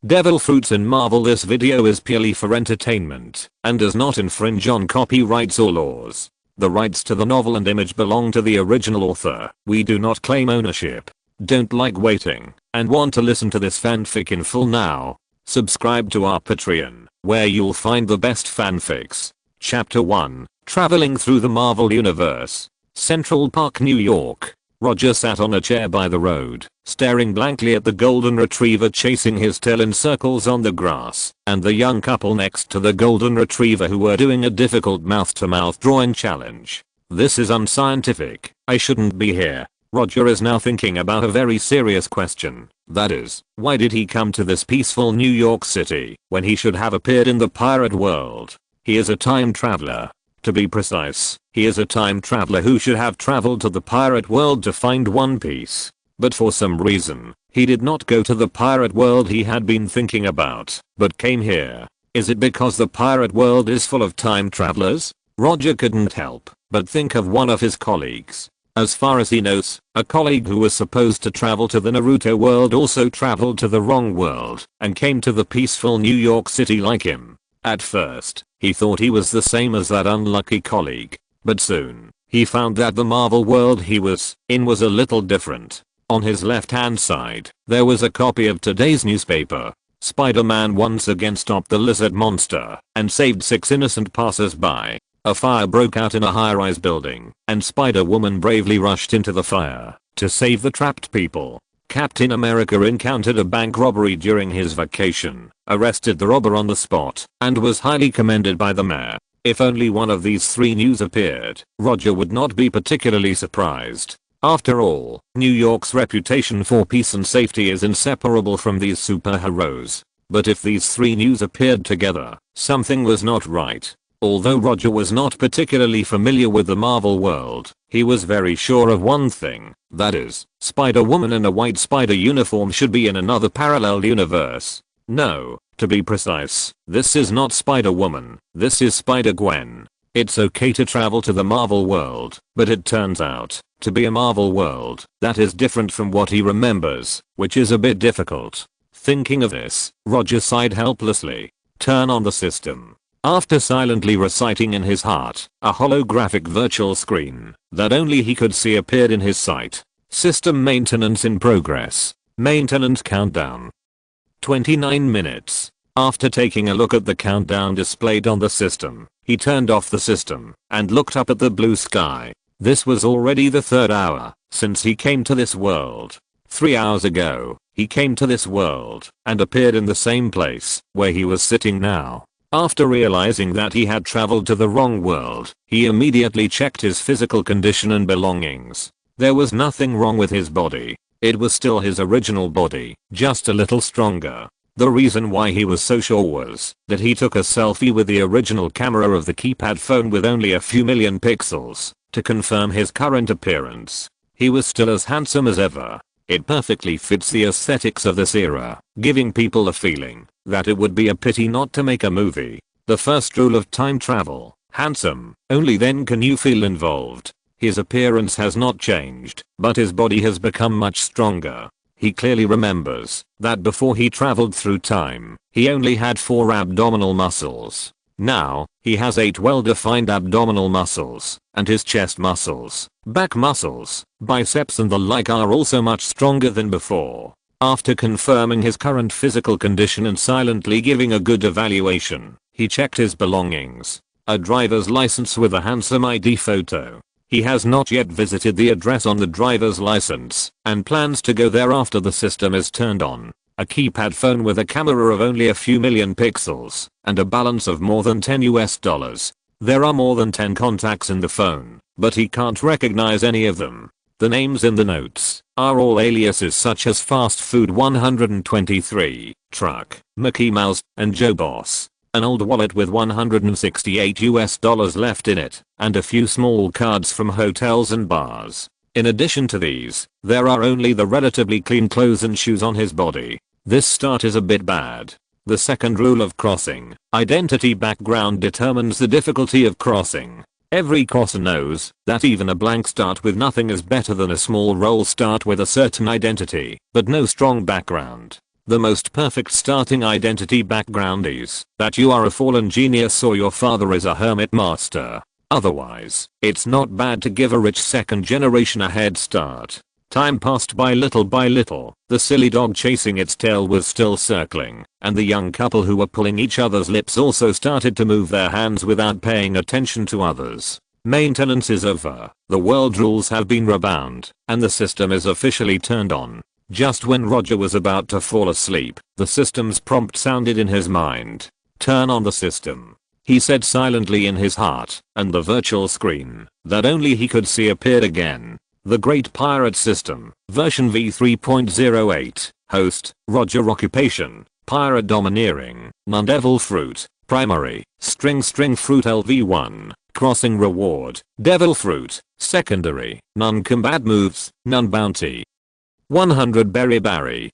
Devil fruits in Marvel. This video is purely for entertainment and does not infringe on copyrights or laws. The rights to the novel and image belong to the original author. We do not claim ownership. Don't like waiting and want to listen to this fanfic in full now? Subscribe to our Patreon, where you'll find the best fanfics. Chapter 1. Traveling through the Marvel Universe. Central Park, New York. Roger sat on a chair by the road, staring blankly at the golden retriever chasing his tail in circles on the grass, and the young couple next to the golden retriever who were doing a difficult mouth-to-mouth drawing challenge. This is unscientific. I shouldn't be here. Roger is now thinking about a very serious question. That is, why did he come to this peaceful New York City when he should have appeared in the pirate world? He is a time traveler. To be precise, he is a time traveler who should have traveled to the pirate world to find One Piece. But for some reason, he did not go to the pirate world he had been thinking about, but came here. Is it because the pirate world is full of time travelers? Roger couldn't help but think of one of his colleagues. As far as he knows, a colleague who was supposed to travel to the Naruto world also traveled to the wrong world and came to the peaceful New York City like him. At first, he thought he was the same as that unlucky colleague, but soon, he found that the Marvel world he was in was a little different. On his left-hand side, there was a copy of today's newspaper. Spider-Man once again stopped the lizard monster and saved 6 innocent passers-by. A fire broke out in a high-rise building, and Spider-Woman bravely rushed into the fire to save the trapped people. Captain America encountered a bank robbery during his vacation, arrested the robber on the spot, and was highly commended by the mayor. If only one of these 3 news appeared, Roger would not be particularly surprised. After all, New York's reputation for peace and safety is inseparable from these superheroes. But if these 3 news appeared together, something was not right. Although Roger was not particularly familiar with the Marvel world, he was very sure of one thing, that is, Spider-Woman in a white spider uniform should be in another parallel universe. No, to be precise, this is not Spider-Woman, this is Spider-Gwen. It's okay to travel to the Marvel world, but it turns out to be a Marvel world that is different from what he remembers, which is a bit difficult. Thinking of this, Roger sighed helplessly. Turn on the system. After silently reciting in his heart, a holographic virtual screen that only he could see appeared in his sight. System maintenance in progress. Maintenance countdown. 29 minutes. After taking a look at the countdown displayed on the system, he turned off the system and looked up at the blue sky. This was already the 3rd hour since he came to this world. 3 hours ago, he came to this world and appeared in the same place where he was sitting now. After realizing that he had traveled to the wrong world, he immediately checked his physical condition and belongings. There was nothing wrong with his body. It was still his original body, just a little stronger. The reason why he was so sure was that he took a selfie with the original camera of the keypad phone with only a few million pixels to confirm his current appearance. He was still as handsome as ever. It perfectly fits the aesthetics of this era, giving people a feeling that it would be a pity not to make a movie. The first rule of time travel: handsome, only then can you feel involved. His appearance has not changed, but his body has become much stronger. He clearly remembers that before he traveled through time, he only had 4 abdominal muscles. Now, he has 8 well-defined abdominal muscles, and his chest muscles, back muscles, biceps and the like are also much stronger than before. After confirming his current physical condition and silently giving a good evaluation, he checked his belongings. A driver's license with a handsome ID photo. He has not yet visited the address on the driver's license and plans to go there after the system is turned on. A keypad phone with a camera of only a few million pixels and a balance of more than $10. There are more than 10 contacts in the phone, but he can't recognize any of them. The names in the notes are all aliases such as Fast Food 123, Truck, Mickey Mouse, and Joe Boss. An old wallet with $168 left in it, and a few small cards from hotels and bars. In addition to these, there are only the relatively clean clothes and shoes on his body. This start is a bit bad. The second rule of crossing: identity background determines the difficulty of crossing. Every crosser knows that even a blank start with nothing is better than a small roll start with a certain identity, but no strong background. The most perfect starting identity background is that you are a fallen genius or your father is a hermit master. Otherwise, it's not bad to give a rich second generation a head start. Time passed by little. The silly dog chasing its tail was still circling, and the young couple who were pulling each other's lips also started to move their hands without paying attention to others. Maintenance is over, the world rules have been rebound, and the system is officially turned on. Just when Roger was about to fall asleep, the system's prompt sounded in his mind. Turn on the system. He said silently in his heart, and the virtual screen that only he could see appeared again. The Great Pirate System, version v3.08, host, Roger. Occupation, pirate domineering, none. Devil Fruit, primary, string fruit LV1, crossing reward, Devil Fruit, secondary, none. Combat moves, none. Bounty 100 berry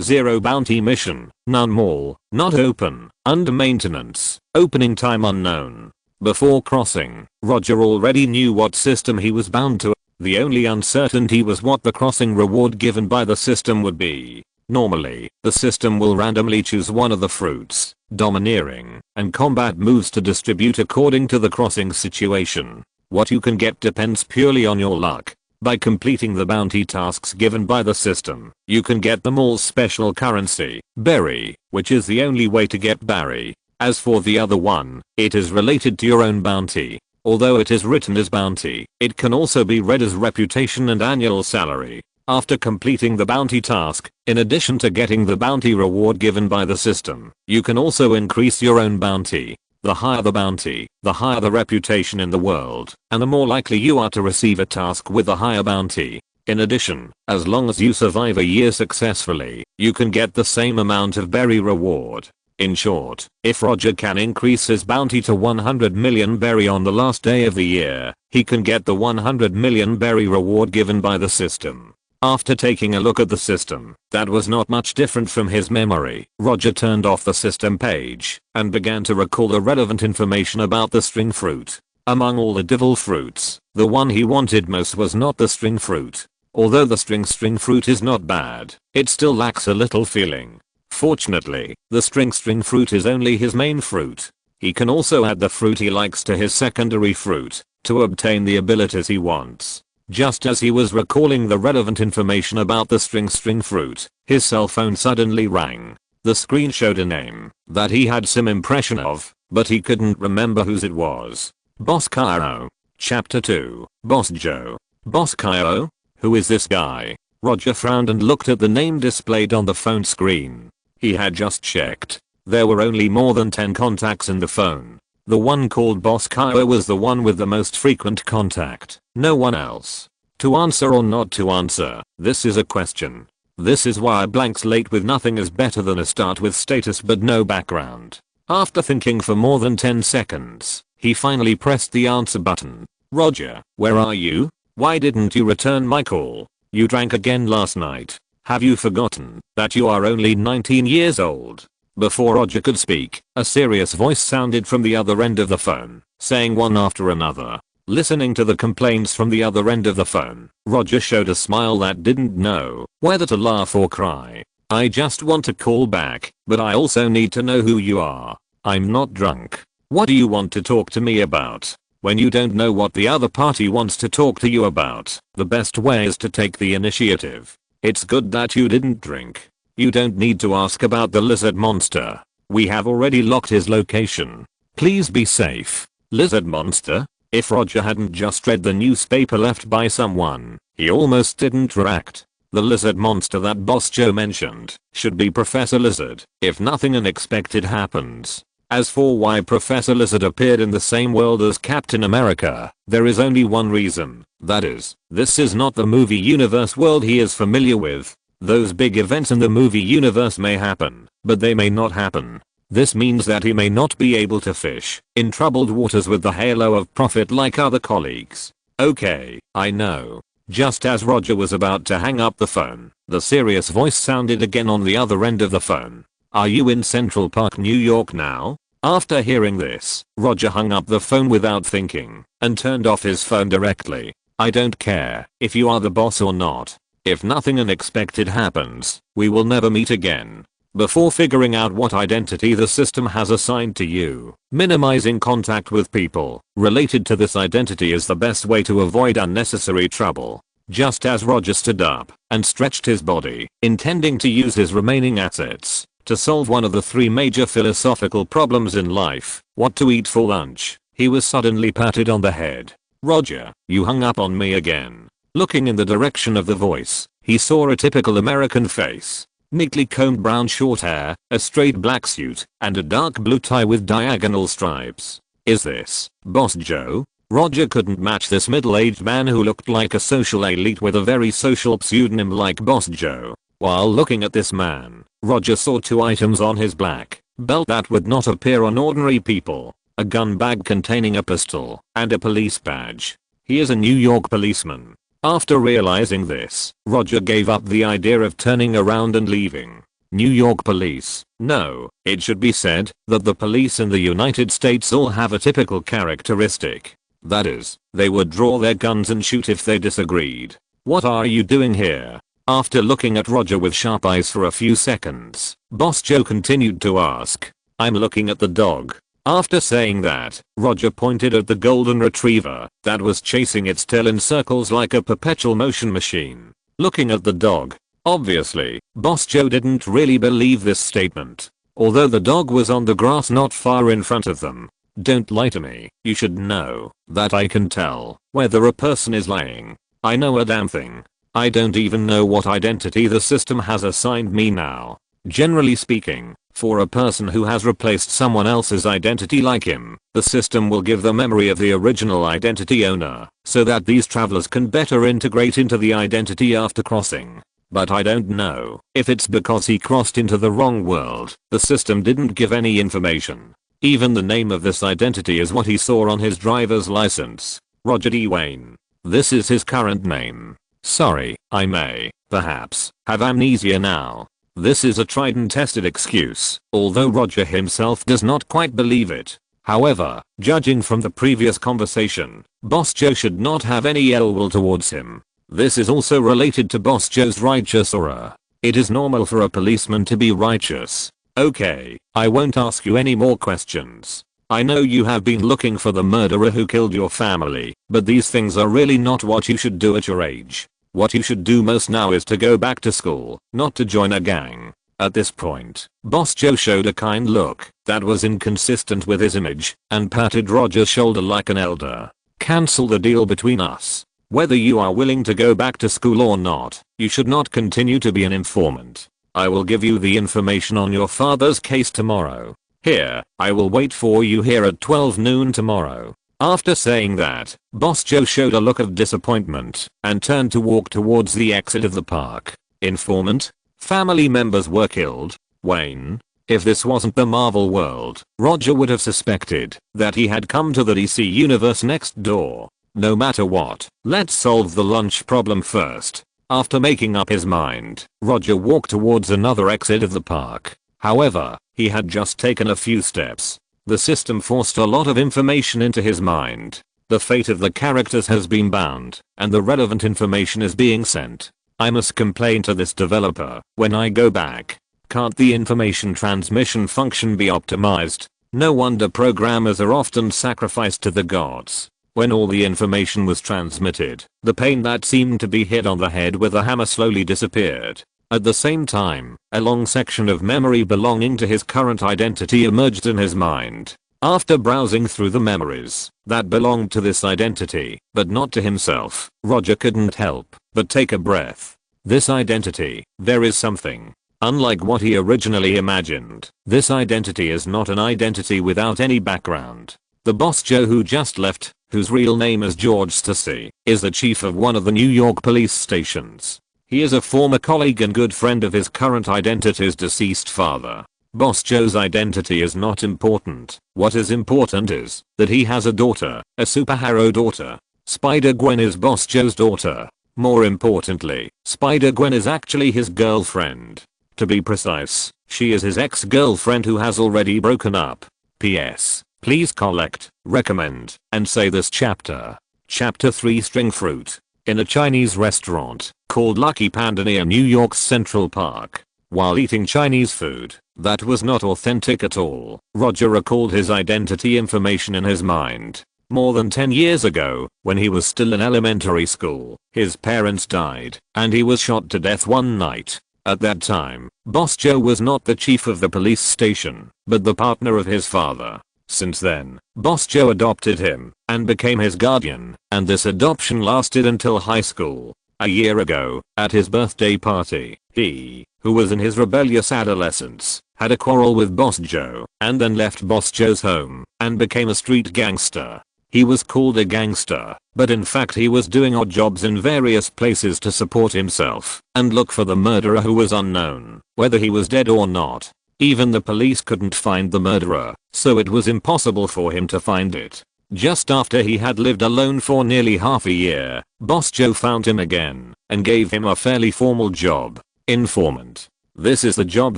0 bounty mission, none. Mall, not open, under maintenance, opening time unknown. Before crossing, Roger already knew what system he was bound to. The only uncertainty was what the crossing reward given by the system would be. Normally, the system will randomly choose one of the fruits, domineering, and combat moves to distribute according to the crossing situation. What you can get depends purely on your luck. By completing the bounty tasks given by the system, you can get them all special currency, berry, which is the only way to get berry. As for the other one, it is related to your own bounty. Although it is written as bounty, it can also be read as reputation and annual salary. After completing the bounty task, in addition to getting the bounty reward given by the system, you can also increase your own bounty. The higher the bounty, the higher the reputation in the world, and the more likely you are to receive a task with a higher bounty. In addition, as long as you survive a year successfully, you can get the same amount of berry reward. In short, if Roger can increase his bounty to 100 million berry on the last day of the year, he can get the 100 million berry reward given by the system. After taking a look at the system, that was not much different from his memory, Roger turned off the system page and began to recall the relevant information about the string fruit. Among all the devil fruits, the one he wanted most was not the string fruit. Although the string fruit is not bad, it still lacks a little feeling. Fortunately, the string fruit is only his main fruit. He can also add the fruit he likes to his secondary fruit to obtain the abilities he wants. Just as he was recalling the relevant information about the string fruit, his cell phone suddenly rang. The screen showed a name that he had some impression of, but he couldn't remember whose it was. Boss Cairo. Chapter 2, Boss Joe. Boss Cairo? Who is this guy? Roger frowned and looked at the name displayed on the phone screen. He had just checked. There were only more than 10 contacts in the phone. The one called Boss Cairo was the one with the most frequent contact. No one else. To answer or not to answer, this is a question. This is why a blank slate with nothing is better than a start with status but no background. After thinking for more than 10 seconds, he finally pressed the answer button. Roger, where are you? Why didn't you return my call? You drank again last night. Have you forgotten that you are only 19 years old? Before Roger could speak, a serious voice sounded from the other end of the phone, saying one after another. Listening to the complaints from the other end of the phone, Roger showed a smile that didn't know whether to laugh or cry. I just want to call back, but I also need to know who you are. I'm not drunk. What do you want to talk to me about? When you don't know what the other party wants to talk to you about, the best way is to take the initiative. It's good that you didn't drink. You don't need to ask about the lizard monster. We have already locked his location. Please be safe. Lizard monster? If Roger hadn't just read the newspaper left by someone, he almost didn't react. The lizard monster that Boss Joe mentioned should be Professor Lizard if nothing unexpected happens. As for why Professor Lizard appeared in the same world as Captain America, there is only one reason. That is, this is not the movie universe world he is familiar with. Those big events in the movie universe may happen, but they may not happen. This means that he may not be able to fish in troubled waters with the halo of profit like other colleagues. Okay, I know. Just as Roger was about to hang up the phone, the serious voice sounded again on the other end of the phone. Are you in Central Park, New York now? After hearing this, Roger hung up the phone without thinking and turned off his phone directly. I don't care if you are the boss or not. If nothing unexpected happens, we will never meet again. Before figuring out what identity the system has assigned to you, minimizing contact with people related to this identity is the best way to avoid unnecessary trouble. Just as Roger stood up and stretched his body, intending to use his remaining assets to solve one of the three major philosophical problems in life, what to eat for lunch, he was suddenly patted on the head. "Roger, you hung up on me again." Looking in the direction of the voice, he saw a typical American face. Neatly combed brown short hair, a straight black suit, and a dark blue tie with diagonal stripes. "Is this Boss Joe?" Roger couldn't match this middle-aged man who looked like a social elite with a very social pseudonym like Boss Joe. While looking at this man, Roger saw two items on his black belt that would not appear on ordinary people: a gun bag containing a pistol, and a police badge. He is a New York policeman. After realizing this, Roger gave up the idea of turning around and leaving. New York police. No, it should be said that the police in the United States all have a typical characteristic. That is, they would draw their guns and shoot if they disagreed. "What are you doing here?" After looking at Roger with sharp eyes for a few seconds, Boss Joe continued to ask. "I'm looking at the dog." After saying that, Roger pointed at the golden retriever that was chasing its tail in circles like a perpetual motion machine. Looking at the dog. Obviously, Boss Joe didn't really believe this statement. Although the dog was on the grass not far in front of them. Don't lie to me. You should know that I can tell whether a person is lying. I know a damn thing. I don't even know what identity the system has assigned me now. Generally speaking, for a person who has replaced someone else's identity like him, the system will give the memory of the original identity owner, so that these travelers can better integrate into the identity after crossing. But I don't know if it's because he crossed into the wrong world. The system didn't give any information. Even the name of this identity is what he saw on his driver's license. Roger D. Wayne. This is his current name. Sorry, I may, perhaps, have amnesia now. This is a tried and tested excuse, although Roger himself does not quite believe it. However, judging from the previous conversation, Boss Joe should not have any ill will towards him. This is also related to Boss Joe's righteous aura. It is normal for a policeman to be righteous. Okay, I won't ask you any more questions. I know you have been looking for the murderer who killed your family, but these things are really not what you should do at your age. What you should do most now is to go back to school, not to join a gang. At this point, Boss Joe showed a kind look that was inconsistent with his image and patted Roger's shoulder like an elder. Cancel the deal between us. Whether you are willing to go back to school or not, you should not continue to be an informant. I will give you the information on your father's case tomorrow. Here, I will wait for you here at 12 noon tomorrow. After saying that, Boss Joe showed a look of disappointment and turned to walk towards the exit of the park. Informant? Family members were killed? Wayne? If this wasn't the Marvel world, Roger would have suspected that he had come to the DC universe next door. No matter what, let's solve the lunch problem first. After making up his mind, Roger walked towards another exit of the park. However, he had just taken a few steps. The system forced a lot of information into his mind. The fate of the characters has been bound, and the relevant information is being sent. I must complain to this developer when I go back. Can't the information transmission function be optimized? No wonder programmers are often sacrificed to the gods. When all the information was transmitted, the pain that seemed to be hit on the head with a hammer slowly disappeared. At the same time, a long section of memory belonging to his current identity emerged in his mind. After browsing through the memories that belonged to this identity, but not to himself, Roger couldn't help but take a breath. This identity, there is something. Unlike what he originally imagined, this identity is not an identity without any background. The Boss Joe who just left, whose real name is George Stacy, is the chief of one of the New York police stations. He is a former colleague and good friend of his current identity's deceased father. Boss Joe's identity is not important. What is important is that he has a daughter, a superhero daughter. Spider-Gwen is Boss Joe's daughter. More importantly, Spider-Gwen is actually his girlfriend. To be precise, she is his ex-girlfriend who has already broken up. P.S. Please collect, recommend, and say this chapter. Chapter 3 String Fruit. in a Chinese restaurant called Lucky Panda near New York's Central Park. While eating Chinese food that was not authentic at all, Roger recalled his identity information in his mind. More than 10 years ago, when he was still in elementary school, his parents died, and he was shot to death one night. At that time, Boss Joe was not the chief of the police station, but the partner of his father. Since then, Boss Joe adopted him and became his guardian, and this adoption lasted until high school. A year ago, at his birthday party, he, who was in his rebellious adolescence, had a quarrel with Boss Joe, and then left Boss Joe's home and became a street gangster. He was called a gangster, but in fact he was doing odd jobs in various places to support himself and look for the murderer who was unknown, whether he was dead or not. Even the police couldn't find the murderer, so it was impossible for him to find it. Just after he had lived alone for nearly half a year, Boss Joe found him again and gave him a fairly formal job. Informant. This is the job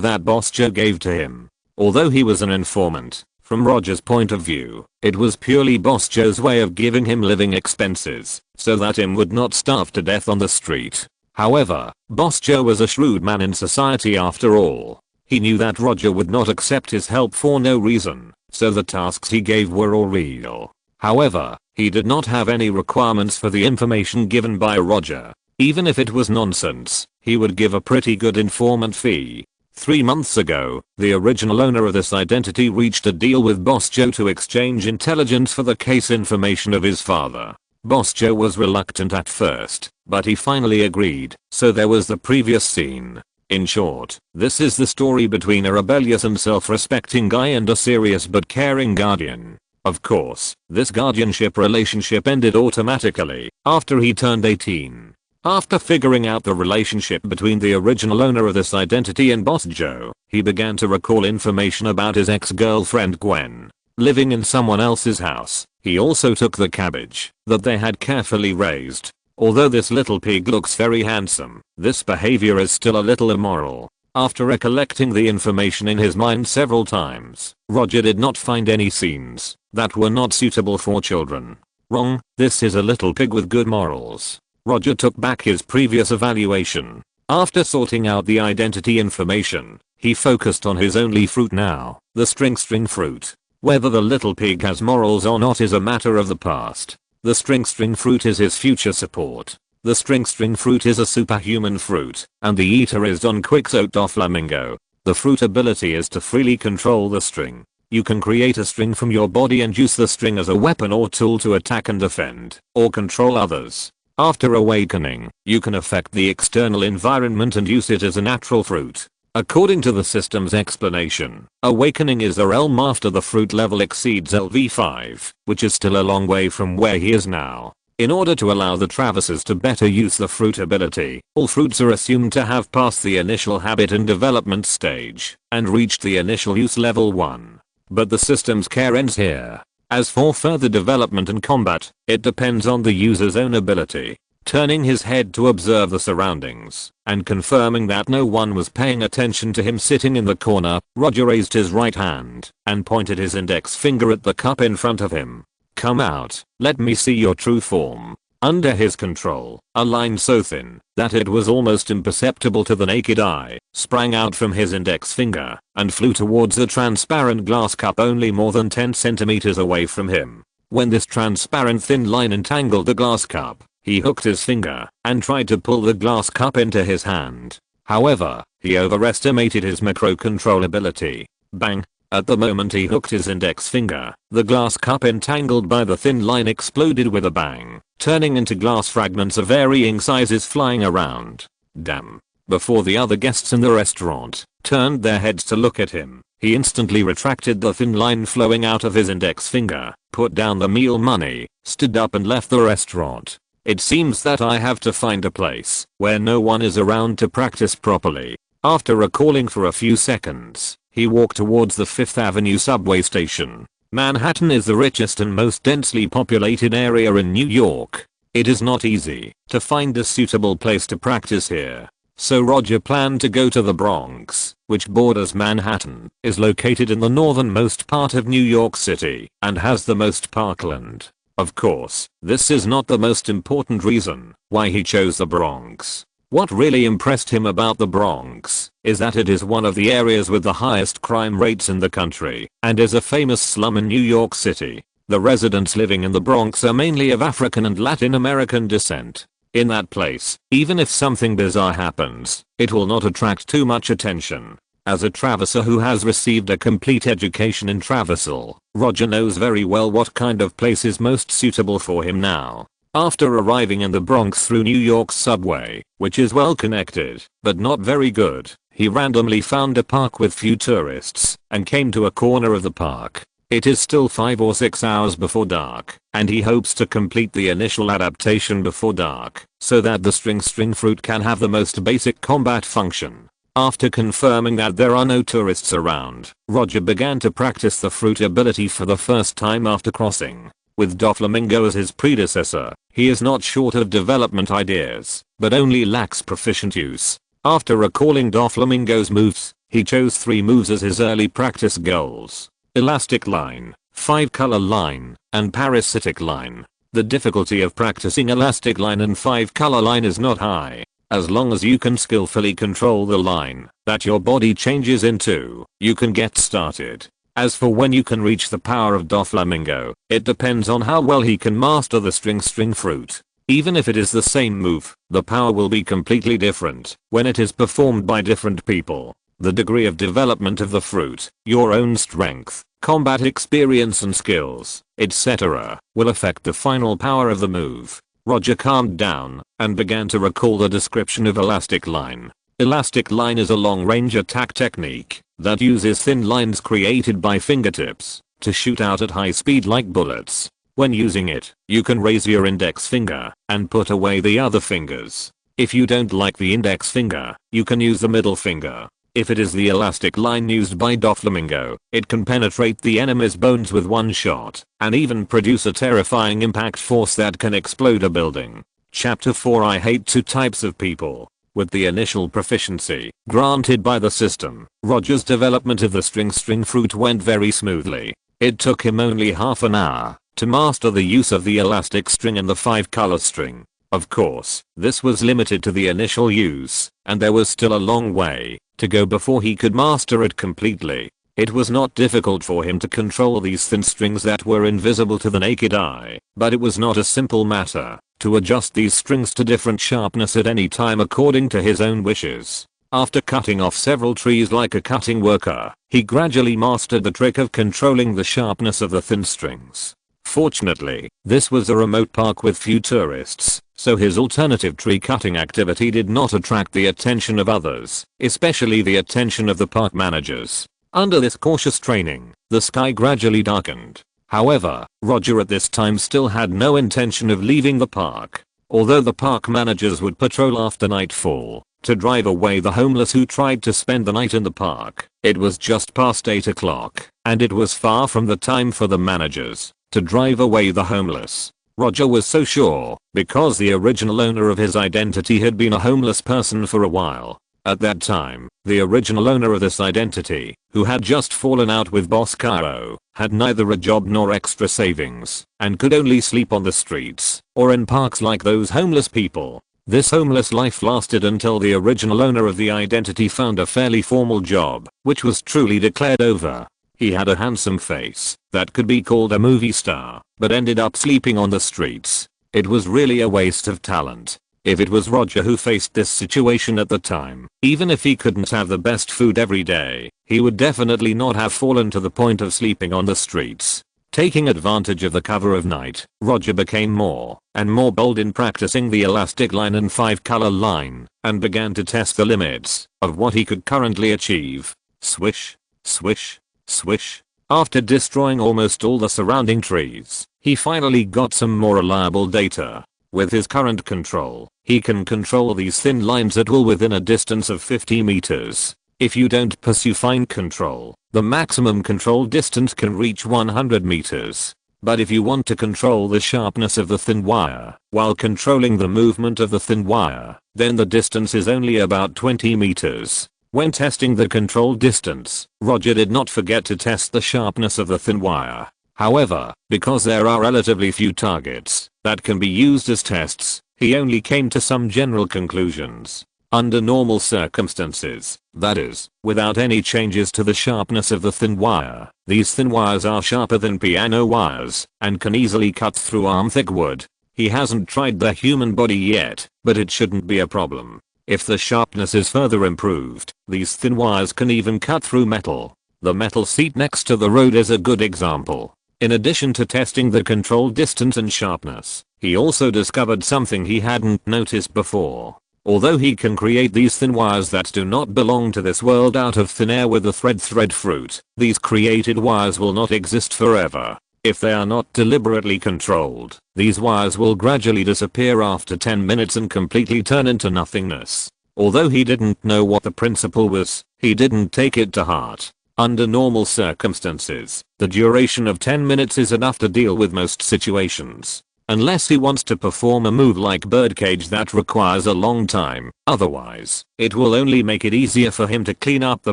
that Boss Joe gave to him. Although he was an informant, from Roger's point of view, it was purely Boss Joe's way of giving him living expenses, so that him would not starve to death on the street. However, Boss Joe was a shrewd man in society after all. He knew that Roger would not accept his help for no reason, so the tasks he gave were all real. However, he did not have any requirements for the information given by Roger. Even if it was nonsense, he would give a pretty good informant fee. 3 months ago, the original owner of this identity reached a deal with Boss Joe to exchange intelligence for the case information of his father. Boss Joe was reluctant at first, but he finally agreed, so there was the previous scene. In short, this is the story between a rebellious and self-respecting guy and a serious but caring guardian. Of course, this guardianship relationship ended automatically after he turned 18. After figuring out the relationship between the original owner of this identity and Boss Joe, he began to recall information about his ex-girlfriend Gwen living in someone else's house. He also took the cabbage that they had carefully raised. Although this little pig looks very handsome, this behavior is still a little immoral. After recollecting the information in his mind several times, Roger did not find any scenes that were not suitable for children. Wrong, this is a little pig with good morals. Roger took back his previous evaluation. After sorting out the identity information, he focused on his only fruit now, the string fruit. Whether the little pig has morals or not is a matter of the past. The string fruit is his future support. The string fruit is a superhuman fruit, and the eater is Don Quixote. The fruit ability is to freely control the string. You can create a string from your body and use the string as a weapon or tool to attack and defend, or control others. After awakening, you can affect the external environment and use it as a natural fruit. According to the system's explanation, awakening is a realm after the fruit level exceeds LV5, which is still a long way from where he is now. In order to allow the Travises to better use the fruit ability, all fruits are assumed to have passed the initial habit and development stage and reached the initial use level 1. But the system's care ends here. As for further development and combat, it depends on the user's own ability. Turning his head to observe the surroundings and confirming that no one was paying attention to him sitting in the corner, Roger raised his right hand and pointed his index finger at the cup in front of him. Come out, let me see your true form. Under his control, a line so thin that it was almost imperceptible to the naked eye sprang out from his index finger and flew towards a transparent glass cup only more than 10 centimeters away from him. When this transparent thin line entangled the glass cup, he hooked his finger and tried to pull the glass cup into his hand. However, he overestimated his macro control ability. Bang! At the moment he hooked his index finger, the glass cup entangled by the thin line exploded with a bang, turning into glass fragments of varying sizes flying around. Damn. Before the other guests in the restaurant turned their heads to look at him, he instantly retracted the thin line flowing out of his index finger, put down the meal money, stood up and left the restaurant. It seems that I have to find a place where no one is around to practice properly. After recalling for a few seconds, he walked towards the 5th Avenue subway station. Manhattan is the richest and most densely populated area in New York. It is not easy to find a suitable place to practice here. So Roger planned to go to the Bronx, which borders Manhattan, is located in the northernmost part of New York City, and has the most parkland. Of course, this is not the most important reason why he chose the Bronx. What really impressed him about the Bronx is that it is one of the areas with the highest crime rates in the country and is a famous slum in New York City. The residents living in the Bronx are mainly of African and Latin American descent. In that place, even if something bizarre happens, it will not attract too much attention. As a traverser who has received a complete education in traversal, Roger knows very well what kind of place is most suitable for him now. After arriving in the Bronx through New York's subway, which is well connected, but not very good, he randomly found a park with few tourists and came to a corner of the park. It is still 5 or 6 hours before dark, and he hopes to complete the initial adaptation before dark, so that the string fruit can have the most basic combat function. After confirming that there are no tourists around, Roger began to practice the fruit ability for the first time after crossing. With Doflamingo as his predecessor, he is not short of development ideas, but only lacks proficient use. After recalling Doflamingo's moves, he chose 3 moves as his early practice goals: Elastic Line, 5-color line, and Parasitic Line. The difficulty of practicing Elastic Line and 5-color line is not high. As long as you can skillfully control the line that your body changes into, you can get started. As for when you can reach the power of Doflamingo, it depends on how well he can master the string fruit. Even if it is the same move, the power will be completely different when it is performed by different people. The degree of development of the fruit, your own strength, combat experience and skills, etc., will affect the final power of the move. Roger calmed down and began to recall the description of Elastic Line. Elastic Line is a long-range attack technique that uses thin lines created by fingertips to shoot out at high speed like bullets. When using it, you can raise your index finger and put away the other fingers. If you don't like the index finger, you can use the middle finger. If it is the elastic line used by Doflamingo, it can penetrate the enemy's bones with one shot and even produce a terrifying impact force that can explode a building. Chapter 4 I hate 2 types of people. With the initial proficiency granted by the system, Roger's development of the string fruit went very smoothly. It took him only half an hour to master the use of the elastic string and the 5-color string. Of course, this was limited to the initial use, and there was still a long way to go before he could master it completely. It was not difficult for him to control these thin strings that were invisible to the naked eye, but it was not a simple matter to adjust these strings to different sharpness at any time according to his own wishes. After cutting off several trees like a cutting worker, he gradually mastered the trick of controlling the sharpness of the thin strings. Fortunately, this was a remote park with few tourists, so his alternative tree cutting activity did not attract the attention of others, especially the attention of the park managers. Under this cautious training, the sky gradually darkened. However, Roger at this time still had no intention of leaving the park. Although the park managers would patrol after nightfall to drive away the homeless who tried to spend the night in the park, it was just past 8 o'clock, and it was far from the time for the managers to drive away the homeless. Roger was so sure because the original owner of his identity had been a homeless person for a while. At that time, the original owner of this identity, who had just fallen out with Boss Cairo, had neither a job nor extra savings, and could only sleep on the streets, or in parks like those homeless people. This homeless life lasted until the original owner of the identity found a fairly formal job, which was truly declared over. He had a handsome face that could be called a movie star, but ended up sleeping on the streets. It was really a waste of talent. If it was Roger who faced this situation at the time, even if he couldn't have the best food every day, he would definitely not have fallen to the point of sleeping on the streets. Taking advantage of the cover of night, Roger became more and more bold in practicing the elastic line and 5-color line, and began to test the limits of what he could currently achieve. Swish, swish, swish. After destroying almost all the surrounding trees, he finally got some more reliable data. With his current control, he can control these thin lines at will within a distance of 50 meters. If you don't pursue fine control, the maximum control distance can reach 100 meters. But if you want to control the sharpness of the thin wire while controlling the movement of the thin wire, then the distance is only about 20 meters. When testing the control distance, Roger did not forget to test the sharpness of the thin wire. However, because there are relatively few targets that can be used as tests, he only came to some general conclusions. Under normal circumstances, that is, without any changes to the sharpness of the thin wire, these thin wires are sharper than piano wires and can easily cut through arm-thick wood. He hasn't tried the human body yet, but it shouldn't be a problem. If the sharpness is further improved, these thin wires can even cut through metal. The metal seat next to the road is a good example. In addition to testing the control distance and sharpness, he also discovered something he hadn't noticed before. Although he can create these thin wires that do not belong to this world out of thin air with the thread fruit, these created wires will not exist forever. If they are not deliberately controlled, these wires will gradually disappear after 10 minutes and completely turn into nothingness. Although he didn't know what the principle was, he didn't take it to heart. Under normal circumstances, the duration of 10 minutes is enough to deal with most situations. Unless he wants to perform a move like birdcage that requires a long time, otherwise, it will only make it easier for him to clean up the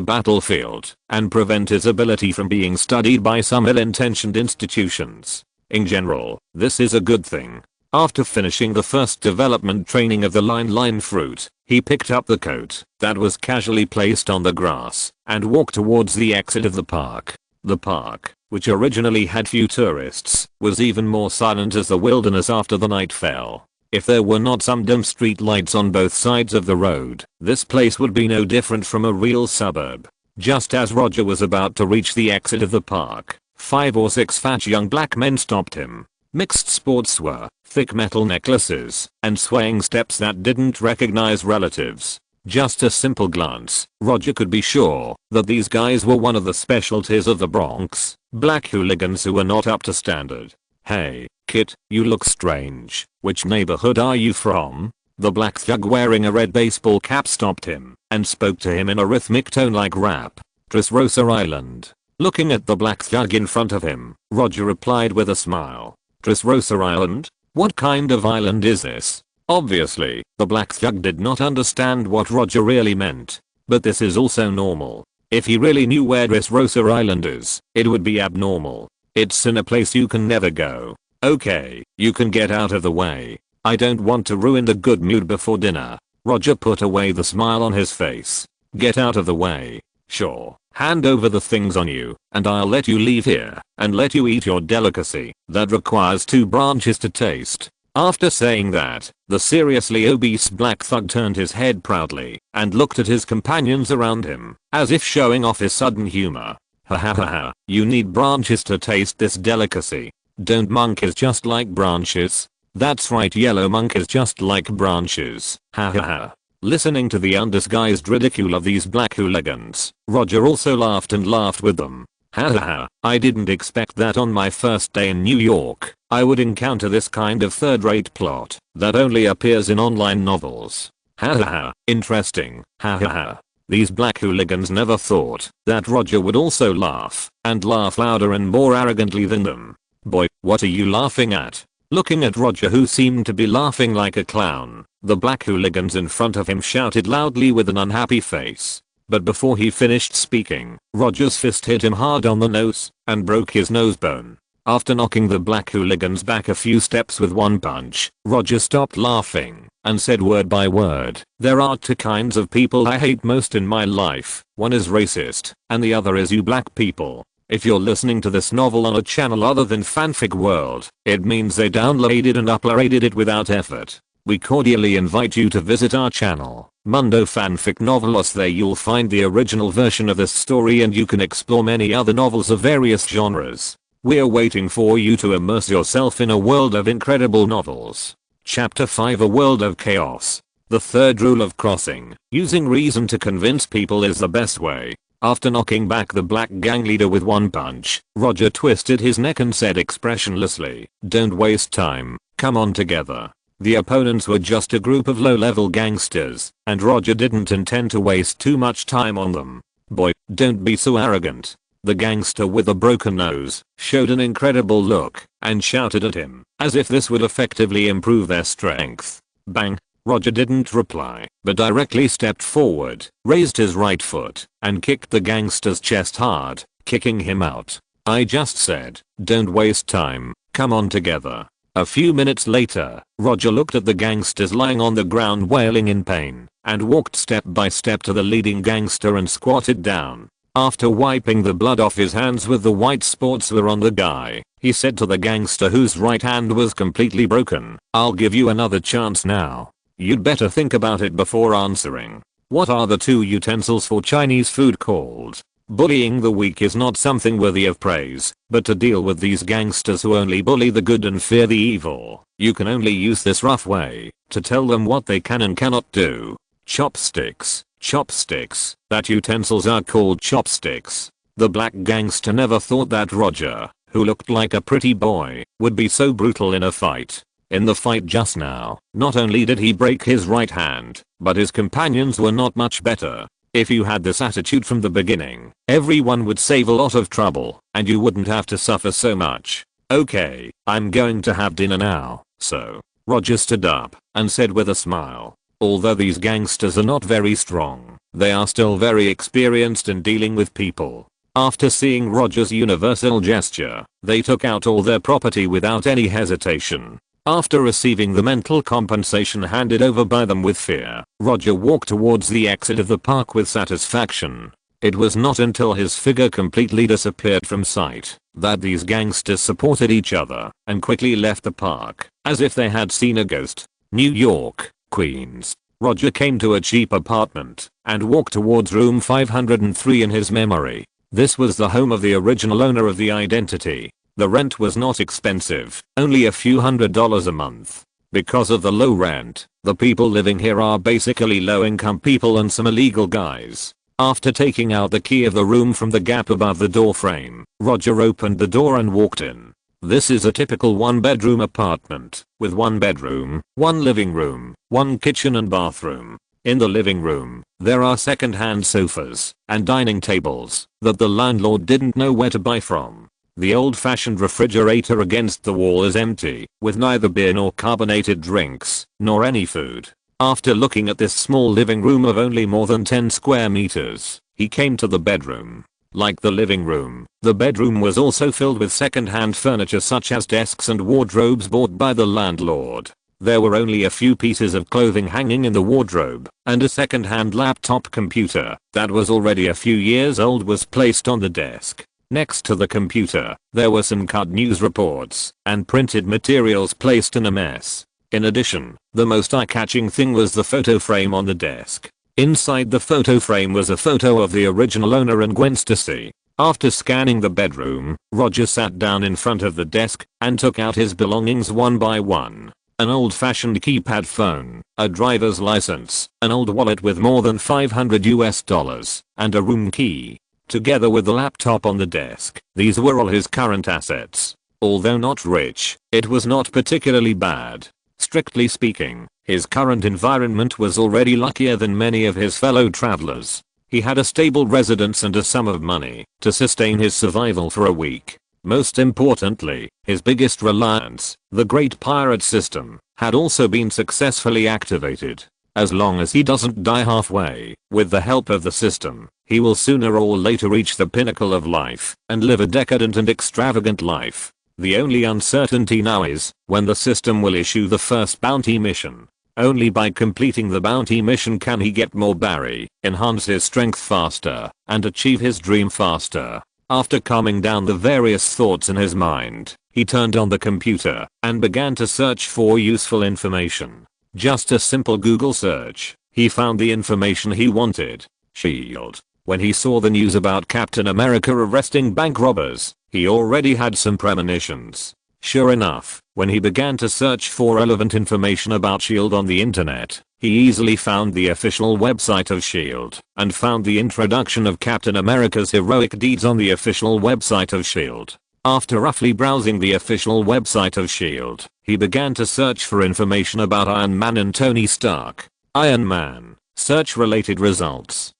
battlefield and prevent his ability from being studied by some ill-intentioned institutions. In general, this is a good thing. After finishing the first development training of the line fruit, he picked up the coat that was casually placed on the grass and walked towards the exit of the park. The park, which originally had few tourists, was even more silent as the wilderness after the night fell. If there were not some dim street lights on both sides of the road, this place would be no different from a real suburb. Just as Roger was about to reach the exit of the park, 5 or 6 fat young black men stopped him. Mixed sportswear, thick metal necklaces, and swaying steps that didn't recognize relatives. Just a simple glance, Roger could be sure that these guys were one of the specialties of the Bronx, black hooligans who were not up to standard. "Hey, kid, you look strange. Which neighborhood are you from?" The black thug wearing a red baseball cap stopped him and spoke to him in a rhythmic tone like rap. "Dressrosa Island." Looking at the black thug in front of him, Roger replied with a smile. "Dressrosa Island? What kind of island is this?" Obviously, the black thug did not understand what Roger really meant. But this is also normal. If he really knew where Dressrosa Island is, it would be abnormal. It's in a place you can never go. "Okay, you can get out of the way. I don't want to ruin the good mood before dinner." Roger put away the smile on his face. "Get out of the way? Sure. Hand over the things on you, and I'll let you leave here, and let you eat your delicacy that requires 2 branches to taste." After saying that, the seriously obese black thug turned his head proudly and looked at his companions around him, as if showing off his sudden humor. "Ha ha ha ha, you need branches to taste this delicacy. Don't monkeys just like branches?" "That's right, yellow monkeys just like branches. Ha ha ha." Listening to the undisguised ridicule of these black hooligans, Roger also laughed and laughed with them. "Ha ha ha, I didn't expect that on my first day in New York I would encounter this kind of third-rate plot that only appears in online novels. Ha ha ha, interesting. Ha ha ha." These black hooligans never thought that Roger would also laugh, and laugh louder and more arrogantly than them. "Boy, what are you laughing at?" Looking at Roger, who seemed to be laughing like a clown, the black hooligans in front of him shouted loudly with an unhappy face. But before he finished speaking, Roger's fist hit him hard on the nose and broke his nose bone. After knocking the black hooligans back a few steps with one punch, Roger stopped laughing and said word by word, "There are 2 kinds of people I hate most in my life. One is racist, and the other is you black people. If you're listening to this novel on a channel other than Fanfic World, it means they downloaded and uploaded it without effort. We cordially invite you to visit our channel, Mundo Fanfic Novelos. There you'll find the original version of this story, and you can explore many other novels of various genres. We're waiting for you to immerse yourself in a world of incredible novels. Chapter 5: A World of Chaos. The third rule of crossing: using reason to convince people is the best way. After knocking back the black gang leader with one punch, Roger twisted his neck and said expressionlessly, "Don't waste time, come on together." The opponents were just a group of low-level gangsters, and Roger didn't intend to waste too much time on them. "Boy, don't be so arrogant." The gangster with a broken nose showed an incredible look and shouted at him, as if this would effectively improve their strength. Bang! Roger didn't reply, but directly stepped forward, raised his right foot, and kicked the gangster's chest hard, kicking him out. I just said, don't waste time, come on together. A few minutes later, Roger looked at the gangsters lying on the ground wailing in pain, and walked step by step to the leading gangster and squatted down. After wiping the blood off his hands with the white sportswear on the guy, he said to the gangster whose right hand was completely broken, I'll give you another chance now. You'd better think about it before answering. What are the 2 utensils for Chinese food called? Bullying the weak is not something worthy of praise, but to deal with these gangsters who only bully the good and fear the evil, you can only use this rough way to tell them what they can and cannot do. Chopsticks. Chopsticks. That utensils are called chopsticks. The black gangster never thought that Roger, who looked like a pretty boy, would be so brutal in a fight. In the fight just now, not only did he break his right hand, but his companions were not much better. If you had this attitude from the beginning, everyone would save a lot of trouble, and you wouldn't have to suffer so much. Okay, I'm going to have dinner now, so. Roger stood up and said with a smile, although these gangsters are not very strong, they are still very experienced in dealing with people. After seeing Roger's universal gesture, they took out all their property without any hesitation. After receiving the mental compensation handed over by them with fear, Roger walked towards the exit of the park with satisfaction. It was not until his figure completely disappeared from sight that these gangsters supported each other and quickly left the park, as if they had seen a ghost. New York, Queens. Roger came to a cheap apartment and walked towards room 503 in his memory. This was the home of the original owner of the identity. The rent was not expensive, only a few $100s a month. Because of the low rent, the people living here are basically low-income people and some illegal guys. After taking out the key of the room from the gap above the door frame, Roger opened the door and walked in. This is a typical 1-bedroom apartment, with 1 bedroom, 1 living room, 1 kitchen and bathroom. In the living room, there are second-hand sofas and dining tables that the landlord didn't know where to buy from. The old-fashioned refrigerator against the wall is empty, with neither beer nor carbonated drinks, nor any food. After looking at this small living room of only more than 10 square meters, he came to the bedroom. Like the living room, the bedroom was also filled with second-hand furniture such as desks and wardrobes bought by the landlord. There were only a few pieces of clothing hanging in the wardrobe, and a second-hand laptop computer that was already a few years old was placed on the desk. Next to the computer, there were some cut news reports and printed materials placed in a mess. In addition, the most eye-catching thing was the photo frame on the desk. Inside the photo frame was a photo of the original owner and Gwen Stacy. After scanning the bedroom, Roger sat down in front of the desk and took out his belongings one by one. An old-fashioned keypad phone, a driver's license, an old wallet with more than $500 and a room key. Together with the laptop on the desk, these were all his current assets. Although not rich, it was not particularly bad. Strictly speaking, his current environment was already luckier than many of his fellow travelers. He had a stable residence and a sum of money to sustain his survival for a week. Most importantly, his biggest reliance, the Great Pirate System, had also been successfully activated. As long as he doesn't die halfway, with the help of the system, he will sooner or later reach the pinnacle of life and live a decadent and extravagant life. The only uncertainty now is when the system will issue the first bounty mission. Only by completing the bounty mission can he get more Barry, enhance his strength faster, and achieve his dream faster. After calming down the various thoughts in his mind, he turned on the computer and began to search for useful information. Just a simple Google search, he found the information he wanted. SHIELD. When he saw the news about Captain America arresting bank robbers, he already had some premonitions. Sure enough, when he began to search for relevant information about SHIELD on the internet, he easily found the official website of SHIELD and found the introduction of Captain America's heroic deeds on the official website of SHIELD. After roughly browsing the official website of SHIELD, he began to search for information about Iron Man and Tony Stark. Iron Man. Search related results.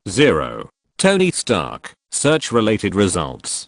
0. Tony Stark. Search related results.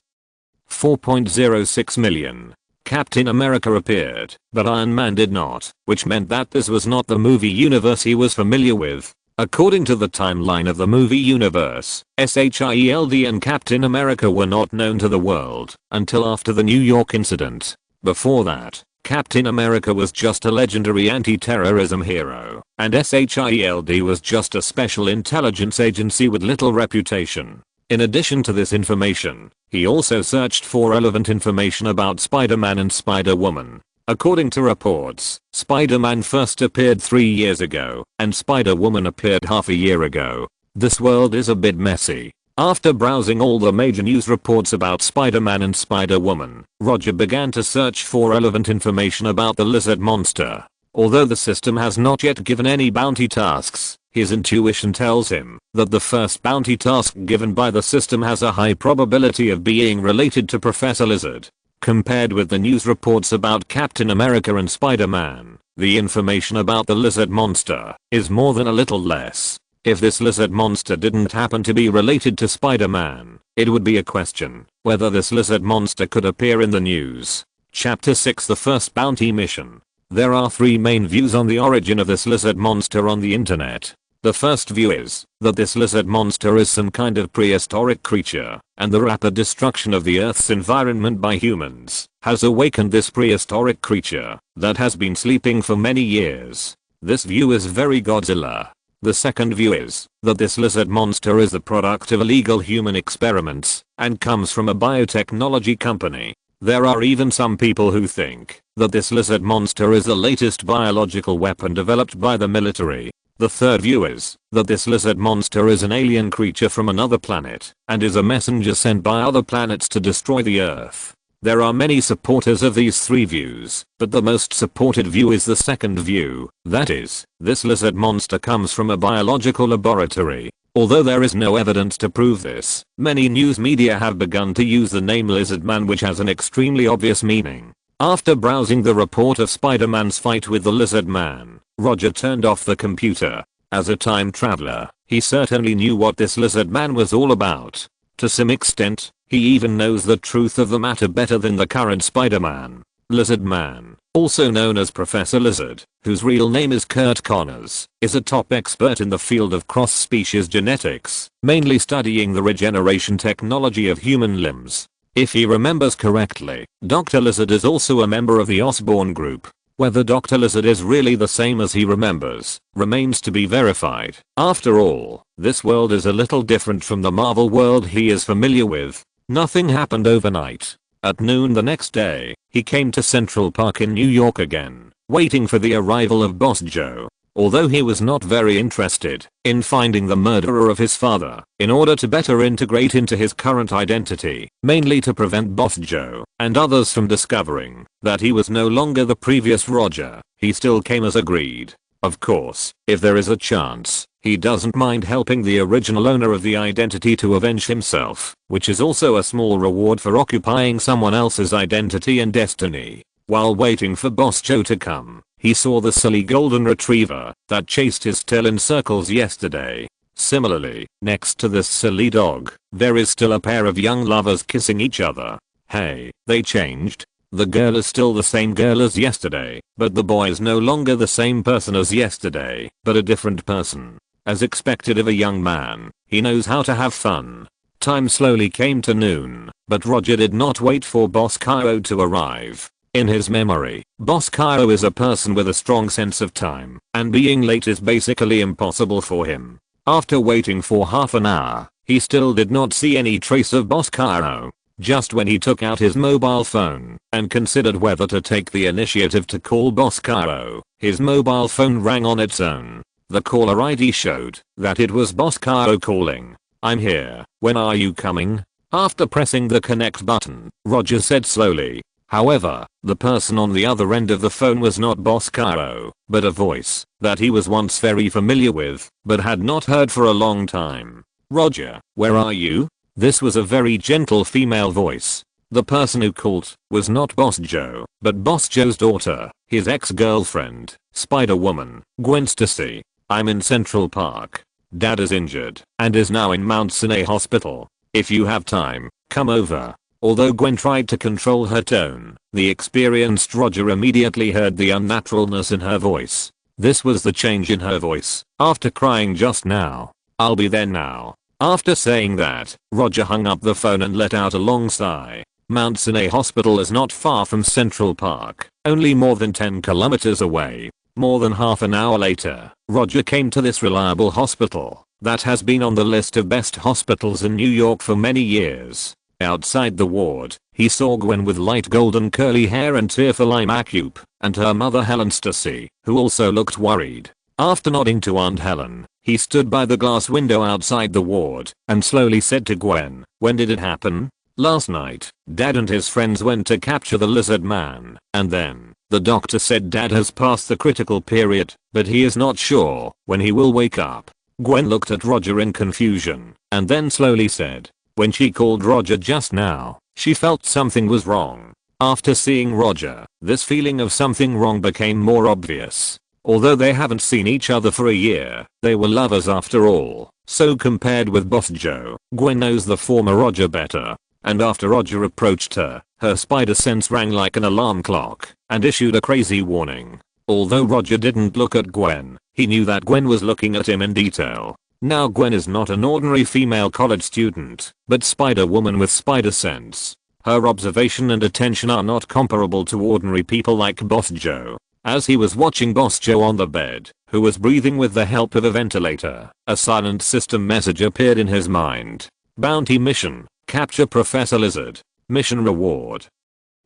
4.06 million. Captain America appeared, but Iron Man did not, which meant that this was not the movie universe he was familiar with. According to the timeline of the movie universe, SHIELD and Captain America were not known to the world until after the New York incident. Before that, Captain America was just a legendary anti-terrorism hero, and SHIELD was just a special intelligence agency with little reputation. In addition to this information, he also searched for relevant information about Spider-Man and Spider-Woman. According to reports, Spider-Man first appeared 3 years ago, and Spider-Woman appeared half a year ago. This world is a bit messy. After browsing all the major news reports about Spider-Man and Spider-Woman, Roger began to search for relevant information about the lizard monster. Although the system has not yet given any bounty tasks, his intuition tells him that the first bounty task given by the system has a high probability of being related to Professor Lizard. Compared with the news reports about Captain America and Spider-Man, the information about the lizard monster is more than a little less. If this lizard monster didn't happen to be related to Spider-Man, it would be a question whether this lizard monster could appear in the news. Chapter 6: The First Bounty Mission. There are 3 main views on the origin of this lizard monster on the internet. The first view is that this lizard monster is some kind of prehistoric creature, and the rapid destruction of the Earth's environment by humans has awakened this prehistoric creature that has been sleeping for many years. This view is very Godzilla. The second view is that this lizard monster is the product of illegal human experiments and comes from a biotechnology company. There are even some people who think that this lizard monster is the latest biological weapon developed by the military. The third view is that this lizard monster is an alien creature from another planet and is a messenger sent by other planets to destroy the Earth. There are many supporters of these 3 views, but the most supported view is the second view, that is, this lizard monster comes from a biological laboratory. Although there is no evidence to prove this, many news media have begun to use the name Lizard Man, which has an extremely obvious meaning. After browsing the report of Spider-Man's fight with the Lizard Man, Roger turned off the computer. As a time traveler, he certainly knew what this Lizard Man was all about. To some extent, he even knows the truth of the matter better than the current Spider-Man. Lizard Man, also known as Professor Lizard, whose real name is Kurt Connors, is a top expert in the field of cross-species genetics, mainly studying the regeneration technology of human limbs. If he remembers correctly, Dr. Lizard is also a member of the Osborn group. Whether Dr. Lizard is really the same as he remembers remains to be verified. After all, this world is a little different from the Marvel world he is familiar with. Nothing happened overnight. At noon the next day, he came to Central Park in New York again, waiting for the arrival of Boss Joe. Although he was not very interested in finding the murderer of his father, in order to better integrate into his current identity, mainly to prevent Boss Joe and others from discovering that he was no longer the previous Roger, he still came as agreed. Of course, if there is a chance, he doesn't mind helping the original owner of the identity to avenge himself, which is also a small reward for occupying someone else's identity and destiny. While waiting for Boss Joe to come, he saw the silly golden retriever that chased his tail in circles yesterday. Similarly, next to this silly dog, there is still a pair of young lovers kissing each other. Hey, they changed. The girl is still the same girl as yesterday, but the boy is no longer the same person as yesterday, but a different person. As expected of a young man, he knows how to have fun. Time slowly came to noon, but Roger did not wait for Boss Cairo to arrive. In his memory, Boss Cairo is a person with a strong sense of time, and being late is basically impossible for him. After waiting for half an hour, he still did not see any trace of Boss Cairo. Just when he took out his mobile phone and considered whether to take the initiative to call Boss Cairo, his mobile phone rang on its own. The caller ID showed that it was Boss Cairo calling. "I'm here, when are you coming?" After pressing the connect button, Roger said slowly. However, the person on the other end of the phone was not Boss Cairo, but a voice that he was once very familiar with, but had not heard for a long time. "Roger, where are you?" This was a very gentle female voice. The person who called was not Boss Joe, but Boss Joe's daughter, his ex-girlfriend, Spider-Woman, Gwen Stacy. "I'm in Central Park. Dad is injured and is now in Mount Sinai Hospital. If you have time, come over." Although Gwen tried to control her tone, the experienced Roger immediately heard the unnaturalness in her voice. This was the change in her voice after crying just now. "I'll be there now." After saying that, Roger hung up the phone and let out a long sigh. Mount Sinai Hospital is not far from Central Park, only more than 10 kilometers away. More than half an hour later, Roger came to this reliable hospital that has been on the list of best hospitals in New York for many years. Outside the ward, he saw Gwen with light golden curly hair and tearful eye makeup, and her mother Helen Stacy, who also looked worried. After nodding to Aunt Helen, he stood by the glass window outside the ward and slowly said to Gwen, "When did it happen?" "Last night. Dad and his friends went to capture the lizard man, and then, the doctor said Dad has passed the critical period, but he is not sure when he will wake up." Gwen looked at Roger in confusion, and then slowly said, "When she called Roger just now, she felt something was wrong." After seeing Roger, this feeling of something wrong became more obvious. Although they haven't seen each other for a year, they were lovers after all. So compared with Boss Joe, Gwen knows the former Roger better. And after Roger approached her, her spider sense rang like an alarm clock and issued a crazy warning. Although Roger didn't look at Gwen, he knew that Gwen was looking at him in detail. Now Gwen is not an ordinary female college student, but Spider-Woman with spider sense. Her observation and attention are not comparable to ordinary people like Boss Joe. As he was watching Boss Joe on the bed, who was breathing with the help of a ventilator, a silent system message appeared in his mind. Bounty mission. Capture Professor Lizard. Mission reward.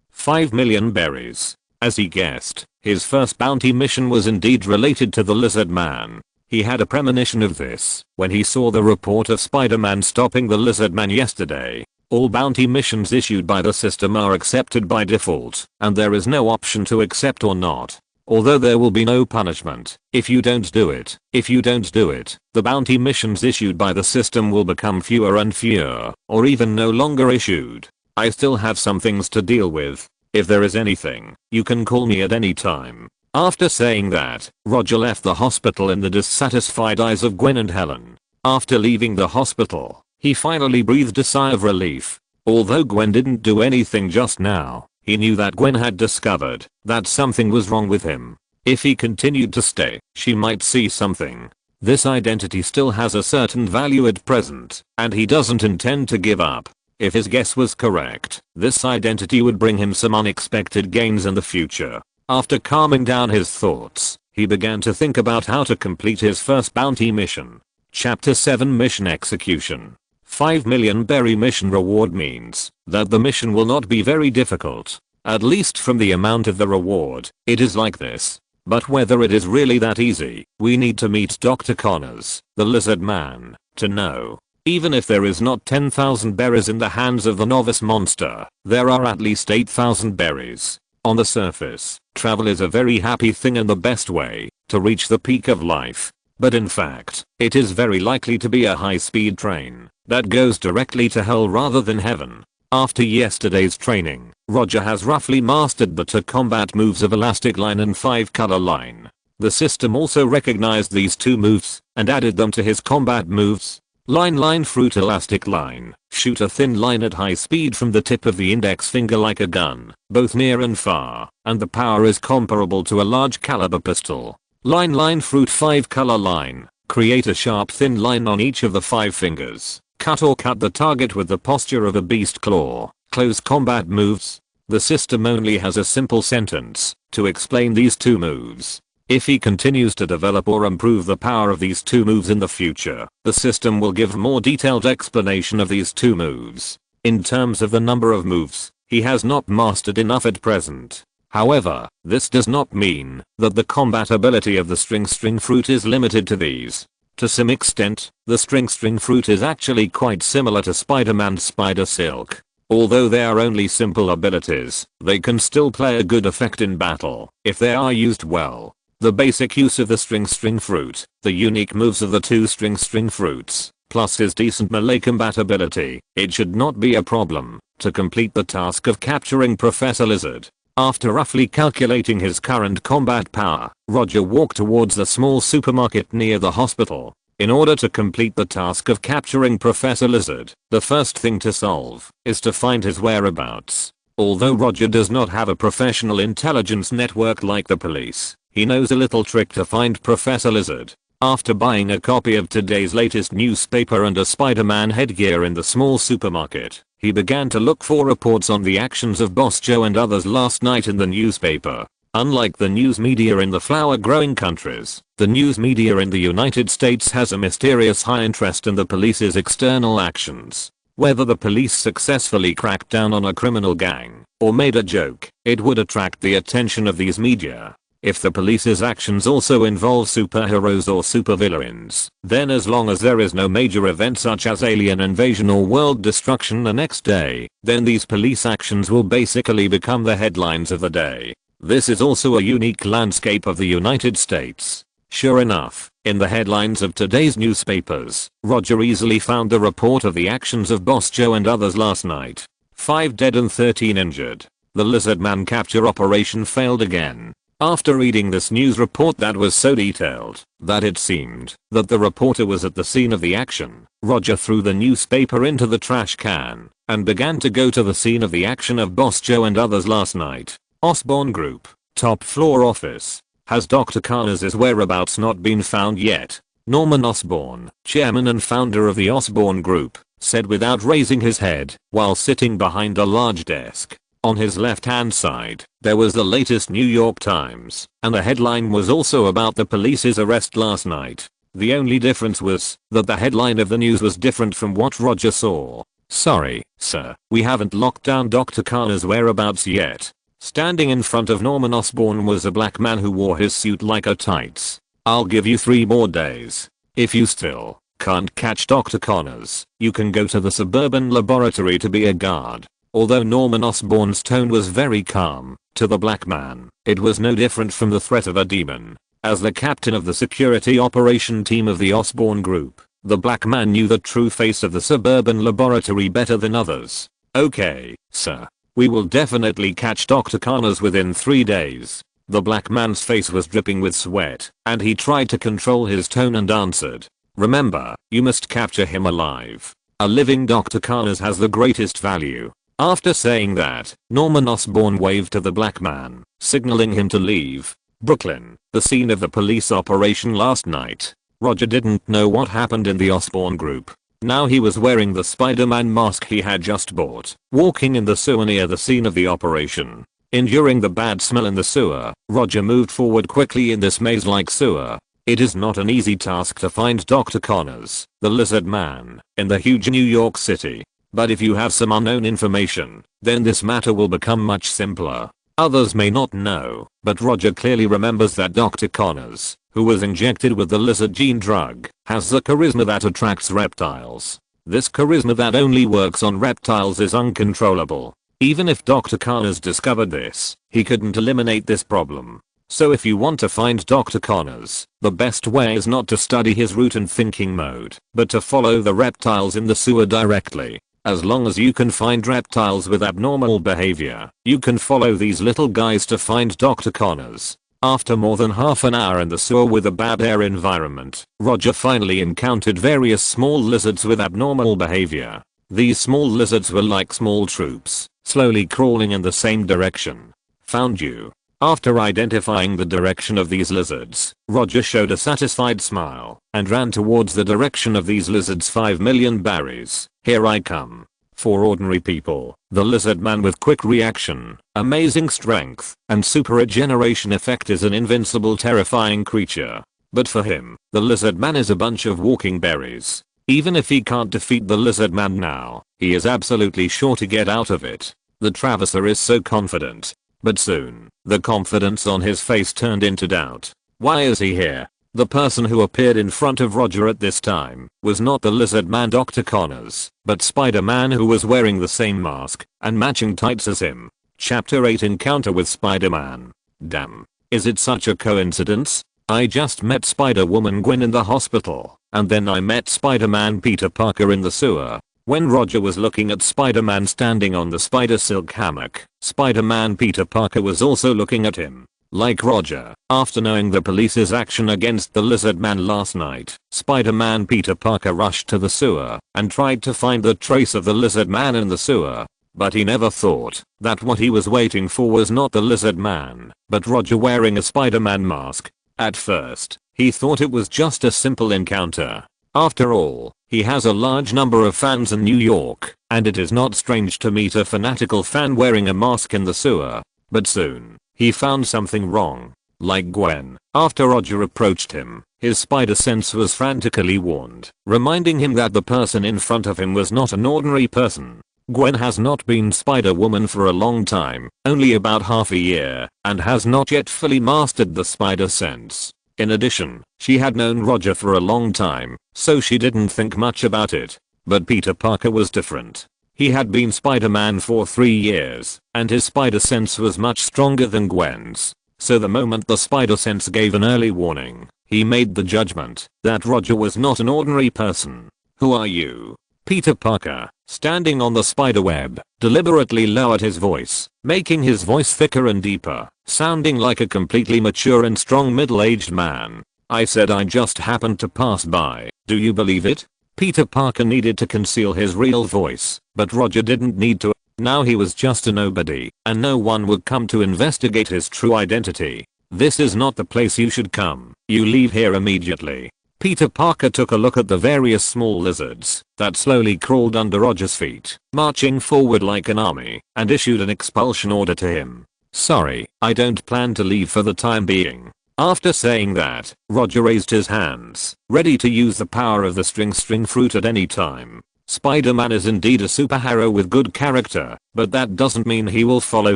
5 million berries. As he guessed, his first bounty mission was indeed related to the lizard man. He had a premonition of this when he saw the report of Spider-Man stopping the lizard man yesterday. All bounty missions issued by the system are accepted by default, and there is no option to accept or not. Although there will be no punishment if you don't do it. If you don't do it, the bounty missions issued by the system will become fewer and fewer, or even no longer issued. I still have some things to deal with. If there is anything, you can call me at any time. After saying that, Roger left the hospital in the dissatisfied eyes of Gwen and Helen. After leaving the hospital, he finally breathed a sigh of relief. Although Gwen didn't do anything just now, he knew that Gwen had discovered that something was wrong with him. If he continued to stay, she might see something. This identity still has a certain value at present, and he doesn't intend to give up. If his guess was correct, this identity would bring him some unexpected gains in the future. After calming down his thoughts, he began to think about how to complete his first bounty mission. Chapter 7 Mission Execution. 5 million berry mission reward means that the mission will not be very difficult. At least from the amount of the reward, it is like this. But whether it is really that easy, we need to meet Dr. Connors, the lizard man, to know. Even if there is not 10,000 berries in the hands of the novice monster, there are at least 8,000 berries. On the surface, travel is a very happy thing and the best way to reach the peak of life. But in fact, it is very likely to be a high-speed train that goes directly to hell rather than heaven. After yesterday's training, Roger has roughly mastered the 2 combat moves of Elastic Line and 5 Color Line. The system also recognized these 2 moves and added them to his combat moves. Line Fruit Elastic Line. Shoot a thin line at high speed from the tip of the index finger like a gun, both near and far, and the power is comparable to a large caliber pistol. Line Fruit 5 Color Line. Create a sharp thin line on each of the 5 fingers. Cut the target with the posture of a beast claw. Close combat moves. The system only has a simple sentence to explain these 2 moves. If he continues to develop or improve the power of these 2 moves in the future, the system will give more detailed explanation of these 2 moves. In terms of the number of moves, he has not mastered enough at present. However, this does not mean that the combat ability of the string fruit is limited to these. To some extent, the string fruit is actually quite similar to Spider-Man's Spider Silk. Although they are only simple abilities, they can still play a good effect in battle if they are used well. The basic use of the string fruit, the unique moves of the 2 string fruits, plus his decent melee combatability, it should not be a problem to complete the task of capturing Professor Lizard. After roughly calculating his current combat power, Roger walked towards the small supermarket near the hospital. In order to complete the task of capturing Professor Lizard, the first thing to solve is to find his whereabouts. Although Roger does not have a professional intelligence network like the police, He knows a little trick to find Professor Lizard. After buying a copy of today's latest newspaper and a Spider-Man headgear in the small supermarket, he began to look for reports on the actions of Boss Joe and others last night in the newspaper. Unlike the news media in the flower-growing countries, the news media in the United States has a mysterious high interest in the police's external actions. Whether the police successfully cracked down on a criminal gang or made a joke, it would attract the attention of these media. If the police's actions also involve superheroes or supervillains, then as long as there is no major event such as alien invasion or world destruction the next day, then these police actions will basically become the headlines of the day. This is also a unique landscape of the United States. Sure enough, in the headlines of today's newspapers, Roger easily found the report of the actions of Boss Joe and others last night. 5 dead and 13 injured. The Lizard Man capture operation failed again. After reading this news report that was so detailed that it seemed that the reporter was at the scene of the action, Roger threw the newspaper into the trash can and began to go to the scene of the action of Boss Joe and others last night. Osborn Group, top floor office. Has Dr. Connors' whereabouts not been found yet? Norman Osborn, chairman and founder of the Osborn Group, said without raising his head while sitting behind a large desk. On his left-hand side, there was the latest New York Times, and the headline was also about the police's arrest last night. The only difference was that the headline of the news was different from what Roger saw. Sorry, sir, we haven't locked down Dr. Connors' whereabouts yet. Standing in front of Norman Osborn was a black man who wore his suit like a tights. I'll give you 3 more days. If you still can't catch Dr. Connors, you can go to the suburban laboratory to be a guard. Although Norman Osborn's tone was very calm, to the black man, it was no different from the threat of a demon. As the captain of the security operation team of the Osborn Group, the black man knew the true face of the suburban laboratory better than others. Okay, sir. We will definitely catch Dr. Connors within 3 days. The black man's face was dripping with sweat, and he tried to control his tone and answered. Remember, you must capture him alive. A living Dr. Connors has the greatest value. After saying that, Norman Osborn waved to the black man, signaling him to leave. Brooklyn, the scene of the police operation last night. Roger didn't know what happened in the Osborn Group. Now he was wearing the Spider-Man mask he had just bought, walking in the sewer near the scene of the operation. Enduring the bad smell in the sewer, Roger moved forward quickly in this maze-like sewer. It is not an easy task to find Dr. Connors, the Lizard Man, in the huge New York City. But if you have some unknown information, then this matter will become much simpler. Others may not know, but Roger clearly remembers that Dr. Connors, who was injected with the lizard gene drug, has the charisma that attracts reptiles. This charisma that only works on reptiles is uncontrollable. Even if Dr. Connors discovered this, he couldn't eliminate this problem. So if you want to find Dr. Connors, the best way is not to study his route and thinking mode, but to follow the reptiles in the sewer directly. As long as you can find reptiles with abnormal behavior, you can follow these little guys to find Dr. Connors. After more than half an hour in the sewer with a bad air environment, Roger finally encountered various small lizards with abnormal behavior. These small lizards were like small troops, slowly crawling in the same direction. Found you. After identifying the direction of these lizards, Roger showed a satisfied smile and ran towards the direction of these lizards. 5 million berries. Here I come. For ordinary people, the Lizard Man with quick reaction, amazing strength, and super regeneration effect is an invincible terrifying creature. But for him, the Lizard Man is a bunch of walking berries. Even if he can't defeat the Lizard Man now, he is absolutely sure to get out of it. The Traveser is so confident. But soon, the confidence on his face turned into doubt. Why is he here? The person who appeared in front of Roger at this time was not the Lizard Man Dr. Connors, but Spider-Man, who was wearing the same mask and matching tights as him. Chapter 8 Encounter with Spider-Man. Damn. Is it such a coincidence? I just met Spider-Woman Gwen in the hospital, and then I met Spider-Man Peter Parker in the sewer. When Roger was looking at Spider-Man standing on the spider silk hammock, Spider-Man Peter Parker was also looking at him. Like Roger, after knowing the police's action against the Lizard Man last night, Spider-Man Peter Parker rushed to the sewer and tried to find the trace of the Lizard Man in the sewer. But he never thought that what he was waiting for was not the lizard man, but Roger wearing a Spider-Man mask. At first, he thought it was just a simple encounter. After all, he has a large number of fans in New York, and it is not strange to meet a fanatical fan wearing a mask in the sewer. But soon, he found something wrong. Like Gwen, after Roger approached him, his spider sense was frantically warned, reminding him that the person in front of him was not an ordinary person. Gwen has not been Spider-Woman for a long time, only about half a year, and has not yet fully mastered the spider sense. In addition, she had known Roger for a long time, so she didn't think much about it. But Peter Parker was different. He had been Spider-Man for 3 years, and his spider sense was much stronger than Gwen's. So the moment the spider sense gave an early warning, he made the judgment that Roger was not an ordinary person. "Who are you?" Peter Parker, standing on the spiderweb, deliberately lowered his voice, making his voice thicker and deeper, sounding like a completely mature and strong middle-aged man. "I said I just happened to pass by. Do you believe it?" Peter Parker needed to conceal his real voice, but Roger didn't need to. Now he was just a nobody, and no one would come to investigate his true identity. "This is not the place you should come. You leave here immediately." Peter Parker took a look at the various small lizards that slowly crawled under Roger's feet, marching forward like an army, and issued an expulsion order to him. "Sorry, I don't plan to leave for the time being." After saying that, Roger raised his hands, ready to use the power of the string fruit at any time. Spider-Man is indeed a superhero with good character, but that doesn't mean he will follow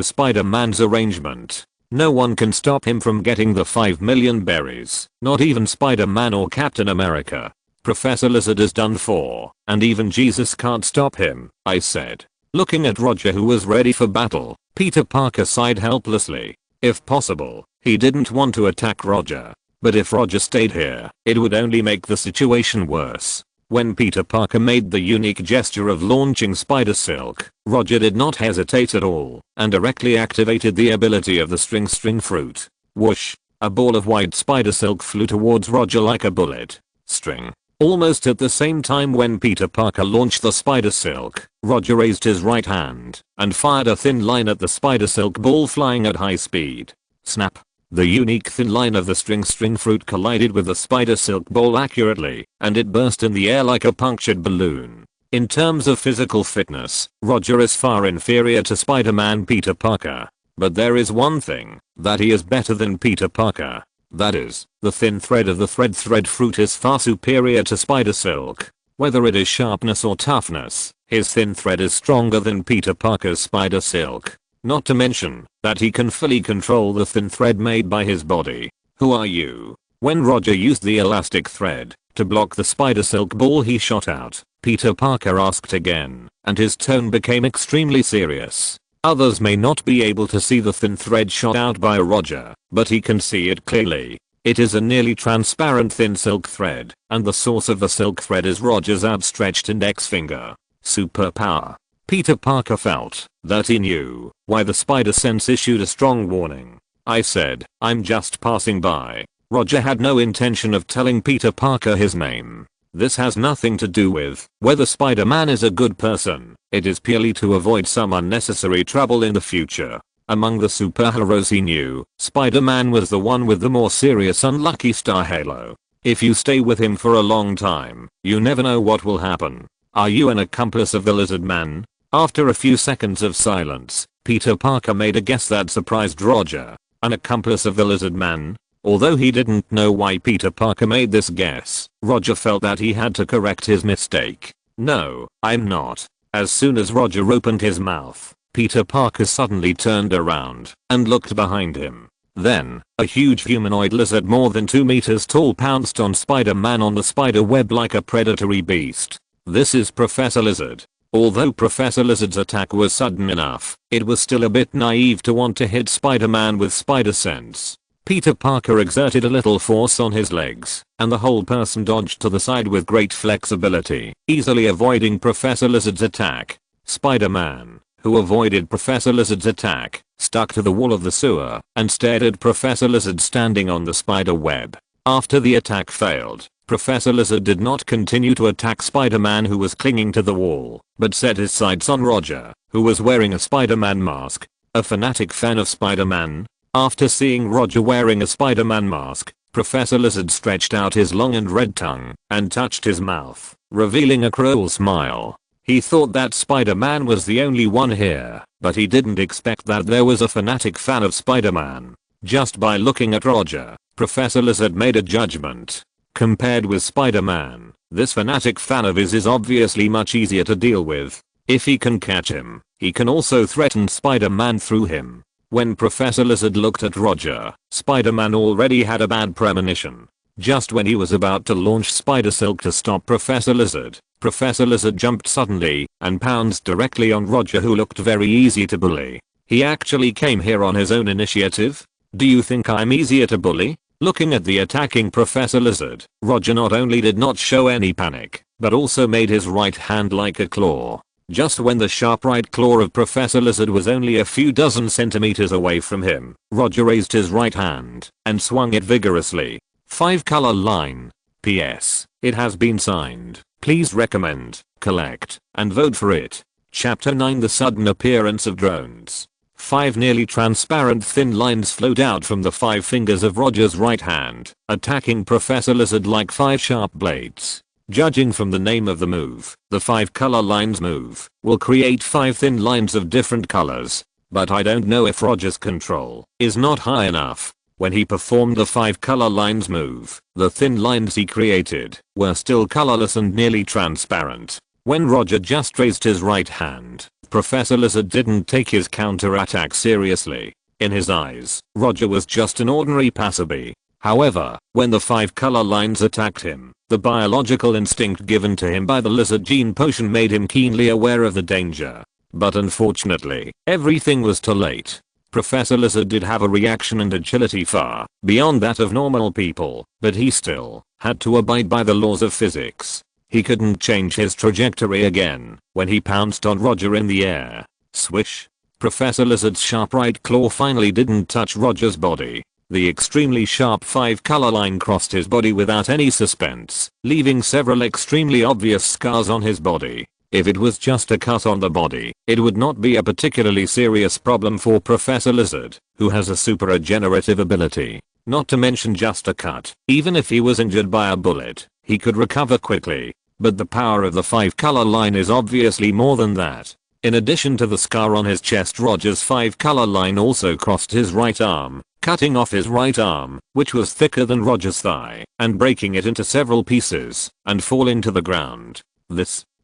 Spider-Man's arrangement. No one can stop him from getting the 5 million berries, not even Spider-Man or Captain America. Professor Lizard is done for, and even Jesus can't stop him, I said. Looking at Roger, who was ready for battle, Peter Parker sighed helplessly. If possible, he didn't want to attack Roger, but if Roger stayed here, it would only make the situation worse. When Peter Parker made the unique gesture of launching spider silk, Roger did not hesitate at all, and directly activated the ability of the string fruit. Whoosh! A ball of white spider silk flew towards Roger like a bullet. String. Almost at the same time when Peter Parker launched the spider silk, Roger raised his right hand, and fired a thin line at the spider silk ball flying at high speed. Snap! The unique thin line of the string fruit collided with the spider silk ball accurately, and it burst in the air like a punctured balloon. In terms of physical fitness, Roger is far inferior to Spider-Man Peter Parker. But there is one thing that he is better than Peter Parker. That is, the thin thread of the thread fruit is far superior to spider silk. Whether it is sharpness or toughness, his thin thread is stronger than Peter Parker's spider silk. Not to mention that he can fully control the thin thread made by his body. "Who are you?" When Roger used the elastic thread to block the spider silk ball he shot out, Peter Parker asked again, and his tone became extremely serious. Others may not be able to see the thin thread shot out by Roger, but he can see it clearly. It is a nearly transparent thin silk thread, and the source of the silk thread is Roger's outstretched index finger. Superpower. Peter Parker felt that he knew why the spider sense issued a strong warning. I said, "I'm just passing by." Roger had no intention of telling Peter Parker his name. This has nothing to do with whether Spider-Man is a good person. It is purely to avoid some unnecessary trouble in the future. Among the superheroes he knew, Spider-Man was the one with the more serious unlucky star halo. If you stay with him for a long time, you never know what will happen. "Are you an accomplice of the Lizard Man?" After a few seconds of silence, Peter Parker made a guess that surprised Roger. An accomplice of the Lizard Man? Although he didn't know why Peter Parker made this guess, Roger felt that he had to correct his mistake. "No, I'm not." As soon as Roger opened his mouth, Peter Parker suddenly turned around and looked behind him. Then, a huge humanoid lizard more than 2 meters tall pounced on Spider-Man on the spider web like a predatory beast. This is Professor Lizard. Although Professor Lizard's attack was sudden enough, it was still a bit naive to want to hit Spider-Man with spider sense. Peter Parker exerted a little force on his legs, and the whole person dodged to the side with great flexibility, easily avoiding Professor Lizard's attack. Spider-Man, who avoided Professor Lizard's attack, stuck to the wall of the sewer and stared at Professor Lizard standing on the spider web. After the attack failed, Professor Lizard did not continue to attack Spider-Man, who was clinging to the wall, but set his sights on Roger, who was wearing a Spider-Man mask. A fanatic fan of Spider-Man? After seeing Roger wearing a Spider-Man mask, Professor Lizard stretched out his long and red tongue and touched his mouth, revealing a cruel smile. He thought that Spider-Man was the only one here, but he didn't expect that there was a fanatic fan of Spider-Man. Just by looking at Roger, Professor Lizard made a judgment. Compared with Spider-Man, this fanatic fan of his is obviously much easier to deal with. If he can catch him, he can also threaten Spider-Man through him. When Professor Lizard looked at Roger, Spider-Man already had a bad premonition. Just when he was about to launch Spider Silk to stop Professor Lizard jumped suddenly and pounced directly on Roger, who looked very easy to bully. He actually came here on his own initiative? Do you think I'm easier to bully? Looking at the attacking Professor Lizard, Roger not only did not show any panic, but also made his right hand like a claw. Just when the sharp right claw of Professor Lizard was only a few dozen centimeters away from him, Roger raised his right hand and swung it vigorously. 5-color line. PS. It has been signed. Please recommend, collect, and vote for it. Chapter 9: The Sudden Appearance of Drones. 5 nearly transparent thin lines flowed out from the 5 fingers of Roger's right hand, attacking Professor Lizard like 5 sharp blades. Judging from the name of the move, the 5-color lines move will create 5 thin lines of different colors. But I don't know if Roger's control is not high enough. When he performed the 5-color lines move, the thin lines he created were still colorless and nearly transparent. When Roger just raised his right hand, Professor Lizard didn't take his counterattack seriously. In his eyes, Roger was just an ordinary passerby. However, when the 5-color lines attacked him, the biological instinct given to him by the lizard gene potion made him keenly aware of the danger. But unfortunately, everything was too late. Professor Lizard did have a reaction and agility far beyond that of normal people, but he still had to abide by the laws of physics. He couldn't change his trajectory again when he pounced on Roger in the air. Swish! Professor Lizard's sharp right claw finally didn't touch Roger's body. The extremely sharp 5-color line crossed his body without any suspense, leaving several extremely obvious scars on his body. If it was just a cut on the body, it would not be a particularly serious problem for Professor Lizard, who has a super regenerative ability. Not to mention just a cut. Even if he was injured by a bullet, he could recover quickly. But the power of the 5-color line is obviously more than that. In addition to the scar on his chest, Roger's 5-color line also crossed his right arm, cutting off his right arm, which was thicker than Roger's thigh, and breaking it into several pieces, and falling to the ground.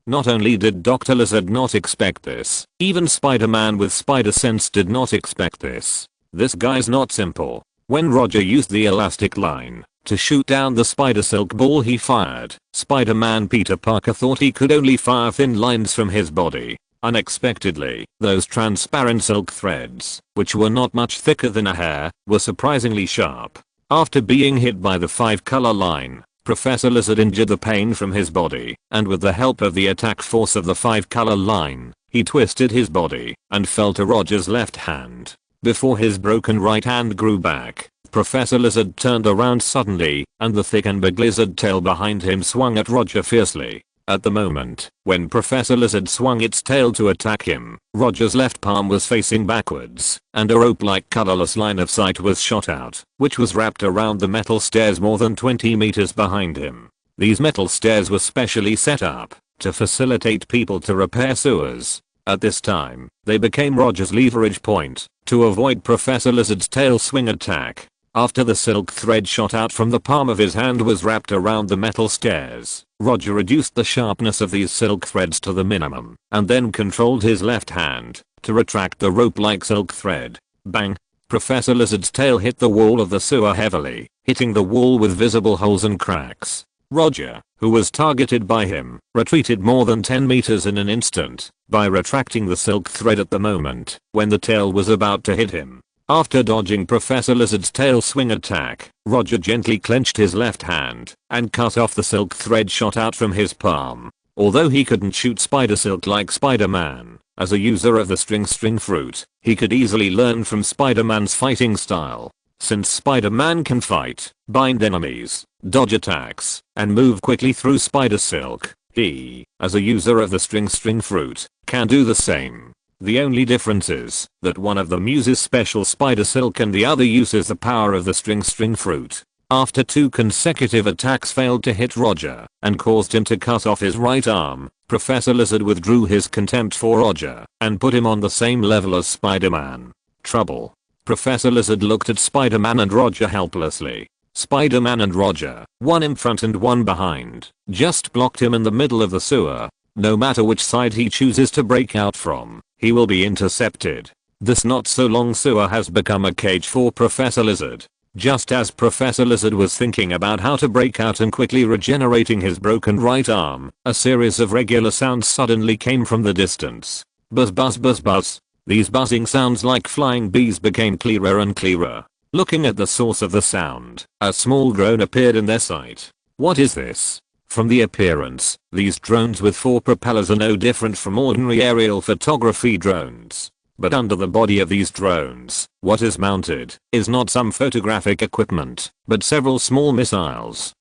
Not only did Dr. Lizard not expect this, even Spider-Man with spider sense did not expect this. This guy's not simple. When Roger used the elastic line to shoot down the spider silk ball he fired, Spider-Man Peter Parker thought he could only fire thin lines from his body. Unexpectedly, those transparent silk threads, which were not much thicker than a hair, were surprisingly sharp. After being hit by the 5-color line, Professor Lizard injured the pain from his body, and with the help of the attack force of the 5-color line, he twisted his body and fell to Roger's left hand. Before his broken right hand grew back, Professor Lizard turned around suddenly, and the thick and big lizard tail behind him swung at Roger fiercely. At the moment when Professor Lizard swung its tail to attack him, Roger's left palm was facing backwards, and a rope-like colorless line of sight was shot out, which was wrapped around the metal stairs more than 20 meters behind him. These metal stairs were specially set up to facilitate people to repair sewers. At this time, they became Roger's leverage point to avoid Professor Lizard's tail swing attack. After the silk thread shot out from the palm of his hand was wrapped around the metal stairs, Roger reduced the sharpness of these silk threads to the minimum, and then controlled his left hand to retract the rope-like silk thread. Bang! Professor Lizard's tail hit the wall of the sewer heavily, hitting the wall with visible holes and cracks. Roger, who was targeted by him, retreated more than 10 meters in an instant by retracting the silk thread at the moment when the tail was about to hit him. After dodging Professor Lizard's tail swing attack, Roger gently clenched his left hand and cut off the silk thread shot out from his palm. Although he couldn't shoot spider silk like Spider-Man, as a user of the string fruit, he could easily learn from Spider-Man's fighting style. Since Spider-Man can fight, bind enemies, dodge attacks, and move quickly through spider silk, he, as a user of the string fruit, can do the same. The only difference is that one of them uses special spider silk and the other uses the power of the string fruit. After 2 consecutive attacks failed to hit Roger and caused him to cut off his right arm, Professor Lizard withdrew his contempt for Roger and put him on the same level as Spider-Man. Trouble. Professor Lizard looked at Spider-Man and Roger helplessly. Spider-Man and Roger, one in front and one behind, just blocked him in the middle of the sewer. No matter which side he chooses to break out from, he will be intercepted. This not so long sewer has become a cage for Professor Lizard. Just as Professor Lizard was thinking about how to break out and quickly regenerating his broken right arm, a series of regular sounds suddenly came from the distance. Buzz buzz buzz buzz. These buzzing sounds like flying bees became clearer and clearer. Looking at the source of the sound, a small drone appeared in their sight. What is this? From the appearance, these drones with 4 propellers are no different from ordinary aerial photography drones. But under the body of these drones, what is mounted is not some photographic equipment, but several small missiles.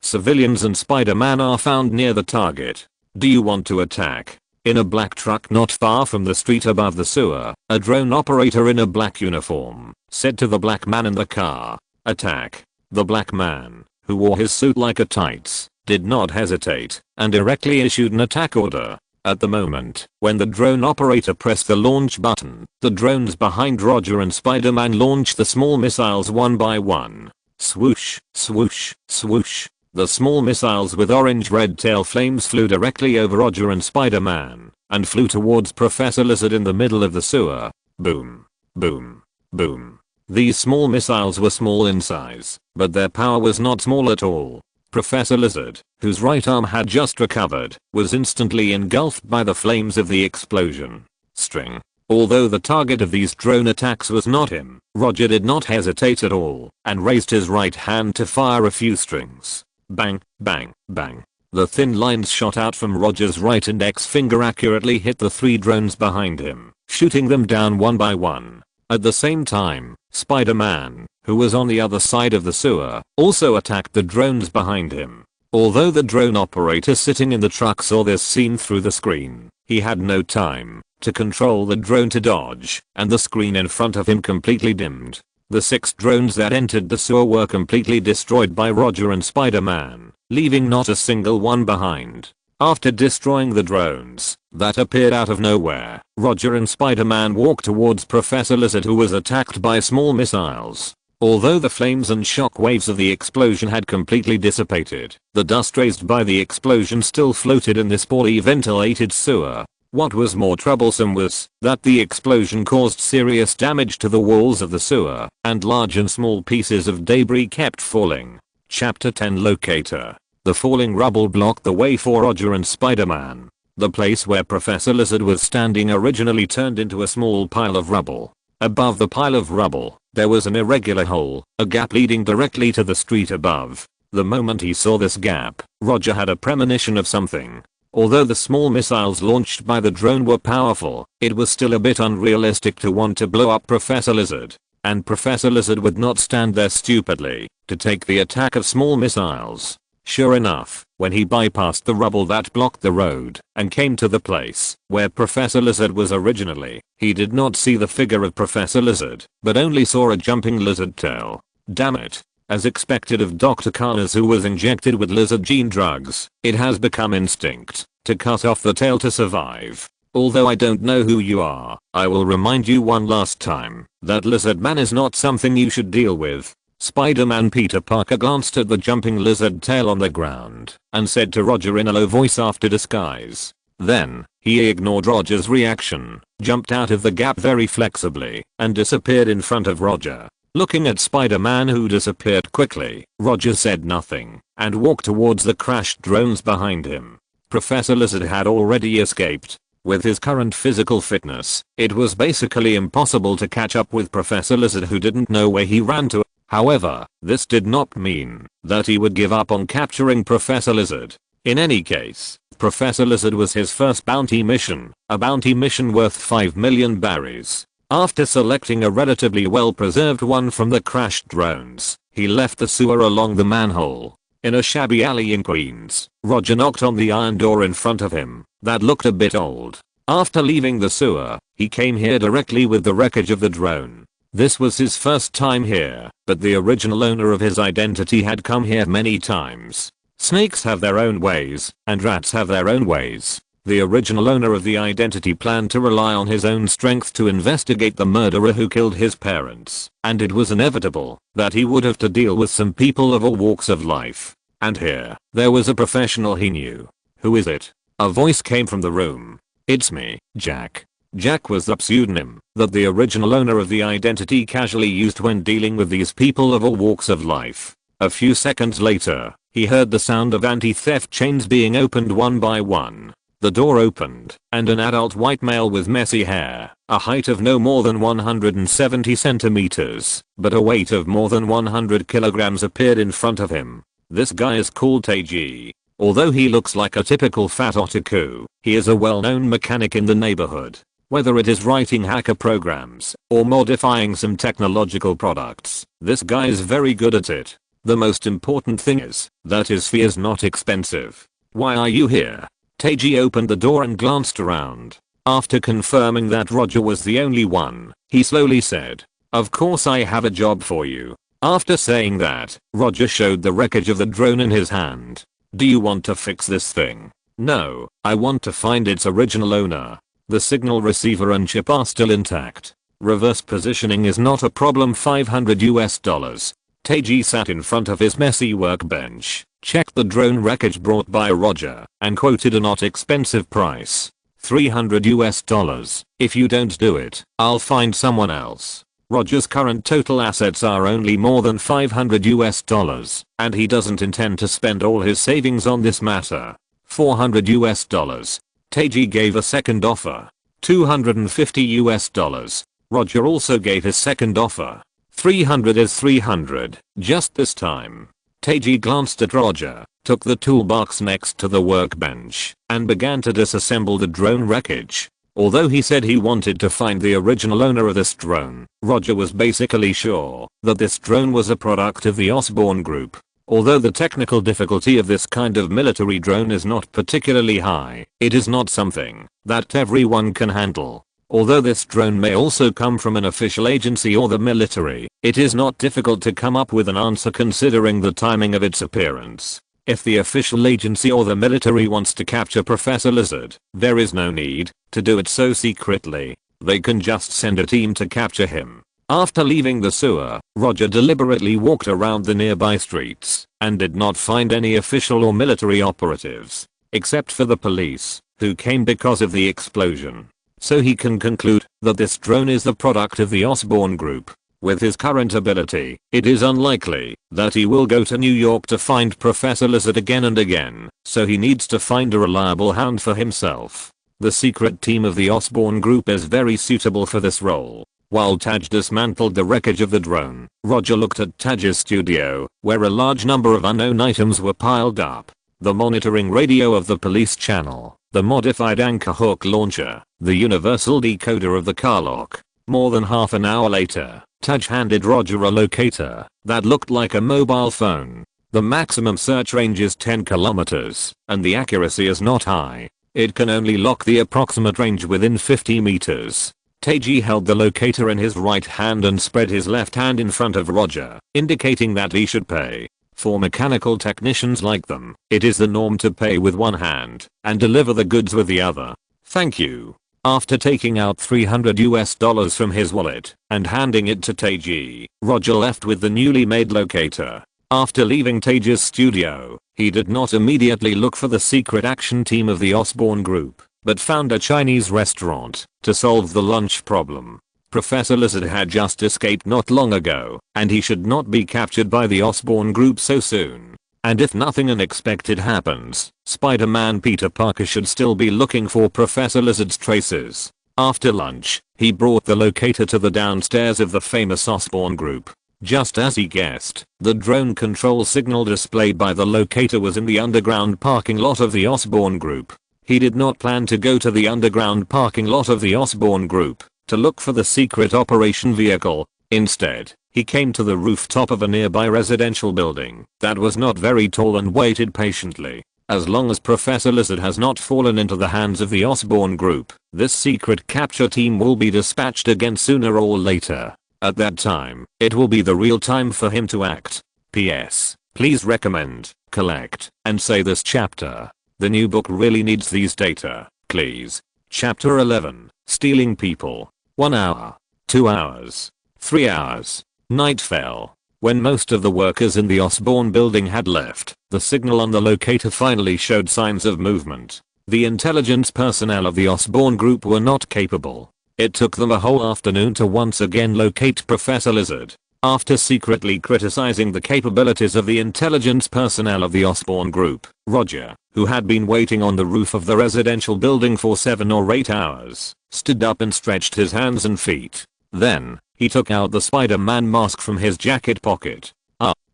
Civilians and Spider-Man are found near the target. Do you want to attack? In a black truck not far from the street above the sewer, a drone operator in a black uniform said to the black man in the car, "Attack." The black man, who wore his suit like a tights, did not hesitate and directly issued an attack order. At the moment, when the drone operator pressed the launch button, the drones behind Roger and Spider-Man launched the small missiles one by one. Swoosh, swoosh, swoosh. The small missiles with orange-red tail flames flew directly over Roger and Spider-Man, and flew towards Professor Lizard in the middle of the sewer. Boom. Boom. Boom. These small missiles were small in size, but their power was not small at all. Professor Lizard, whose right arm had just recovered, was instantly engulfed by the flames of the explosion. String. Although the target of these drone attacks was not him, Roger did not hesitate at all, and raised his right hand to fire a few strings. Bang, bang, bang. The thin lines shot out from Roger's right index finger accurately hit the 3 drones behind him, shooting them down one by one. At the same time, Spider-Man, who was on the other side of the sewer, also attacked the drones behind him. Although the drone operator sitting in the truck saw this scene through the screen, he had no time to control the drone to dodge, and the screen in front of him completely dimmed. The 6 drones that entered the sewer were completely destroyed by Roger and Spider-Man, leaving not a single one behind. After destroying the drones that appeared out of nowhere, Roger and Spider-Man walked towards Professor Lizard, who was attacked by small missiles. Although the flames and shock waves of the explosion had completely dissipated, the dust raised by the explosion still floated in this poorly ventilated sewer. What was more troublesome was that the explosion caused serious damage to the walls of the sewer, and large and small pieces of debris kept falling. Chapter 10 Locator. The falling rubble blocked the way for Roger and Spider-Man. The place where Professor Lizard was standing originally turned into a small pile of rubble. Above the pile of rubble, there was an irregular hole, a gap leading directly to the street above. The moment he saw this gap, Roger had a premonition of something. Although the small missiles launched by the drone were powerful, it was still a bit unrealistic to want to blow up Professor Lizard. And Professor Lizard would not stand there stupidly to take the attack of small missiles. Sure enough, when he bypassed the rubble that blocked the road and came to the place where Professor Lizard was originally, he did not see the figure of Professor Lizard, but only saw a jumping lizard tail. Damn it. As expected of Dr. Connors, who was injected with lizard gene drugs, it has become instinct to cut off the tail to survive. Although I don't know who you are, I will remind you one last time that Lizard Man is not something you should deal with. Spider-Man Peter Parker glanced at the jumping lizard tail on the ground and said to Roger in a low voice after disguise. Then, he ignored Roger's reaction, jumped out of the gap very flexibly, and disappeared in front of Roger. Looking at Spider-Man, who disappeared quickly, Roger said nothing and walked towards the crashed drones behind him. Professor Lizard had already escaped. With his current physical fitness, it was basically impossible to catch up with Professor Lizard, who didn't know where he ran to. However, this did not mean that he would give up on capturing Professor Lizard. In any case, Professor Lizard was his first bounty mission, a bounty mission worth 5 million berries. After selecting a relatively well-preserved one from the crashed drones, he left the sewer along the manhole. In a shabby alley in Queens, Roger knocked on the iron door in front of him that looked a bit old. After leaving the sewer, he came here directly with the wreckage of the drone. This was his first time here, but the original owner of his identity had come here many times. Snakes have their own ways, and rats have their own ways. The original owner of the identity planned to rely on his own strength to investigate the murderer who killed his parents, and it was inevitable that he would have to deal with some people of all walks of life. And here, there was a professional he knew. Who is it? A voice came from the room. It's me, Jack. Jack was the pseudonym that the original owner of the identity casually used when dealing with these people of all walks of life. A few seconds later, he heard the sound of anti-theft chains being opened one by one. The door opened, and an adult white male with messy hair, a height of no more than 170 centimeters, but a weight of more than 100 kilograms appeared in front of him. This guy is called Taiji. Although he looks like a typical fat otaku, he is a well-known mechanic in the neighborhood. Whether it is writing hacker programs or modifying some technological products, this guy is very good at it. The most important thing is that his fee is not expensive. Why are you here? Taiji opened the door and glanced around. After confirming that Roger was the only one, he slowly said, "Of course I have a job for you." After saying that, Roger showed the wreckage of the drone in his hand. "Do you want to fix this thing?" "No, I want to find its original owner. The signal receiver and chip are still intact. Reverse positioning is not a problem. $500. Taiji sat in front of his messy workbench, checked the drone wreckage brought by Roger, and quoted a not expensive price. $300. If you don't do it, I'll find someone else. Roger's current total assets are only more than $500, and he doesn't intend to spend all his savings on this matter. $400. Taiji gave a second offer. $250. Roger also gave his second offer. 300 is 300. Just this time, Taiji glanced at Roger, took the toolbox next to the workbench, and began to disassemble the drone wreckage. Although he said he wanted to find the original owner of this drone, Roger was basically sure that this drone was a product of the Osborn Group. Although the technical difficulty of this kind of military drone is not particularly high, it is not something that everyone can handle. Although this drone may also come from an official agency or the military, it is not difficult to come up with an answer considering the timing of its appearance. If the official agency or the military wants to capture Professor Lizard, there is no need to do it so secretly. They can just send a team to capture him. After leaving the sewer, Roger deliberately walked around the nearby streets and did not find any official or military operatives, except for the police, who came because of the explosion. So he can conclude that this drone is the product of the Osborn Group. With his current ability, it is unlikely that he will go to New York to find Professor Lizard again and again, so he needs to find a reliable hound for himself. The secret team of the Osborn Group is very suitable for this role. While Taj dismantled the wreckage of the drone, Roger looked at Taj's studio, where a large number of unknown items were piled up. The monitoring radio of the police channel, the modified anchor hook launcher, the universal decoder of the car lock. More than half an hour later, Taj handed Roger a locator that looked like a mobile phone. The maximum search range is 10 kilometers, and the accuracy is not high. It can only lock the approximate range within 50 meters. Taiji held the locator in his right hand and spread his left hand in front of Roger, indicating that he should pay. For mechanical technicians like them, it is the norm to pay with one hand and deliver the goods with the other. "Thank you." After taking out $300 from his wallet and handing it to Taiji, Roger left with the newly made locator. After leaving Taiji's studio, he did not immediately look for the secret action team of the Osborn Group, but found a Chinese restaurant to solve the lunch problem. Professor Lizard had just escaped not long ago, and he should not be captured by the Osborn Group so soon. And if nothing unexpected happens, Spider-Man Peter Parker should still be looking for Professor Lizard's traces. After lunch, he brought the locator to the downstairs of the famous Osborn Group. Just as he guessed, the drone control signal displayed by the locator was in the underground parking lot of the Osborn Group. He did not plan to go to the underground parking lot of the Osborn Group to look for the secret operation vehicle. Instead, he came to the rooftop of a nearby residential building that was not very tall and waited patiently. As long as Professor Lizard has not fallen into the hands of the Osborn group, this secret capture team will be dispatched again sooner or later. At that time, it will be the real time for him to act. P.S. Please recommend, collect, and say this chapter. The new book really needs these data, please. Chapter 11, Stealing People. 1 hour. 2 hours. 3 hours. Night fell. When most of the workers in the Osborn building had left, the signal on the locator finally showed signs of movement. The intelligence personnel of the Osborn group were not capable. It took them a whole afternoon to once again locate Professor Lizard. After secretly criticizing the capabilities of the intelligence personnel of the Osborn group, Roger, who had been waiting on the roof of the residential building for 7 or 8 hours, stood up and stretched his hands and feet. Then, he took out the Spider-Man mask from his jacket pocket.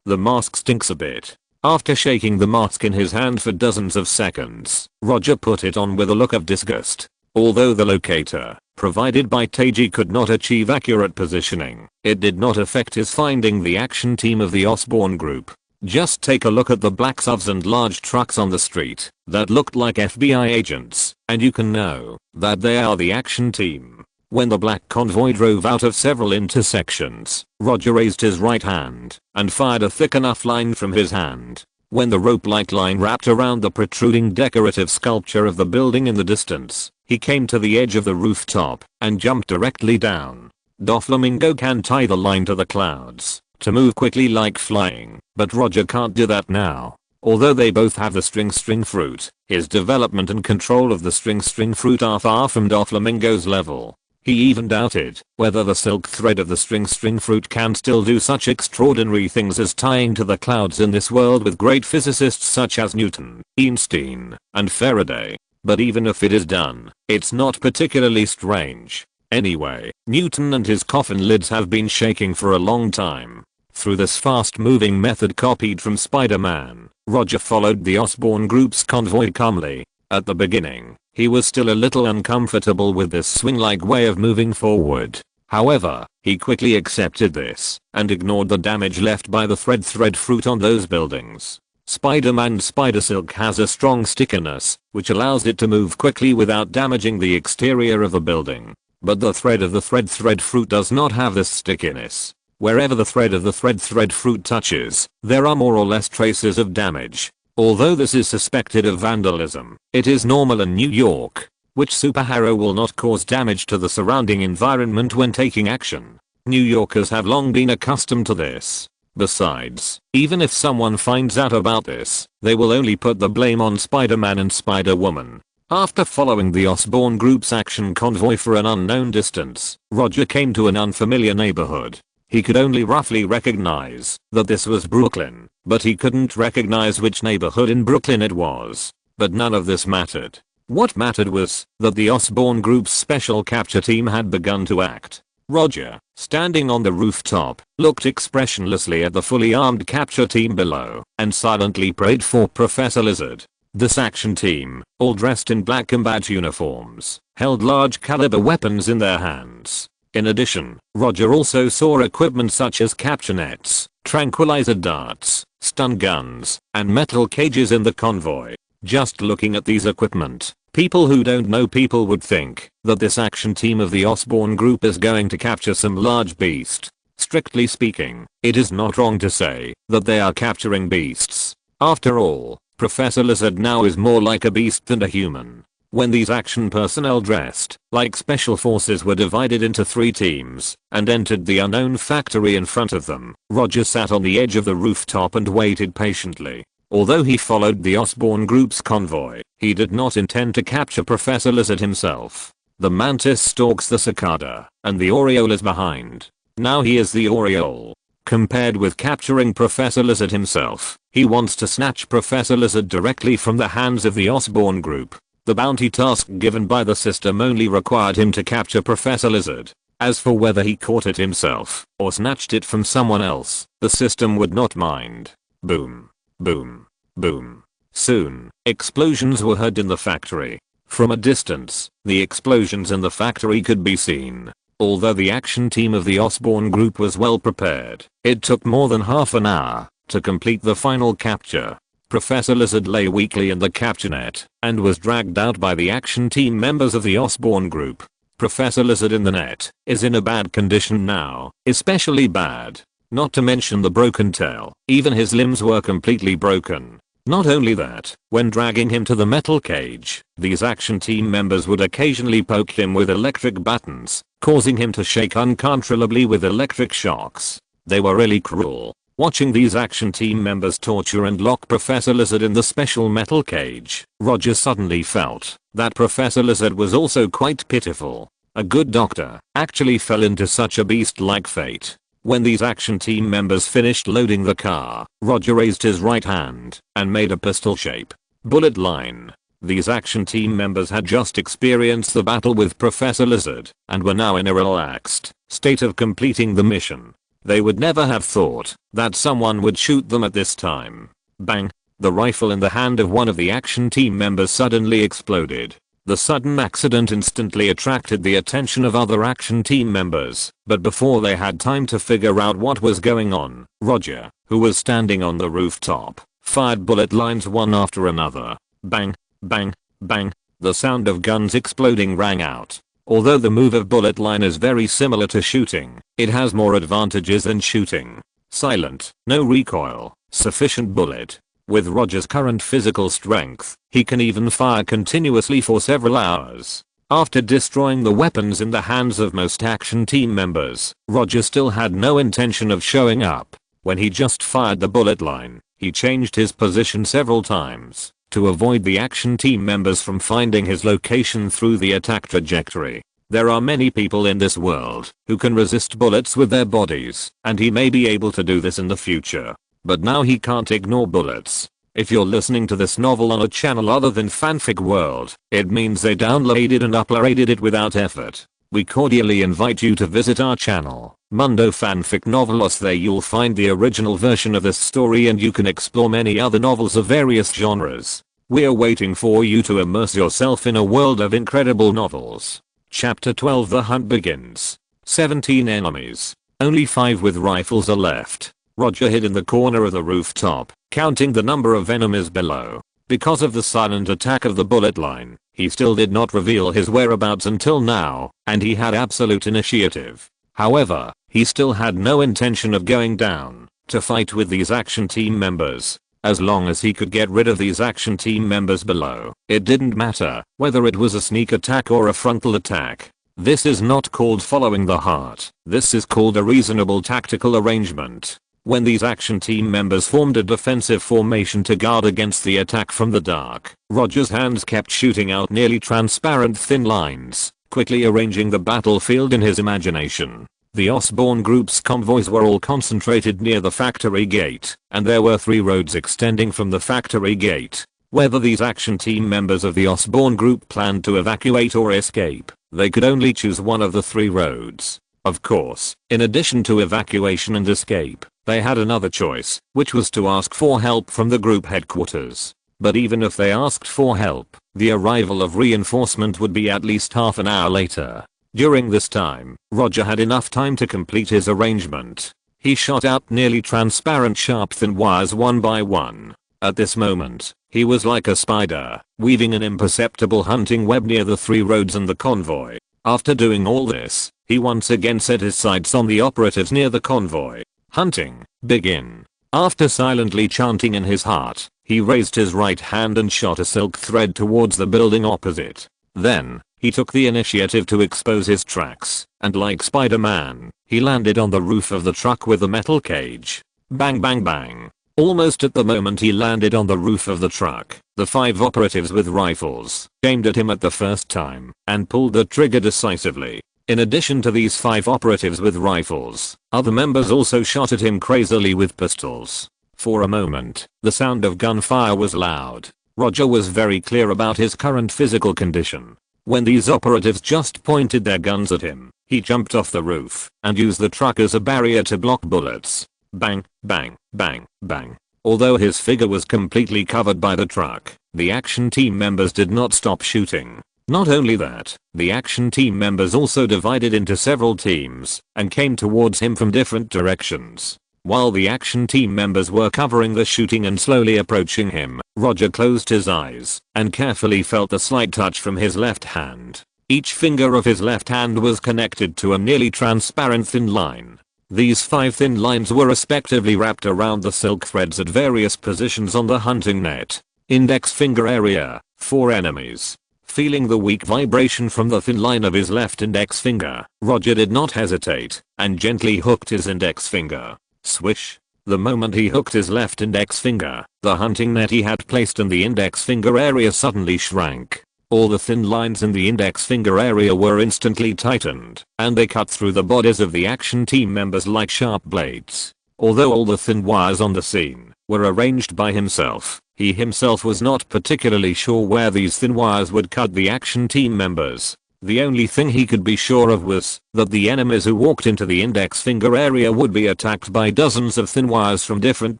The mask stinks a bit. After shaking the mask in his hand for dozens of seconds, Roger put it on with a look of disgust. Although the locator, provided by Teiji, could not achieve accurate positioning, it did not affect his finding the action team of the Osborn group. Just take a look at the black SUVs and large trucks on the street that looked like FBI agents, and you can know that they are the action team. When the black convoy drove out of several intersections, Roger raised his right hand and fired a thick enough line from his hand. When the rope-like line wrapped around the protruding decorative sculpture of the building in the distance, he came to the edge of the rooftop and jumped directly down. Doflamingo can tie the line to the clouds to move quickly like flying, but Roger can't do that now. Although they both have the string fruit, his development and control of the string fruit are far from Doflamingo's level. He even doubted whether the silk thread of the string fruit can still do such extraordinary things as tying to the clouds in this world with great physicists such as Newton, Einstein, and Faraday. But even if it is done, it's not particularly strange. Anyway, Newton and his coffin lids have been shaking for a long time. Through this fast-moving method copied from Spider-Man, Roger followed the Osborn group's convoy calmly. At the beginning, he was still a little uncomfortable with this swing-like way of moving forward. However, he quickly accepted this and ignored the damage left by the thread fruit on those buildings. Spider-Man Spider-Silk has a strong stickiness, which allows it to move quickly without damaging the exterior of the building. But the thread of the thread fruit does not have this stickiness. Wherever the thread of the thread fruit touches, there are more or less traces of damage. Although this is suspected of vandalism, it is normal in New York. Which superhero will not cause damage to the surrounding environment when taking action? New Yorkers have long been accustomed to this. Besides, even if someone finds out about this, they will only put the blame on Spider-Man and Spider-Woman. After following the Osborn group's action convoy for an unknown distance, Roger came to an unfamiliar neighborhood. He could only roughly recognize that this was Brooklyn, but he couldn't recognize which neighborhood in Brooklyn it was. But none of this mattered. What mattered was that the Osborn group's special capture team had begun to act. Roger, standing on the rooftop, looked expressionlessly at the fully armed capture team below and silently prayed for Professor Lizard. This action team, all dressed in black combat uniforms, held large caliber weapons in their hands. In addition, Roger also saw equipment such as capture nets, tranquilizer darts, stun guns, and metal cages in the convoy. Just looking at these equipment, people who don't know people would think that this action team of the Osborn group is going to capture some large beast. Strictly speaking, it is not wrong to say that they are capturing beasts. After all, Professor Lizard now is more like a beast than a human. When these action personnel dressed like special forces were divided into 3 teams and entered the unknown factory in front of them, Roger sat on the edge of the rooftop and waited patiently. Although he followed the Osborn group's convoy, he did not intend to capture Professor Lizard himself. The mantis stalks the cicada, and the Oriole is behind. Now he is the Oriole. Compared with capturing Professor Lizard himself, he wants to snatch Professor Lizard directly from the hands of the Osborn group. The bounty task given by the system only required him to capture Professor Lizard. As for whether he caught it himself or snatched it from someone else, the system would not mind. Boom. Boom. Boom. Soon, explosions were heard in the factory. From a distance, the explosions in the factory could be seen. Although the action team of the Osborn group was well prepared, it took more than half an hour to complete the final capture. Professor Lizard lay weakly in the capture net and was dragged out by the action team members of the Osborn group. Professor Lizard in the net is in a bad condition now, especially bad. Not to mention the broken tail, even his limbs were completely broken. Not only that, when dragging him to the metal cage, these action team members would occasionally poke him with electric buttons, causing him to shake uncontrollably with electric shocks. They were really cruel. Watching these action team members torture and lock Professor Lizard in the special metal cage, Roger suddenly felt that Professor Lizard was also quite pitiful. A good doctor actually fell into such a beast-like fate. When these action team members finished loading the car, Roger raised his right hand and made a pistol shape bullet line. These action team members had just experienced the battle with Professor Lizard and were now in a relaxed state of completing the mission. They would never have thought that someone would shoot them at this time. Bang! The rifle in the hand of one of the action team members suddenly exploded. The sudden accident instantly attracted the attention of other action team members, but before they had time to figure out what was going on, Roger, who was standing on the rooftop, fired bullet lines one after another. Bang! Bang! Bang! The sound of guns exploding rang out. Although the move of bullet line is very similar to shooting, it has more advantages than shooting. Silent, no recoil, sufficient bullet. With Roger's current physical strength, he can even fire continuously for several hours. After destroying the weapons in the hands of most action team members, Roger still had no intention of showing up. When he just fired the bullet line, he changed his position several times to avoid the action team members from finding his location through the attack trajectory. There are many people in this world who can resist bullets with their bodies, and he may be able to do this in the future. But now he can't ignore bullets. If you're listening to this novel on a channel other than Fanfic World, it means they downloaded and uploaded it without effort. We cordially invite you to visit our channel, Mundo Fanfic Novelos. There you'll find the original version of this story and you can explore many other novels of various genres. We're waiting for you to immerse yourself in a world of incredible novels. Chapter 12. The hunt begins. 17 enemies. Only 5 with rifles are left. Roger hid in the corner of the rooftop, counting the number of enemies below. Because of the silent attack of the bullet line, he still did not reveal his whereabouts until now, and he had absolute initiative. However, he still had no intention of going down to fight with these action team members. As long as he could get rid of these action team members below, it didn't matter whether it was a sneak attack or a frontal attack. This is not called following the heart. This is called a reasonable tactical arrangement. When these action team members formed a defensive formation to guard against the attack from the dark, Roger's hands kept shooting out nearly transparent thin lines, quickly arranging the battlefield in his imagination. The Osborn group's convoys were all concentrated near the factory gate, and there were 3 roads extending from the factory gate. Whether these action team members of the Osborn group planned to evacuate or escape, they could only choose one of the 3 roads. Of course, in addition to evacuation and escape, they had another choice, which was to ask for help from the group headquarters. But even if they asked for help, the arrival of reinforcement would be at least half an hour later. During this time, Roger had enough time to complete his arrangement. He shot out nearly transparent sharp thin wires one by one. At this moment, he was like a spider, weaving an imperceptible hunting web near the 3 roads and the convoy. After doing all this, he once again set his sights on the operatives near the convoy. Hunting, begin. After silently chanting in his heart, he raised his right hand and shot a silk thread towards the building opposite. Then, he took the initiative to expose his tracks, and like Spider-Man, he landed on the roof of the truck with the metal cage. Bang bang bang. Almost at the moment he landed on the roof of the truck, the 5 operatives with rifles aimed at him at the first time and pulled the trigger decisively. In addition to these 5 operatives with rifles, other members also shot at him crazily with pistols. For a moment, the sound of gunfire was loud. Roger was very clear about his current physical condition. When these operatives just pointed their guns at him, he jumped off the roof and used the truck as a barrier to block bullets. Bang, bang, bang, bang. Although his figure was completely covered by the truck, the action team members did not stop shooting. Not only that, the action team members also divided into several teams and came towards him from different directions. While the action team members were covering the shooting and slowly approaching him, Roger closed his eyes and carefully felt a slight touch from his left hand. Each finger of his left hand was connected to a nearly transparent thin line. These 5 thin lines were respectively wrapped around the silk threads at various positions on the hunting net. Index finger area, 4 enemies. Feeling the weak vibration from the thin line of his left index finger, Roger did not hesitate and gently hooked his index finger. Swish. The moment he hooked his left index finger, the hunting net he had placed in the index finger area suddenly shrank. All the thin lines in the index finger area were instantly tightened, and they cut through the bodies of the action team members like sharp blades. Although all the thin wires on the scene were arranged by himself, he himself was not particularly sure where these thin wires would cut the action team members. The only thing he could be sure of was that the enemies who walked into the index finger area would be attacked by dozens of thin wires from different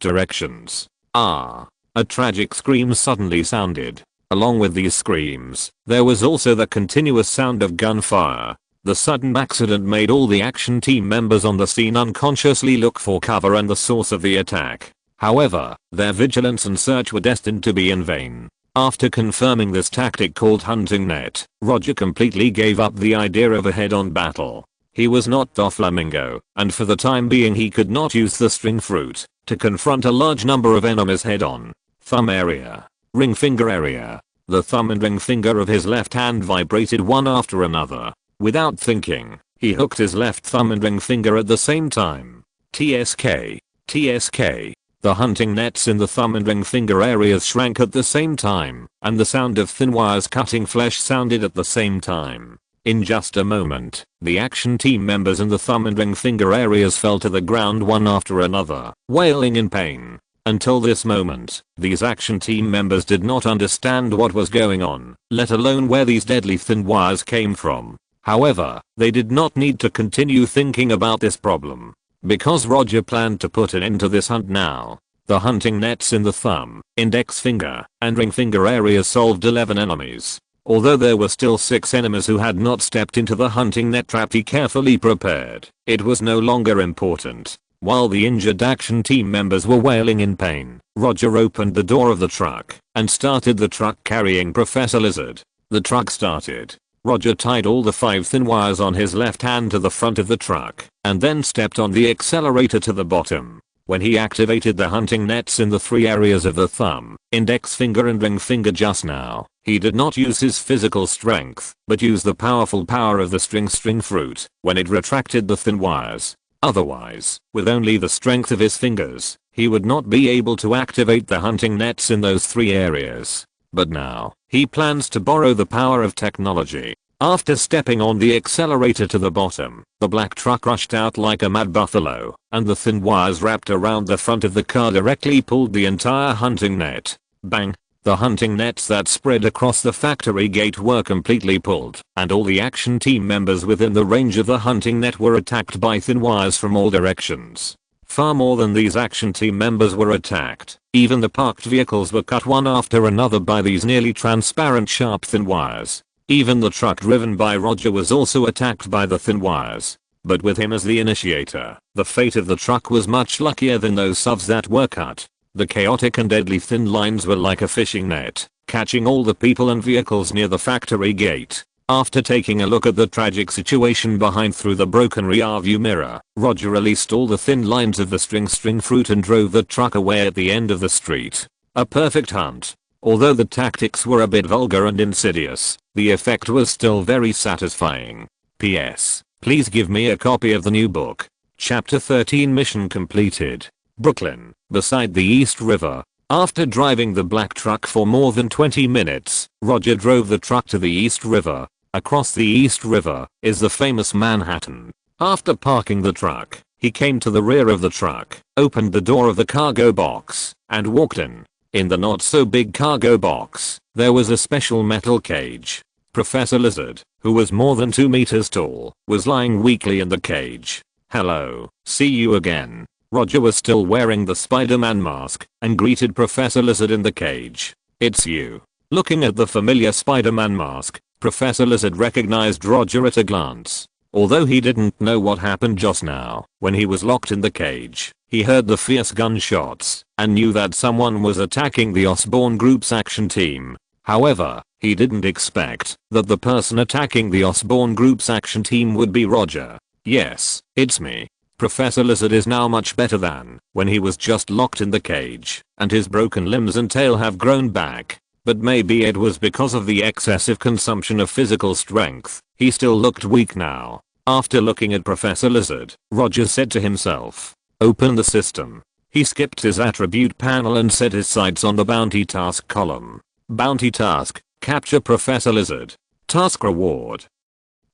directions. Ah! A tragic scream suddenly sounded. Along with these screams, there was also the continuous sound of gunfire. The sudden accident made all the action team members on the scene unconsciously look for cover and the source of the attack. However, their vigilance and search were destined to be in vain. After confirming this tactic called hunting net, Roger completely gave up the idea of a head-on battle. He was not Doflamingo, and for the time being he could not use the string fruit to confront a large number of enemies head-on. Thumb area. Ring finger area. The thumb and ring finger of his left hand vibrated one after another. Without thinking, he hooked his left thumb and ring finger at the same time. TSK. TSK. The hunting nets in the thumb and ring finger areas shrank at the same time, and the sound of thin wires cutting flesh sounded at the same time. In just a moment, the action team members in the thumb and ring finger areas fell to the ground one after another, wailing in pain. Until this moment, these action team members did not understand what was going on, let alone where these deadly thin wires came from. However, they did not need to continue thinking about this problem, because Roger planned to put an end to this hunt now. The hunting nets in the thumb, index finger, and ring finger areas solved 11 enemies. Although there were still 6 enemies who had not stepped into the hunting net trap he carefully prepared, it was no longer important. While the injured action team members were wailing in pain, Roger opened the door of the truck and started the truck carrying Professor Lizard. The truck started. Roger tied all the 5 thin wires on his left hand to the front of the truck and then stepped on the accelerator to the bottom. When he activated the hunting nets in the 3 areas of the thumb, index finger and ring finger just now, he did not use his physical strength, but used the powerful power of the string fruit when it retracted the thin wires. Otherwise, with only the strength of his fingers, he would not be able to activate the hunting nets in those 3 areas. But now, he plans to borrow the power of technology. After stepping on the accelerator to the bottom, the black truck rushed out like a mad buffalo, and the thin wires wrapped around the front of the car directly pulled the entire hunting net. Bang! The hunting nets that spread across the factory gate were completely pulled, and all the action team members within the range of the hunting net were attacked by thin wires from all directions. Far more than these action team members were attacked. Even the parked vehicles were cut one after another by these nearly transparent sharp thin wires. Even the truck driven by Roger was also attacked by the thin wires. But with him as the initiator, the fate of the truck was much luckier than those SUVs that were cut. The chaotic and deadly thin lines were like a fishing net, catching all the people and vehicles near the factory gate. After taking a look at the tragic situation behind through the broken rearview mirror, Roger released all the thin lines of the string fruit and drove the truck away at the end of the street. A perfect hunt. Although the tactics were a bit vulgar and insidious, the effect was still very satisfying. P.S. Please give me a copy of the new book. Chapter 13 Mission completed. Brooklyn, beside the East River. After driving the black truck for more than 20 minutes, Roger drove the truck to the East River. Across the East River is the famous Manhattan. After parking the truck, he came to the rear of the truck, opened the door of the cargo box, and walked in. In the not so big cargo box, there was a special metal cage. Professor Lizard, who was more than 2 meters tall, was lying weakly in the cage. "Hello, see you again." Roger was still wearing the Spider-Man mask and greeted Professor Lizard in the cage. "It's you." Looking at the familiar Spider-Man mask, Professor Lizard recognized Roger at a glance. Although he didn't know what happened just now, when he was locked in the cage, he heard the fierce gunshots and knew that someone was attacking the Osborn Group's action team. However, he didn't expect that the person attacking the Osborn Group's action team would be Roger. Yes, it's me. Professor Lizard is now much better than when he was just locked in the cage, and his broken limbs and tail have grown back. But maybe it was because of the excessive consumption of physical strength. He still looked weak now. After looking at Professor Lizard, Roger said to himself, "Open the system." He skipped his attribute panel and set his sights on the bounty task column. Bounty task, capture Professor Lizard. Task reward,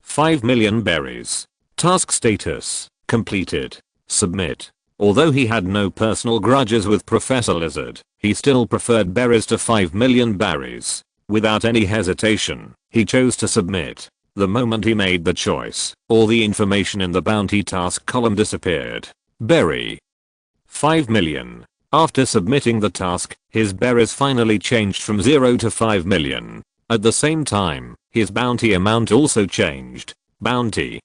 5 million berries. Task status, completed. Submit. Although he had no personal grudges with Professor Lizard, he still preferred berries to 5 million berries. Without any hesitation, he chose to submit. The moment he made the choice, all the information in the bounty task column disappeared. Berry, 5 million. After submitting the task, his berries finally changed from 0 to 5 million. At the same time, his bounty amount also changed. Bounty,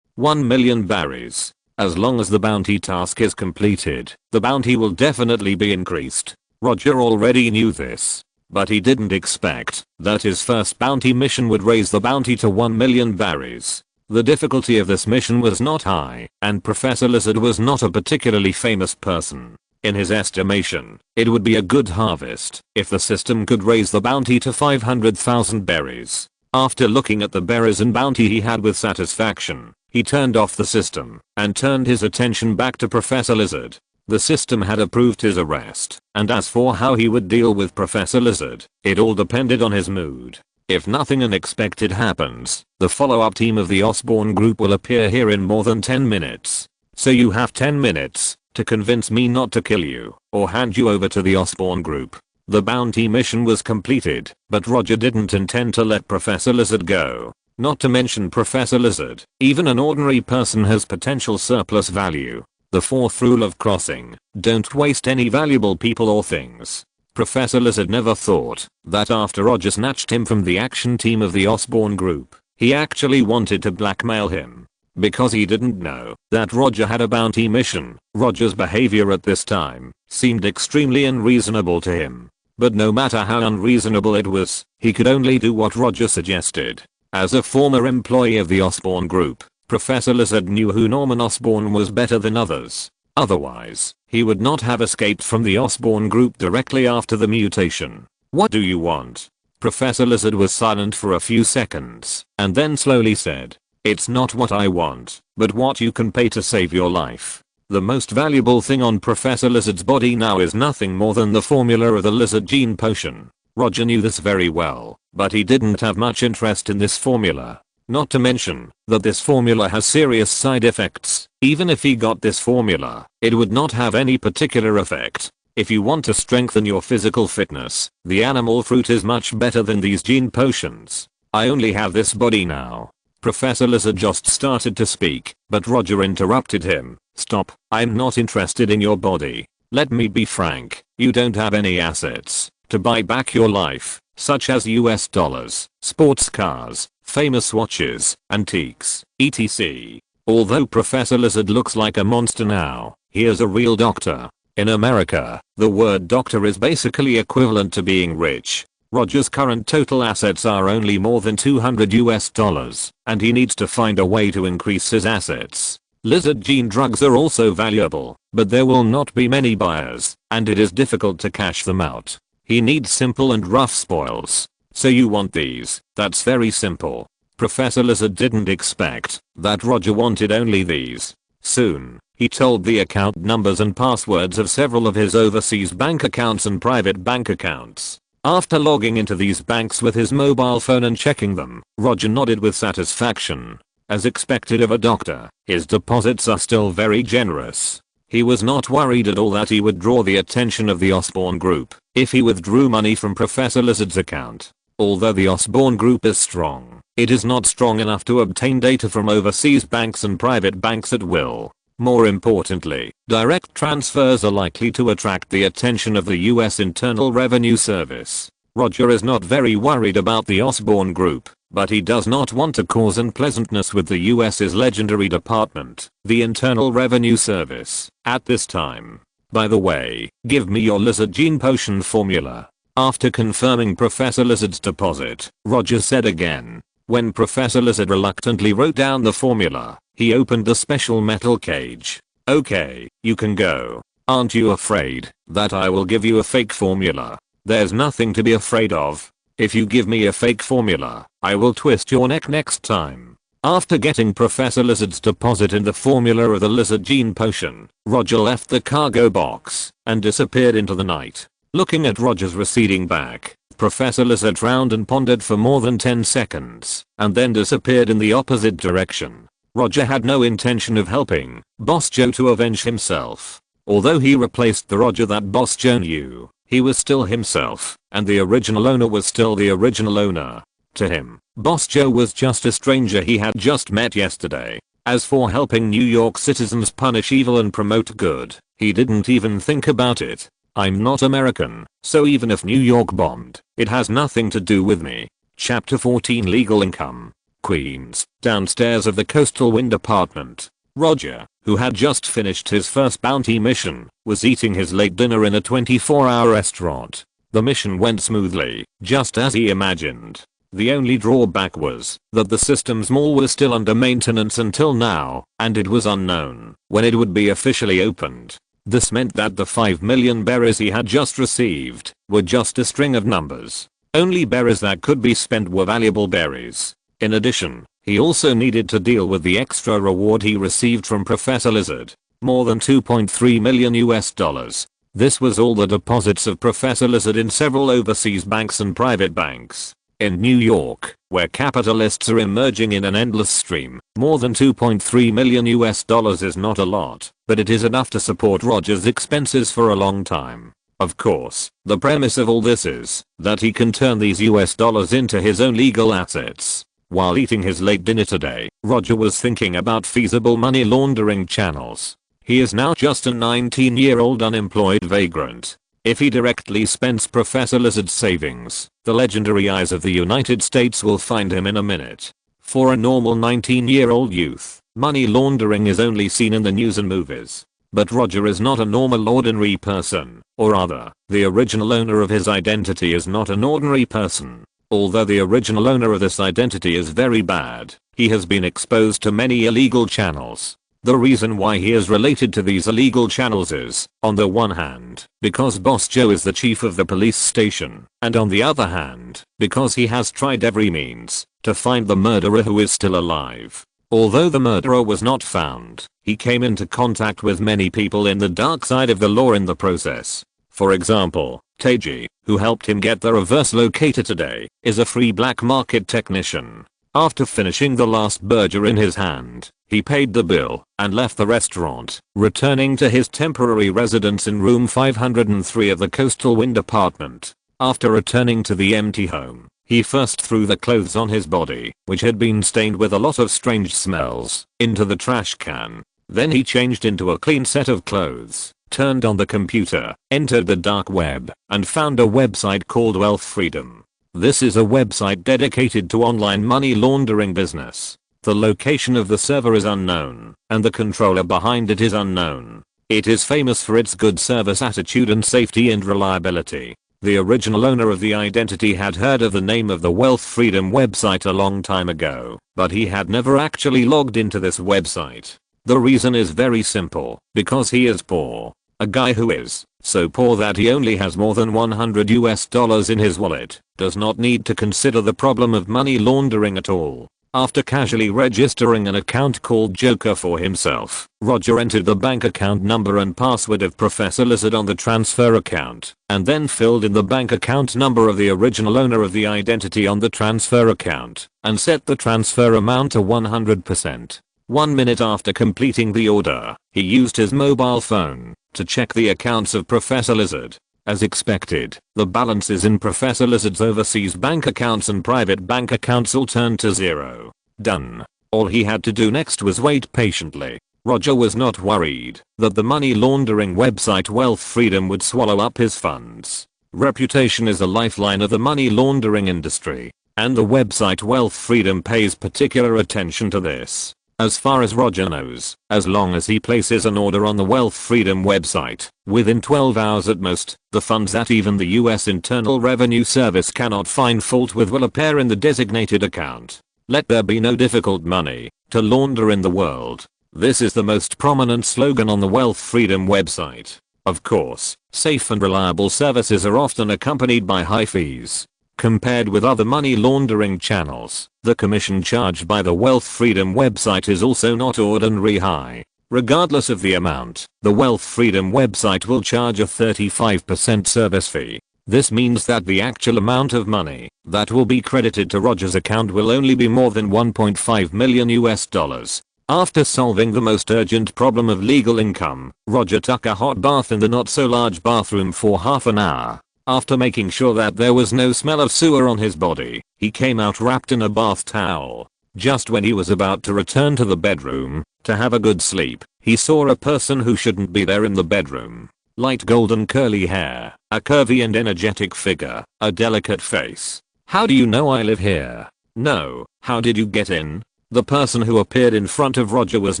1 million berries. As long as the bounty task is completed, the bounty will definitely be increased. Roger already knew this, but he didn't expect that his first bounty mission would raise the bounty to 1 million berries. The difficulty of this mission was not high, and Professor Lizard was not a particularly famous person. In his estimation, it would be a good harvest if the system could raise the bounty to 500,000 berries. After looking at the berries and bounty he had with satisfaction, he turned off the system and turned his attention back to Professor Lizard. The system had approved his arrest, and as for how he would deal with Professor Lizard, it all depended on his mood. If nothing unexpected happens, the follow-up team of the Osborn Group will appear here in more than 10 minutes. So you have 10 minutes to convince me not to kill you or hand you over to the Osborn Group. The bounty mission was completed, but Roger didn't intend to let Professor Lizard go. Not to mention Professor Lizard, even an ordinary person has potential surplus value. The fourth rule of crossing, don't waste any valuable people or things. Professor Lizard never thought that after Roger snatched him from the action team of the Osborn Group, he actually wanted to blackmail him. Because he didn't know that Roger had a bounty mission, Roger's behavior at this time seemed extremely unreasonable to him. But no matter how unreasonable it was, he could only do what Roger suggested. As a former employee of the Osborn Group, Professor Lizard knew who Norman Osborn was better than others. Otherwise, he would not have escaped from the Osborn Group directly after the mutation. "What do you want?" Professor Lizard was silent for a few seconds, and then slowly said, "It's not what I want, but what you can pay to save your life." The most valuable thing on Professor Lizard's body now is nothing more than the formula of the lizard gene potion. Roger knew this very well, but he didn't have much interest in this formula. Not to mention that this formula has serious side effects. Even if he got this formula, it would not have any particular effect. If you want to strengthen your physical fitness, the animal fruit is much better than these gene potions. "I only have this body now." Professor Lizard just started to speak, but Roger interrupted him. "Stop, I'm not interested in your body. Let me be frank, you don't have any assets to buy back your life, such as US dollars, sports cars, famous watches, antiques, etc. Although Professor Lizard looks like a monster now, he is a real doctor. In America, the word doctor is basically equivalent to being rich. Roger's current total assets are only more than 200 US dollars, and he needs to find a way to increase his assets. Lizard gene drugs are also valuable, but there will not be many buyers, and it is difficult to cash them out. He needs simple and rough spoils. "So you want these? That's very simple." Professor Lizard didn't expect that Roger wanted only these. Soon, he told the account numbers and passwords of several of his overseas bank accounts and private bank accounts. After logging into these banks with his mobile phone and checking them, Roger nodded with satisfaction. As expected of a doctor, his deposits are still very generous. He was not worried at all that he would draw the attention of the Osborn Group if he withdrew money from Professor Lizard's account. Although the Osborn Group is strong, it is not strong enough to obtain data from overseas banks and private banks at will. More importantly, direct transfers are likely to attract the attention of the US Internal Revenue Service. Roger is not very worried about the Osborn Group, but he does not want to cause unpleasantness with the US's legendary department, the Internal Revenue Service, at this time. By the way, give me your lizard gene potion formula. After confirming Professor Lizard's deposit, Roger said again. When Professor Lizard reluctantly wrote down the formula, he opened the special metal cage. Okay, you can go. Aren't you afraid that I will give you a fake formula? There's nothing to be afraid of. If you give me a fake formula, I will twist your neck next time. After getting Professor Lizard's deposit in the formula of the lizard gene potion, Roger left the cargo box and disappeared into the night. Looking at Roger's receding back, Professor Lizard frowned and pondered for more than 10 seconds, and then disappeared in the opposite direction. Roger had no intention of helping Boss Joe to avenge himself. Although he replaced the Roger that Boss Joe knew, he was still himself, and the original owner was still the original owner. To him, Boss Joe was just a stranger he had just met yesterday. As for helping New York citizens punish evil and promote good, he didn't even think about it. I'm not American, so even if New York bombed, it has nothing to do with me. Chapter 14 Legal Income. Queens, downstairs of the Coastal Wind apartment. Roger, who had just finished his first bounty mission, was eating his late dinner in a 24-hour restaurant. The mission went smoothly, just as he imagined. The only drawback was that the system's mall was still under maintenance until now, and it was unknown when it would be officially opened. This meant that the 5 million berries he had just received were just a string of numbers. Only berries that could be spent were valuable berries. In addition, he also needed to deal with the extra reward he received from Professor Lizard. More than 2.3 million US dollars. This was all the deposits of Professor Lizard in several overseas banks and private banks. In New York, where capitalists are emerging in an endless stream, more than 2.3 million US dollars is not a lot, but it is enough to support Roger's expenses for a long time. Of course, the premise of all this is that he can turn these US dollars into his own legal assets. While eating his late dinner today, Roger was thinking about feasible money laundering channels. He is now just a 19-year-old unemployed vagrant. If he directly spends Professor Lizard's savings, the legendary eyes of the United States will find him in a minute. For a normal 19-year-old youth, money laundering is only seen in the news and movies. But Roger is not a normal ordinary person, or rather, the original owner of his identity is not an ordinary person. Although the original owner of this identity is very bad, he has been exposed to many illegal channels. The reason why he is related to these illegal channels is, on the one hand, because Boss Joe is the chief of the police station, and on the other hand, because he has tried every means to find the murderer who is still alive. Although the murderer was not found, he came into contact with many people in the dark side of the law in the process. For example, Teji, who helped him get the reverse locator today, is a free black market technician. After finishing the last burger in his hand, he paid the bill and left the restaurant, returning to his temporary residence in room 503 of the Coastal Wind apartment. After returning to the empty home, he first threw the clothes on his body, which had been stained with a lot of strange smells, into the trash can. Then he changed into a clean set of clothes, turned on the computer, entered the dark web, and found a website called Wealth Freedom. This is a website dedicated to online money laundering business. The location of the server is unknown, and the controller behind it is unknown. It is famous for its good service attitude and safety and reliability. The original owner of the identity had heard of the name of the Wealth Freedom website a long time ago, but he had never actually logged into this website. The reason is very simple, because he is poor. A guy who is so poor that he only has more than 100 US dollars in his wallet does not need to consider the problem of money laundering at all. After casually registering an account called Joker for himself, Roger entered the bank account number and password of Professor Lizard on the transfer account, and then filled in the bank account number of the original owner of the identity on the transfer account, and set the transfer amount to 100%. 1 minute after completing the order, he used his mobile phone to check the accounts of Professor Lizard. As expected, the balances in Professor Lizard's overseas bank accounts and private bank accounts all turned to zero. Done. All he had to do next was wait patiently. Roger was not worried that the money laundering website Wealth Freedom would swallow up his funds. Reputation is the lifeline of the money laundering industry. And the website Wealth Freedom pays particular attention to this. As far as Roger knows, as long as he places an order on the Wealth Freedom website, within 12 hours at most, the funds that even the US Internal Revenue Service cannot find fault with will appear in the designated account. Let there be no difficult money to launder in the world. This is the most prominent slogan on the Wealth Freedom website. Of course, safe and reliable services are often accompanied by high fees. Compared with other money laundering channels, the commission charged by the Wealth Freedom website is also not ordinary high. Regardless of the amount, the Wealth Freedom website will charge a 35% service fee. This means that the actual amount of money that will be credited to Roger's account will only be more than 1.5 million US dollars. After solving the most urgent problem of legal income, Roger took a hot bath in the not so large bathroom for half an hour. After making sure that there was no smell of sewer on his body, he came out wrapped in a bath towel. Just when he was about to return to the bedroom to have a good sleep, he saw a person who shouldn't be there in the bedroom. Light golden curly hair, a curvy and energetic figure, a delicate face. "How do you know I live here?" "No, how did you get in?" The person who appeared in front of Roger was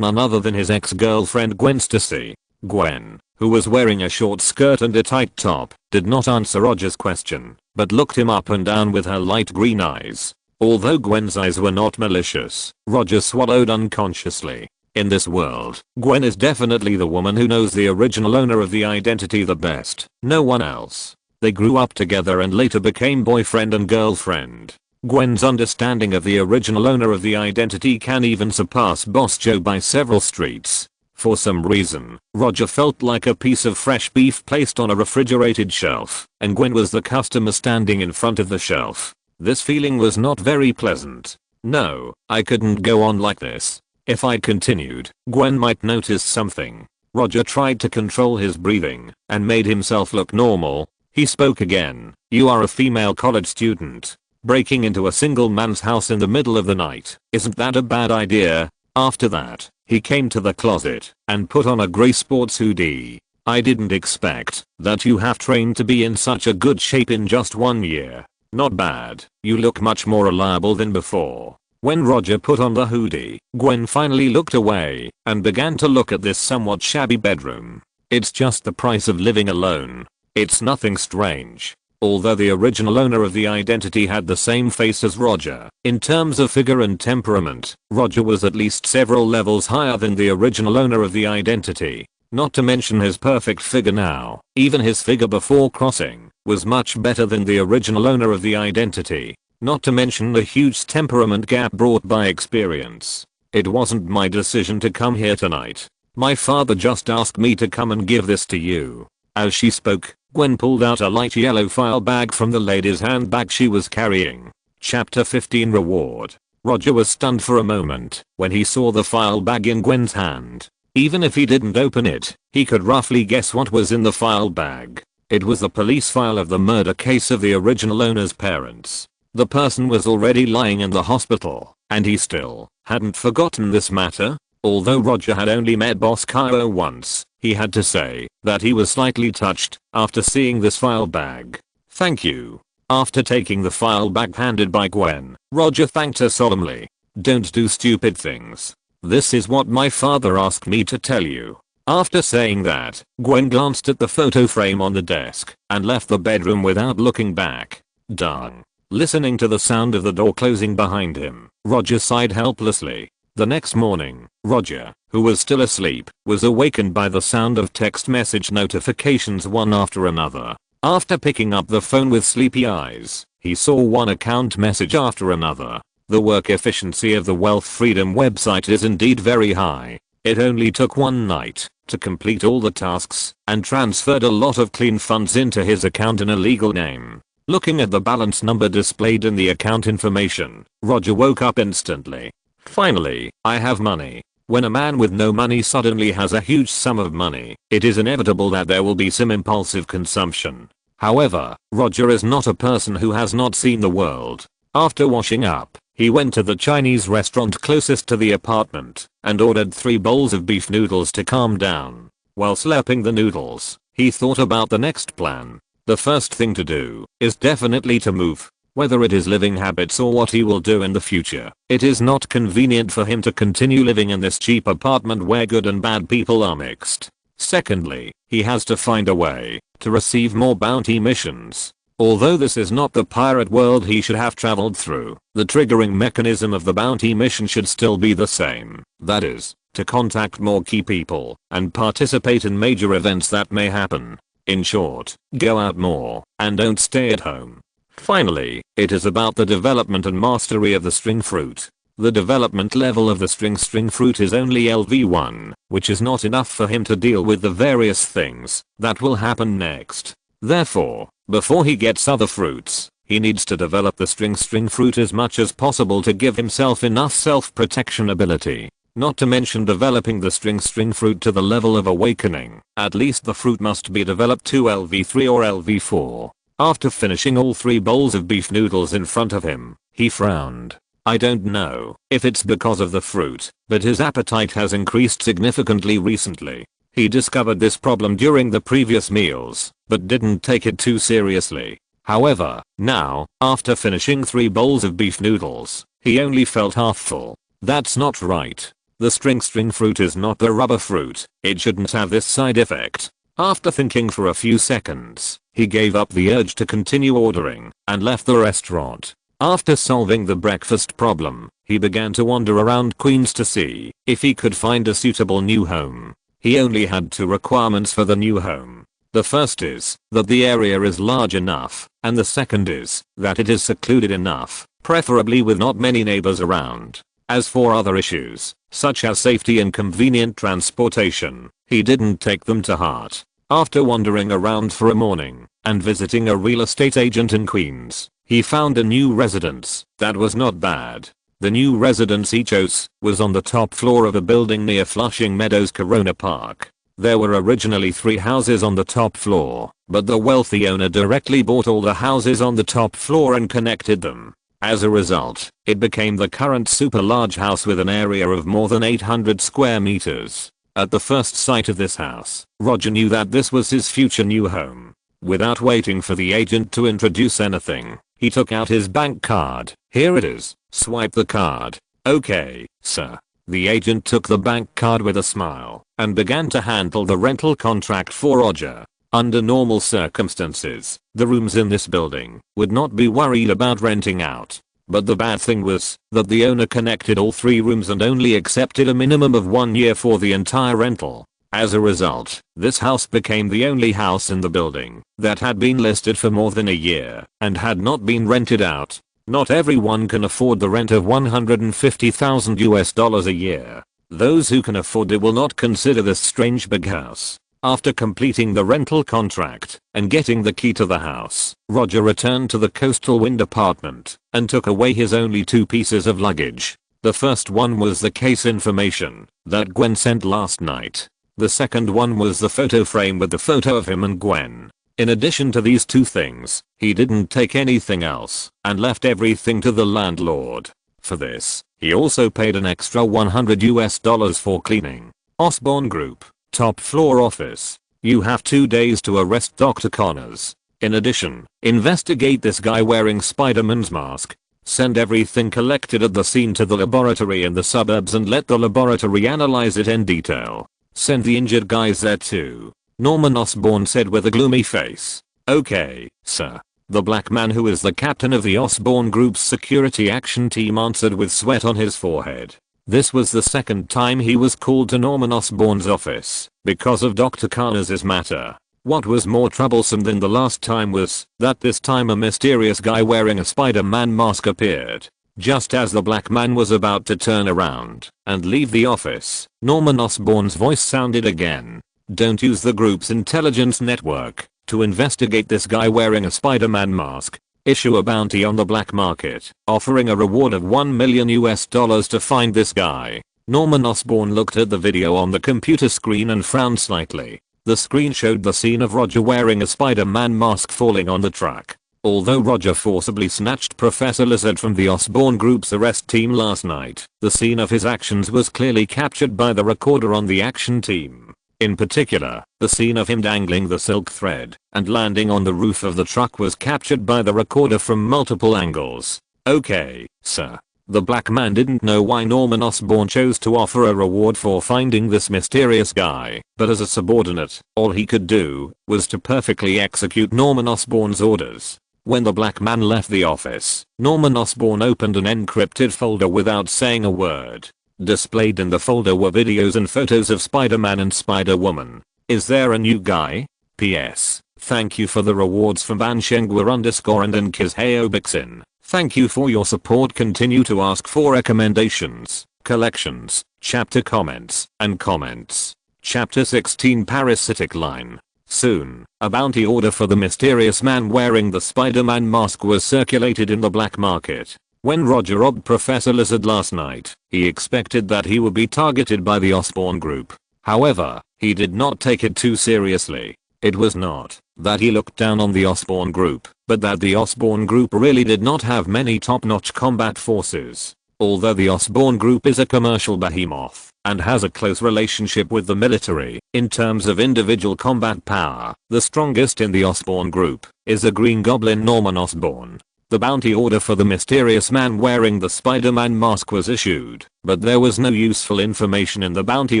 none other than his ex-girlfriend Gwen Stacy. Gwen, who was wearing a short skirt and a tight top, did not answer Roger's question, but looked him up and down with her light green eyes. Although Gwen's eyes were not malicious, Roger swallowed unconsciously. In this world, Gwen is definitely the woman who knows the original owner of the identity the best, no one else. They grew up together and later became boyfriend and girlfriend. Gwen's understanding of the original owner of the identity can even surpass Boss Joe by several streets. For some reason, Roger felt like a piece of fresh beef placed on a refrigerated shelf, and Gwen was the customer standing in front of the shelf. This feeling was not very pleasant. No, I couldn't go on like this. If I continued, Gwen might notice something. Roger tried to control his breathing and made himself look normal. He spoke again. "You are a female college student. Breaking into a single man's house in the middle of the night. Isn't that a bad idea?" After that, he came to the closet and put on a gray sports hoodie. "I didn't expect that you have trained to be in such a good shape in just 1 year. Not bad. You look much more reliable than before." When Roger put on the hoodie, Gwen finally looked away and began to look at this somewhat shabby bedroom. "It's just the price of living alone. It's nothing strange." Although the original owner of the identity had the same face as Roger, in terms of figure and temperament, Roger was at least several levels higher than the original owner of the identity. Not to mention his perfect figure now, even his figure before crossing, was much better than the original owner of the identity. Not to mention the huge temperament gap brought by experience. "It wasn't my decision to come here tonight. My father just asked me to come and give this to you." As she spoke, Gwen pulled out a light yellow file bag from the lady's handbag she was carrying. Chapter 15 Reward. Roger was stunned for a moment when he saw the file bag in Gwen's hand. Even if he didn't open it, he could roughly guess what was in the file bag. It was the police file of the murder case of the original owner's parents. The person was already lying in the hospital, and he still hadn't forgotten this matter. Although Roger had only met Boss Cairo once, he had to say that he was slightly touched after seeing this file bag. "Thank you." After taking the file bag handed by Gwen, Roger thanked her solemnly. "Don't do stupid things. This is what my father asked me to tell you." After saying that, Gwen glanced at the photo frame on the desk and left the bedroom without looking back. Darn. Listening to the sound of the door closing behind him, Roger sighed helplessly. The next morning, Roger, who was still asleep, was awakened by the sound of text message notifications one after another. After picking up the phone with sleepy eyes, he saw one account message after another. The work efficiency of the Wealth Freedom website is indeed very high. It only took one night to complete all the tasks and transferred a lot of clean funds into his account in a legal name. Looking at the balance number displayed in the account information, Roger woke up instantly. "Finally, I have money." When a man with no money suddenly has a huge sum of money, it is inevitable that there will be some impulsive consumption. However, Roger is not a person who has not seen the world. After washing up, he went to the Chinese restaurant closest to the apartment and ordered 3 bowls of beef noodles to calm down. While slurping the noodles, he thought about the next plan. The first thing to do is definitely to move. Whether it is living habits or what he will do in the future, it is not convenient for him to continue living in this cheap apartment where good and bad people are mixed. Secondly, he has to find a way to receive more bounty missions. Although this is not the pirate world he should have traveled through, the triggering mechanism of the bounty mission should still be the same. That is, to contact more key people and participate in major events that may happen. In short, go out more and don't stay at home. Finally, it is about the development and mastery of the string fruit. The development level of the string fruit is only LV1, which is not enough for him to deal with the various things that will happen next. Therefore, before he gets other fruits, he needs to develop the string fruit as much as possible to give himself enough self-protection ability. Not to mention developing the string fruit to the level of awakening. At least the fruit must be developed to LV3 or LV4. After finishing all 3 bowls of beef noodles in front of him, he frowned. I don't know if it's because of the fruit, but his appetite has increased significantly recently. He discovered this problem during the previous meals, but didn't take it too seriously. However, now, after finishing 3 bowls of beef noodles, he only felt half full. That's not right. The string fruit is not the rubber fruit. It shouldn't have this side effect. After thinking for a few seconds, he gave up the urge to continue ordering and left the restaurant. After solving the breakfast problem, he began to wander around Queens to see if he could find a suitable new home. He only had 2 requirements for the new home. The first is that the area is large enough, and the second is that it is secluded enough, preferably with not many neighbors around. As for other issues, such as safety and convenient transportation, he didn't take them to heart. After wandering around for a morning and visiting a real estate agent in Queens, he found a new residence that was not bad. The new residence he chose was on the top floor of a building near Flushing Meadows Corona Park. There were originally 3 houses on the top floor, but the wealthy owner directly bought all the houses on the top floor and connected them. As a result, it became the current super large house with an area of more than 800 square meters. At the first sight of this house, Roger knew that this was his future new home. Without waiting for the agent to introduce anything, he took out his bank card. Here it is. Swipe the card. Okay, sir. The agent took the bank card with a smile and began to handle the rental contract for Roger. Under normal circumstances, the rooms in this building would not be worried about renting out. But the bad thing was that the owner connected all 3 rooms and only accepted a minimum of 1 year for the entire rental. As a result, this house became the only house in the building that had been listed for more than a year and had not been rented out. Not everyone can afford the rent of $150,000 a year. Those who can afford it will not consider this strange big house. After completing the rental contract and getting the key to the house, Roger returned to the Coastal Wind apartment and took away his only 2 pieces of luggage. The first one was the case information that Gwen sent last night. The second one was the photo frame with the photo of him and Gwen. In addition to these 2 things, he didn't take anything else and left everything to the landlord. For this, he also paid an extra $100 for cleaning. Osborne Group, top floor office. You have 2 days to arrest Dr. Connors. In addition, investigate this guy wearing Spider-Man's mask. Send everything collected at the scene to the laboratory in the suburbs and let the laboratory analyze it in detail. Send the injured guys there too. Norman Osborn said with a gloomy face. Okay, sir. The black man who is the captain of the Osborn Group's security action team answered with sweat on his forehead. This was the second time he was called to Norman Osborn's office because of Dr. Connors' matter. What was more troublesome than the last time was that this time a mysterious guy wearing a Spider-Man mask appeared. Just as the black man was about to turn around and leave the office, Norman Osborn's voice sounded again. Don't use the group's intelligence network to investigate this guy wearing a Spider-Man mask. Issue a bounty on the black market, offering a reward of $1 million to find this guy. Norman Osborn looked at the video on the computer screen and frowned slightly. The screen showed the scene of Roger wearing a Spider-Man mask falling on the truck. Although Roger forcibly snatched Professor Lizard from the Osborn Group's arrest team last night, the scene of his actions was clearly captured by the recorder on the action team. In particular, the scene of him dangling the silk thread and landing on the roof of the truck was captured by the recorder from multiple angles. Okay, sir. The black man didn't know why Norman Osborn chose to offer a reward for finding this mysterious guy, but as a subordinate, all he could do was to perfectly execute Norman Osborn's orders. When the black man left the office, Norman Osborn opened an encrypted folder without saying a word. Displayed in the folder were videos and photos of Spider-Man and Spider-Woman. Is there a new guy? PS. Thank you for the rewards from Banshengwa_ and Kizheo Bixin. Thank you for your support. Continue to ask for recommendations, collections, chapter comments, and comments. Chapter 16 Parasitic Line. Soon, a bounty order for the mysterious man wearing the Spider-Man mask was circulated in the black market. When Roger robbed Professor Lizard last night, he expected that he would be targeted by the Osborn group. However, he did not take it too seriously. It was not that he looked down on the Osborn group, but that the Osborn group really did not have many top-notch combat forces. Although the Osborn group is a commercial behemoth and has a close relationship with the military, in terms of individual combat power, the strongest in the Osborn group is the Green Goblin Norman Osborn. The bounty order for the mysterious man wearing the Spider-Man mask was issued, but there was no useful information in the bounty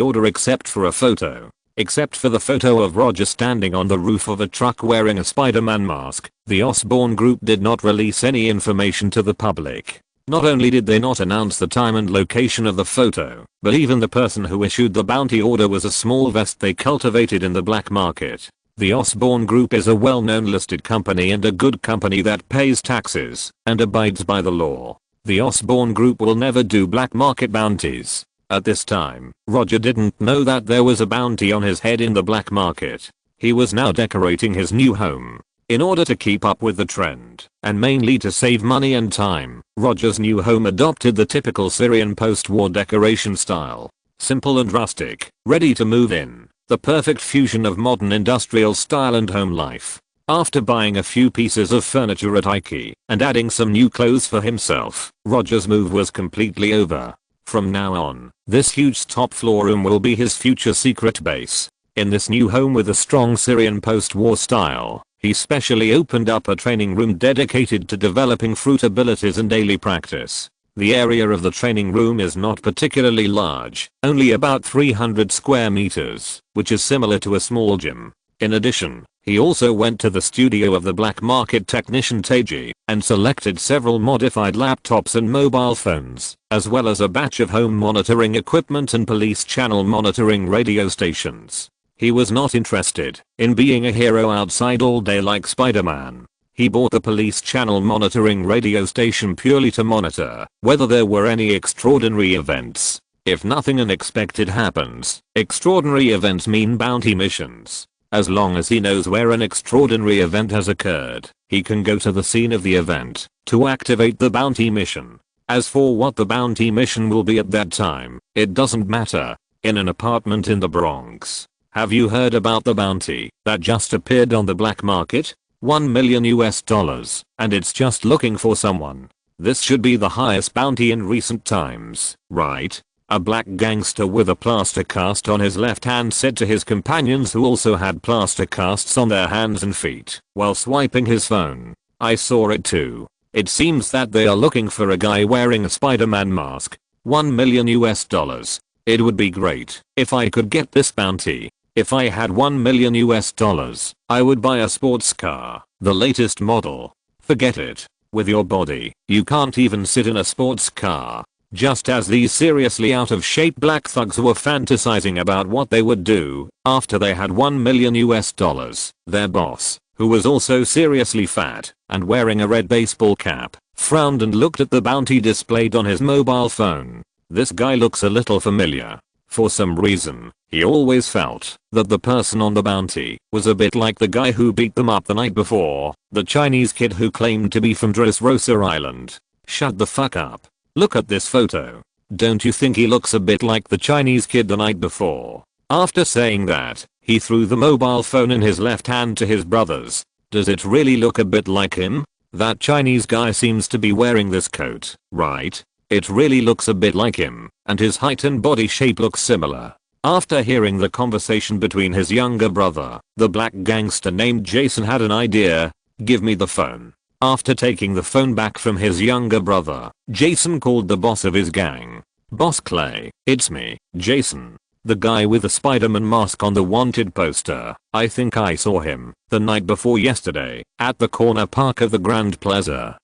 order except for a photo. Except for the photo of Roger standing on the roof of a truck wearing a Spider-Man mask, the Osborn group did not release any information to the public. Not only did they not announce the time and location of the photo, but even the person who issued the bounty order was a small vest they cultivated in the black market. The Osborn Group is a well-known listed company and a good company that pays taxes and abides by the law. The Osborn Group will never do black market bounties. At this time, Roger didn't know that there was a bounty on his head in the black market. He was now decorating his new home. In order to keep up with the trend, and mainly to save money and time, Roger's new home adopted the typical Syrian post-war decoration style. Simple and rustic, ready to move in. The perfect fusion of modern industrial style and home life. After buying a few pieces of furniture at IKEA and adding some new clothes for himself, Roger's move was completely over. From now on, this huge top floor room will be his future secret base. In this new home with a strong Syrian post-war style, he specially opened up a training room dedicated to developing fruit abilities and daily practice. The area of the training room is not particularly large, only about 300 square meters, which is similar to a small gym. In addition, he also went to the studio of the black market technician Taiji and selected several modified laptops and mobile phones, as well as a batch of home monitoring equipment and police channel monitoring radio stations. He was not interested in being a hero outside all day like Spider-Man. He bought the police channel monitoring radio station purely to monitor whether there were any extraordinary events. If nothing unexpected happens, extraordinary events mean bounty missions. As long as he knows where an extraordinary event has occurred, he can go to the scene of the event to activate the bounty mission. As for what the bounty mission will be at that time, it doesn't matter. In an apartment in the Bronx. Have you heard about the bounty that just appeared on the black market? $1 million, and it's just looking for someone. This should be the highest bounty in recent times, right? A black gangster with a plaster cast on his left hand said to his companions who also had plaster casts on their hands and feet while swiping his phone. I saw it too. It seems that they are looking for a guy wearing a Spider-Man mask. $1 million. It would be great if I could get this bounty. If I had $1 million, I would buy a sports car, the latest model. Forget it. With your body, you can't even sit in a sports car. Just as these seriously out of shape black thugs were fantasizing about what they would do after they had $1 million, their boss, who was also seriously fat and wearing a red baseball cap, frowned and looked at the bounty displayed on his mobile phone. This guy looks a little familiar. For some reason, he always felt that the person on the bounty was a bit like the guy who beat them up the night before, the Chinese kid who claimed to be from Dressrosa Island. Shut the fuck up. Look at this photo. Don't you think he looks a bit like the Chinese kid the night before? After saying that, he threw the mobile phone in his left hand to his brothers. Does it really look a bit like him? That Chinese guy seems to be wearing this coat, right? It really looks a bit like him, and his height and body shape looks similar. After hearing the conversation between his younger brother, the black gangster named Jason had an idea. Give me the phone. After taking the phone back from his younger brother, Jason called the boss of his gang. Boss Clay, it's me, Jason. The guy with the Spider-Man mask on the wanted poster. I think I saw him, the night before yesterday, at the corner park of the Grand Plaza.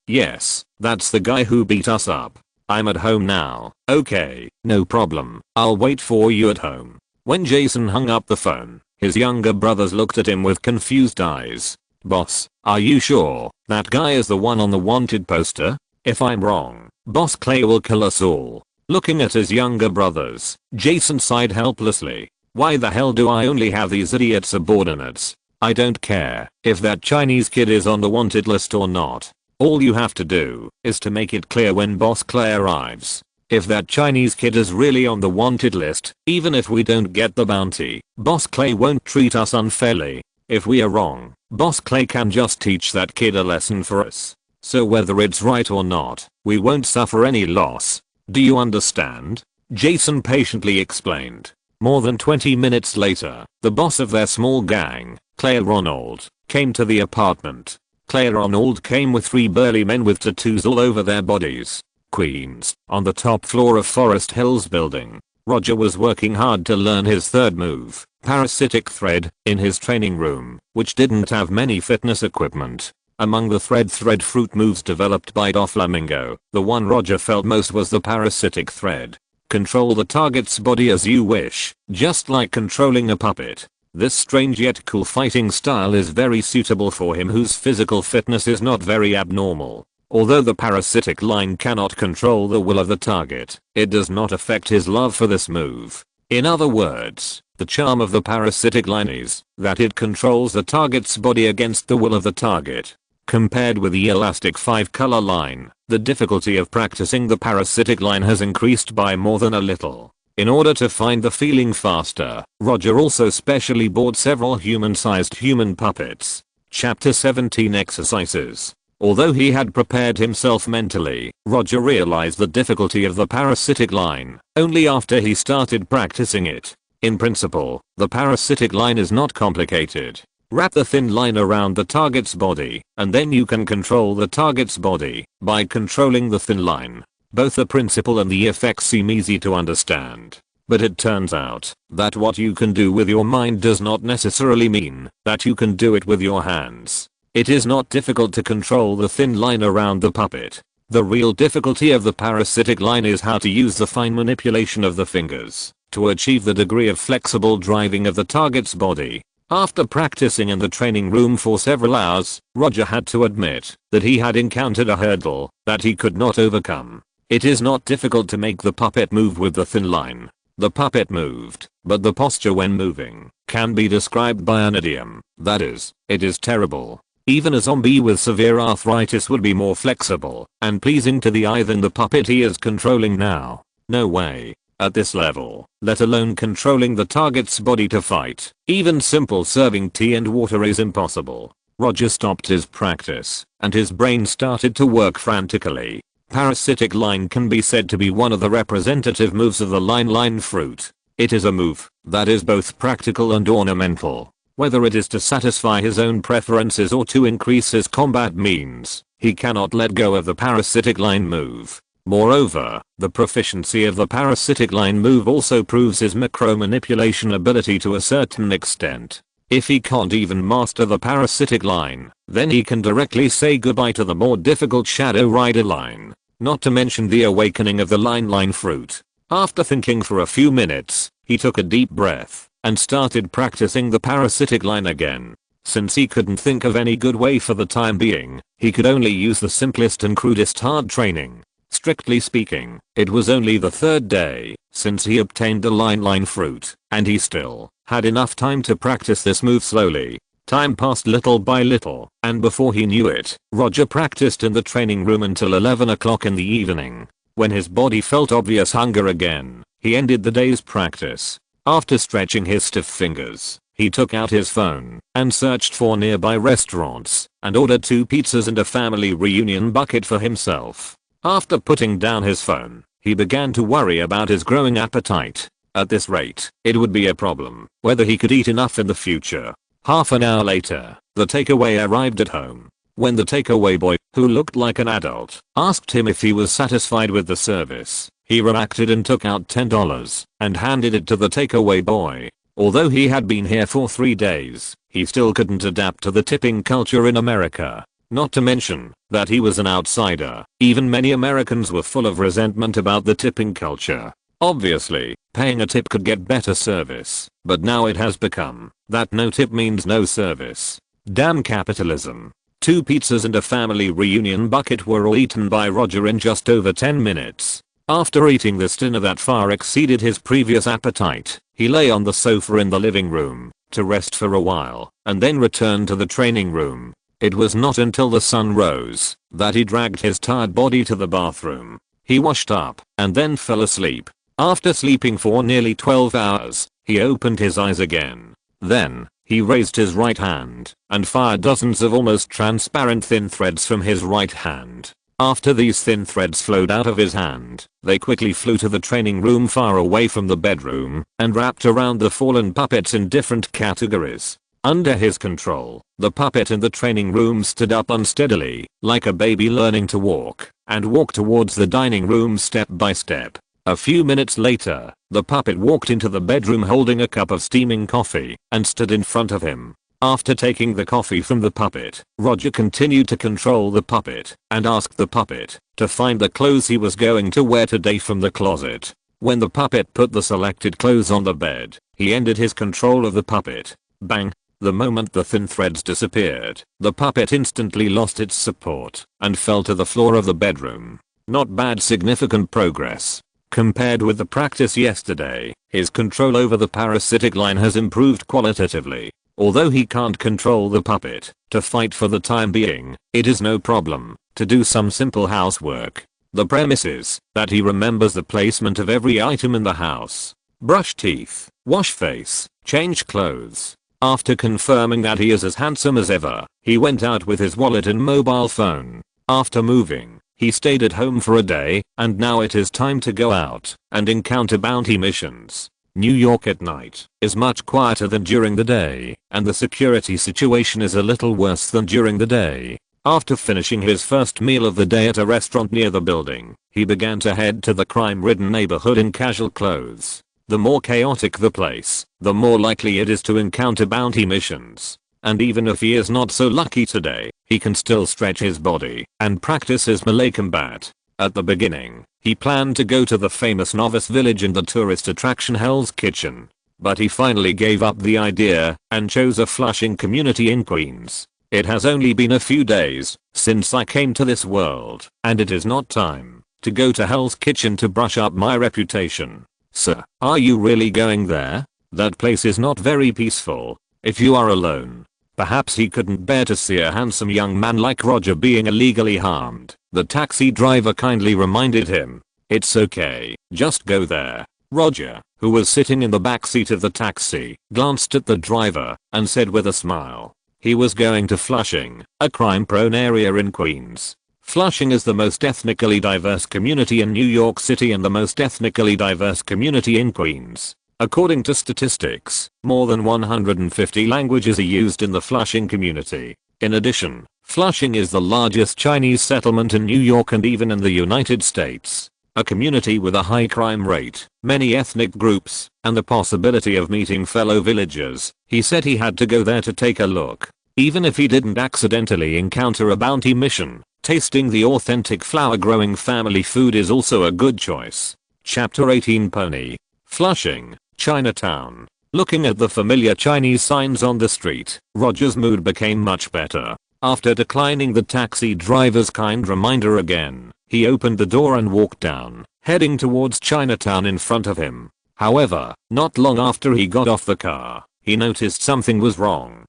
Yes, that's the guy who beat us up. I'm at home now. Okay, no problem. I'll wait for you at home. When Jason hung up the phone, his younger brothers looked at him with confused eyes. Boss, are you sure that guy is the one on the wanted poster? If I'm wrong, Boss Clay will kill us all. Looking at his younger brothers, Jason sighed helplessly. Why the hell do I only have these idiot subordinates? I don't care if that Chinese kid is on the wanted list or not. All you have to do is to make it clear when Boss Clay arrives. If that Chinese kid is really on the wanted list, even if we don't get the bounty, Boss Clay won't treat us unfairly. If we are wrong, Boss Clay can just teach that kid a lesson for us. So whether it's right or not, we won't suffer any loss. Do you understand? Jason patiently explained. More than 20 minutes later, the boss of their small gang, Claire Ronald, came to the apartment. Claire Ronald came with 3 burly men with tattoos all over their bodies. Queens, on the top floor of Forest Hills building. Roger was working hard to learn his third move, parasitic thread, in his training room, which didn't have many fitness equipment. Among the thread fruit moves developed by Doflamingo, the one Roger felt most was the parasitic thread. Control the target's body as you wish, just like controlling a puppet. This strange yet cool fighting style is very suitable for him whose physical fitness is not very abnormal. Although the parasitic line cannot control the will of the target, it does not affect his love for this move. In other words, the charm of the parasitic line is that it controls the target's body against the will of the target. Compared with the elastic 5-color line, the difficulty of practicing the parasitic line has increased by more than a little. In order to find the feeling faster, Roger also specially bought several human-sized human puppets. Chapter 17 Exercises. Although he had prepared himself mentally, Roger realized the difficulty of the parasitic line only after he started practicing it. In principle, the parasitic line is not complicated. Wrap the thin line around the target's body, and then you can control the target's body by controlling the thin line. Both the principle and the effects seem easy to understand. But it turns out that what you can do with your mind does not necessarily mean that you can do it with your hands. It is not difficult to control the thin line around the puppet. The real difficulty of the parasitic line is how to use the fine manipulation of the fingers to achieve the degree of flexible driving of the target's body. After practicing in the training room for several hours, Roger had to admit that he had encountered a hurdle that he could not overcome. It is not difficult to make the puppet move with the thin line. The puppet moved, but the posture when moving can be described by an idiom, that is, it is terrible. Even a zombie with severe arthritis would be more flexible and pleasing to the eye than the puppet he is controlling now. No way. At this level, let alone controlling the target's body to fight, even simple serving tea and water is impossible. Roger stopped his practice, and his brain started to work frantically. Parasitic line can be said to be one of the representative moves of the line fruit. It is a move that is both practical and ornamental. Whether it is to satisfy his own preferences or to increase his combat means, he cannot let go of the parasitic line move. Moreover, the proficiency of the parasitic line move also proves his macro-manipulation ability to a certain extent. If he can't even master the parasitic line, then he can directly say goodbye to the more difficult Shadow Rider line. Not to mention the awakening of the line fruit. After thinking for a few minutes, he took a deep breath and started practicing the parasitic line again. Since he couldn't think of any good way for the time being, he could only use the simplest and crudest hard training. Strictly speaking, it was only the third day since he obtained the line fruit, and he still had enough time to practice this move slowly. Time passed little by little, and before he knew it, Roger practiced in the training room until 11 o'clock in the evening. When his body felt obvious hunger again, he ended the day's practice. After stretching his stiff fingers, he took out his phone and searched for nearby restaurants and ordered 2 pizzas and a family reunion bucket for himself. After putting down his phone, he began to worry about his growing appetite. At this rate, it would be a problem whether he could eat enough in the future. Half an hour later, the takeaway arrived at home. When the takeaway boy, who looked like an adult, asked him if he was satisfied with the service, he reacted and took out $10 and handed it to the takeaway boy. Although he had been here for 3 days, he still couldn't adapt to the tipping culture in America. Not to mention that he was an outsider. Even many Americans were full of resentment about the tipping culture. Obviously, paying a tip could get better service, but now it has become that no tip means no service. Damn capitalism. 2 pizzas and a family reunion bucket were all eaten by Roger in just over 10 minutes. After eating this dinner that far exceeded his previous appetite, he lay on the sofa in the living room to rest for a while and then returned to the training room. It was not until the sun rose that he dragged his tired body to the bathroom. He washed up and then fell asleep. After sleeping for nearly 12 hours, he opened his eyes again. Then, he raised his right hand and fired dozens of almost transparent thin threads from his right hand. After these thin threads flowed out of his hand, they quickly flew to the training room far away from the bedroom and wrapped around the fallen puppets in different categories. Under his control, the puppet in the training room stood up unsteadily, like a baby learning to walk, and walked towards the dining room step by step. A few minutes later, the puppet walked into the bedroom holding a cup of steaming coffee and stood in front of him. After taking the coffee from the puppet, Roger continued to control the puppet and asked the puppet to find the clothes he was going to wear today from the closet. When the puppet put the selected clothes on the bed, he ended his control of the puppet. Bang! The moment the thin threads disappeared, the puppet instantly lost its support and fell to the floor of the bedroom. Not bad, significant progress. Compared with the practice yesterday, his control over the parasitic line has improved qualitatively. Although he can't control the puppet to fight for the time being, it is no problem to do some simple housework. The premise is that he remembers the placement of every item in the house. Brush teeth, wash face, change clothes. After confirming that he is as handsome as ever, he went out with his wallet and mobile phone. After moving, he stayed at home for a day, and now it is time to go out and encounter bounty missions. New York at night is much quieter than during the day, and the security situation is a little worse than during the day. After finishing his first meal of the day at a restaurant near the building, he began to head to the crime-ridden neighborhood in casual clothes. The more chaotic the place, the more likely it is to encounter bounty missions. And even if he is not so lucky today, he can still stretch his body and practice his melee combat. At the beginning, he planned to go to the famous novice village and the tourist attraction Hell's Kitchen. But he finally gave up the idea and chose a Flushing community in Queens. It has only been a few days since I came to this world, and it is not time to go to Hell's Kitchen to brush up my reputation. Sir, are you really going there? That place is not very peaceful. If you are alone, perhaps he couldn't bear to see a handsome young man like Roger being illegally harmed. The taxi driver kindly reminded him, "It's okay, just go there." Roger, who was sitting in the back seat of the taxi, glanced at the driver and said with a smile he was going to Flushing, a crime-prone area in Queens. Flushing is the most ethnically diverse community in New York City and the most ethnically diverse community in Queens. According to statistics, more than 150 languages are used in the Flushing community. In addition, Flushing is the largest Chinese settlement in New York and even in the United States. A community with a high crime rate, many ethnic groups, and the possibility of meeting fellow villagers. He said he had to go there to take a look. Even if he didn't accidentally encounter a bounty mission, tasting the authentic flower-growing family food is also a good choice. Chapter 18 Pony. Flushing, Chinatown. Looking at the familiar Chinese signs on the street, Roger's mood became much better. After declining the taxi driver's kind reminder again, he opened the door and walked down, heading towards Chinatown in front of him. However, not long after he got off the car, he noticed something was wrong.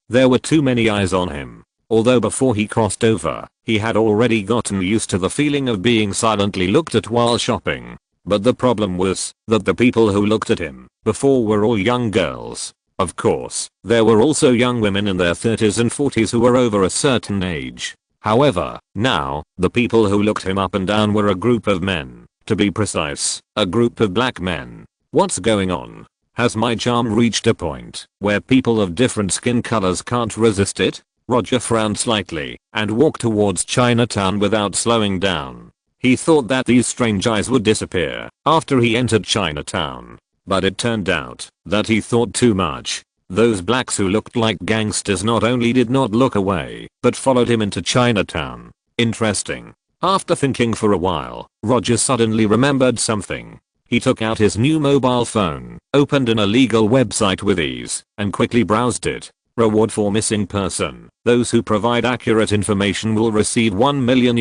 There were too many eyes on him. Although before he crossed over, he had already gotten used to the feeling of being silently looked at while shopping. But the problem was that the people who looked at him before were all young girls. Of course, there were also young women in their 30s and 40s who were over a certain age. However, now, the people who looked him up and down were a group of men. To be precise, a group of black men. What's going on? Has my charm reached a point where people of different skin colors can't resist it? Roger frowned slightly and walked towards Chinatown without slowing down. He thought that these strange eyes would disappear after he entered Chinatown. But it turned out that he thought too much. Those blacks who looked like gangsters not only did not look away, but followed him into Chinatown. Interesting. After thinking for a while, Roger suddenly remembered something. He took out his new mobile phone, opened an illegal website with ease, and quickly browsed it. Reward for missing person. Those who provide accurate information will receive $1 million.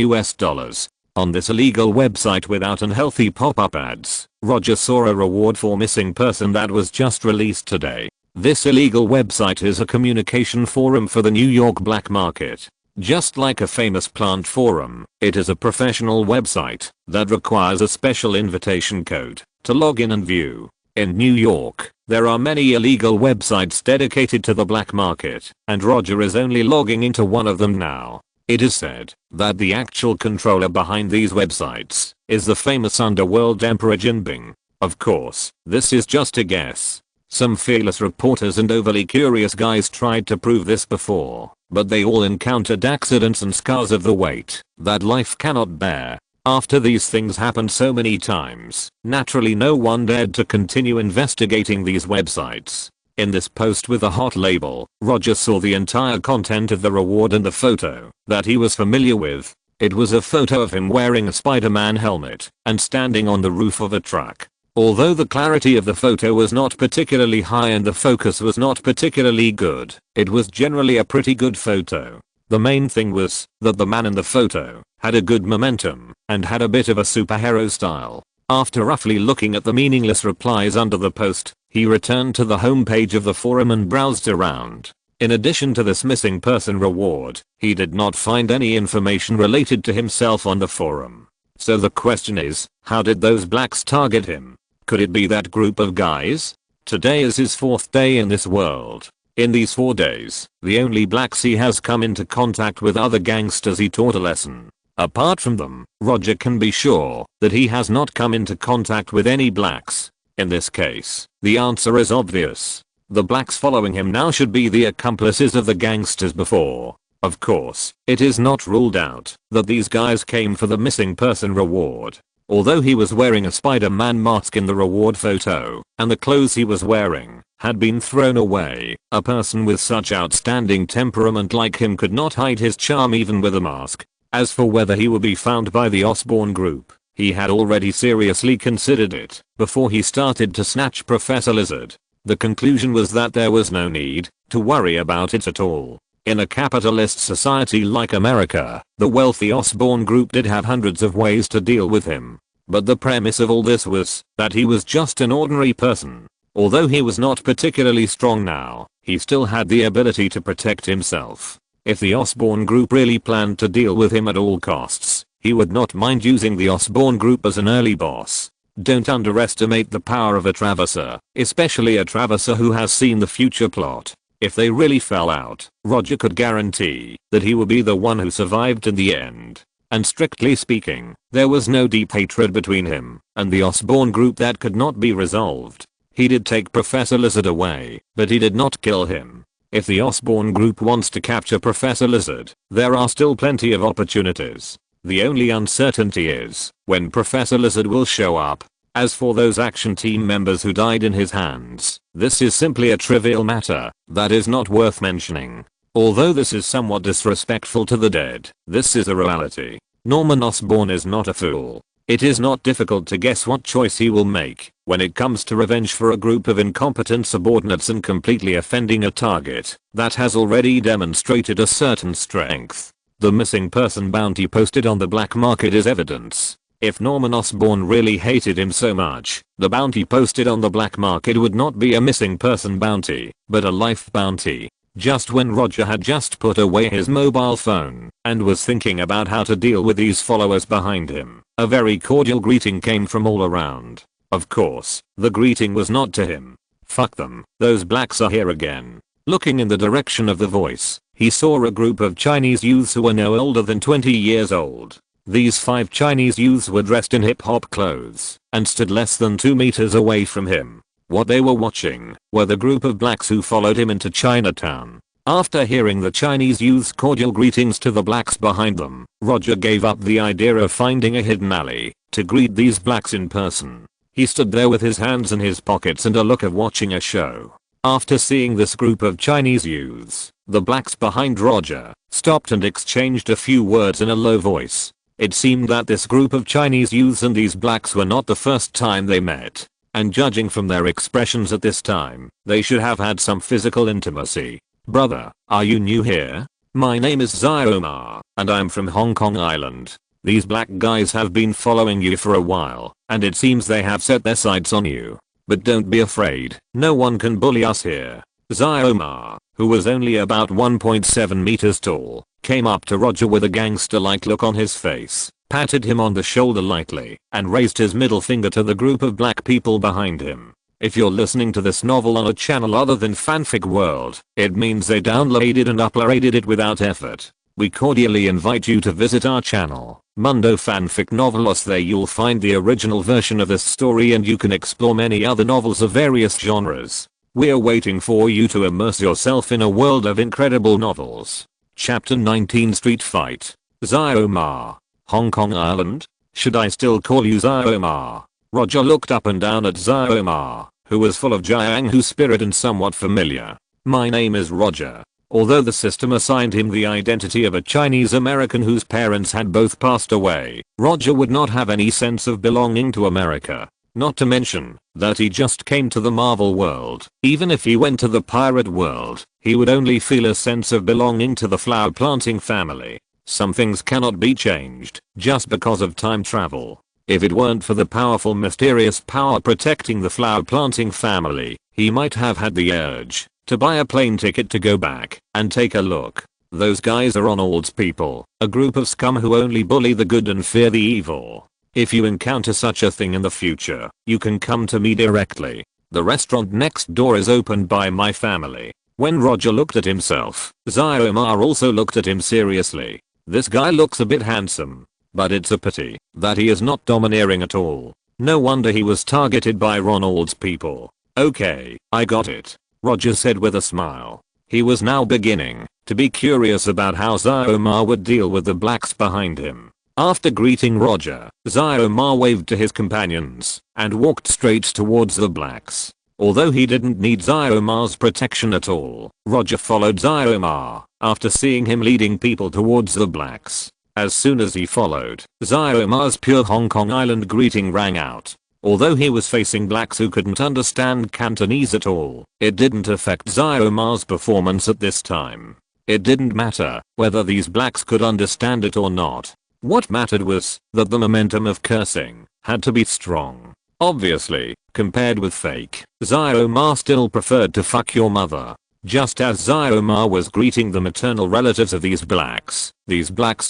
On this illegal website without unhealthy pop-up ads, Roger saw a reward for missing person that was just released today. This illegal website is a communication forum for the New York black market. Just like a famous plant forum, it is a professional website that requires a special invitation code to log in and view. In New York, there are many illegal websites dedicated to the black market, and Roger is only logging into one of them now. It is said that the actual controller behind these websites is the famous underworld Emperor Jinping. Of course, this is just a guess. Some fearless reporters and overly curious guys tried to prove this before, but they all encountered accidents and scars of the weight that life cannot bear. After these things happened so many times, naturally no one dared to continue investigating these websites. In this post with a hot label, Roger saw the entire content of the reward and the photo that he was familiar with. It was a photo of him wearing a Spider-Man helmet and standing on the roof of a truck. Although the clarity of the photo was not particularly high and the focus was not particularly good, it was generally a pretty good photo. The main thing was that the man in the photo had a good momentum and had a bit of a superhero style. After roughly looking at the meaningless replies under the post, he returned to the homepage of the forum and browsed around. In addition to this missing person reward, he did not find any information related to himself on the forum. So the question is, how did those blacks target him? Could it be that group of guys? Today is his 4th day in this world. In these 4 days, the only blacks he has come into contact with are the gangsters he taught a lesson. Apart from them, Roger can be sure that he has not come into contact with any blacks. In this case, the answer is obvious. The blacks following him now should be the accomplices of the gangsters before. Of course, it is not ruled out that these guys came for the missing person reward. Although he was wearing a Spider-Man mask in the reward photo, and the clothes he was wearing had been thrown away, a person with such outstanding temperament like him could not hide his charm even with a mask. As for whether he would be found by the Osborn group, he had already seriously considered it before he started to snatch Professor Lizard. The conclusion was that there was no need to worry about it at all. In a capitalist society like America, the wealthy Osborn group did have hundreds of ways to deal with him. But the premise of all this was that he was just an ordinary person. Although he was not particularly strong now, he still had the ability to protect himself. If the Osborn group really planned to deal with him at all costs, he would not mind using the Osborn group as an early boss. Don't underestimate the power of a traverser, especially a traverser who has seen the future plot. If they really fell out, Roger could guarantee that he would be the one who survived in the end. And strictly speaking, there was no deep hatred between him and the Osborn group that could not be resolved. He did take Professor Lizard away, but he did not kill him. If the Osborn group wants to capture Professor Lizard, there are still plenty of opportunities. The only uncertainty is when Professor Lizard will show up. As for those action team members who died in his hands, this is simply a trivial matter that is not worth mentioning. Although this is somewhat disrespectful to the dead, this is a reality. Norman Osborn is not a fool. It is not difficult to guess what choice he will make when it comes to revenge for a group of incompetent subordinates and completely offending a target that has already demonstrated a certain strength. The missing person bounty posted on the black market is evidence. If Norman Osborn really hated him so much, the bounty posted on the black market would not be a missing person bounty, but a life bounty. Just when Roger had just put away his mobile phone and was thinking about how to deal with these followers behind him, a very cordial greeting came from all around. Of course, the greeting was not to him. Fuck them, those blacks are here again. Looking in the direction of the voice, he saw a group of Chinese youths who were no older than 20 years old. These 5 Chinese youths were dressed in hip-hop clothes and stood less than 2 meters away from him. What they were watching were the group of blacks who followed him into Chinatown. After hearing the Chinese youth's cordial greetings to the blacks behind them, Roger gave up the idea of finding a hidden alley to greet these blacks in person. He stood there with his hands in his pockets and a look of watching a show. After seeing this group of Chinese youths, the blacks behind Roger stopped and exchanged a few words in a low voice. It seemed that this group of Chinese youths and these blacks were not the first time they met, and judging from their expressions at this time, they should have had some physical intimacy. "Brother, are you new here? My name is Xiomar, and I'm from Hong Kong Island. These black guys have been following you for a while, and it seems they have set their sights on you. But don't be afraid, no one can bully us here." Xiomar, who was only about 1.7 meters tall, came up to Roger with a gangster-like look on his face, patted him on the shoulder lightly, and raised his middle finger to the group of black people behind him. If you're listening to this novel on a channel other than Fanfic World, it means they downloaded and uploaded it without effort. We cordially invite you to visit our channel, Mundo Fanfic Novelos. There you'll find the original version of this story and you can explore many other novels of various genres. We're waiting for you to immerse yourself in a world of incredible novels. Chapter 19 Street Fight. Xiomar. Hong Kong Island? Should I still call you Xiomar? Roger looked up and down at Xiomar, who was full of Jianghu spirit and somewhat familiar. "My name is Roger." Although the system assigned him the identity of a Chinese American whose parents had both passed away, Roger would not have any sense of belonging to America. Not to mention that he just came to the Marvel world. Even if he went to the pirate world, he would only feel a sense of belonging to the flower planting family. Some things cannot be changed just because of time travel. If it weren't for the powerful mysterious power protecting the flower planting family, he might have had the urge to buy a plane ticket to go back and take a look. Those guys are Ronald's people, a group of scum who only bully the good and fear the evil. If you encounter such a thing in the future, you can come to me directly. The restaurant next door is opened by my family. When Roger looked at himself, Xiomar also looked at him seriously. This guy looks a bit handsome, but it's a pity that he is not domineering at all. No wonder he was targeted by Ronald's people. "Okay, I got it," Roger said with a smile. He was now beginning to be curious about how Xiomar would deal with the blacks behind him. After greeting Roger, Xiomar waved to his companions and walked straight towards the blacks. Although he didn't need Xiomar's protection at all, Roger followed Xiomar after seeing him leading people towards the blacks. As soon as he followed, Xiomar's pure Hong Kong Island greeting rang out. Although he was facing blacks who couldn't understand Cantonese at all, it didn't affect Xiomar's performance at this time. It didn't matter whether these blacks could understand it or not. What mattered was that the momentum of cursing had to be strong. Obviously, compared with fake, Xiomar still preferred to fuck your mother. Just as Xiomar was greeting the maternal relatives of these blacks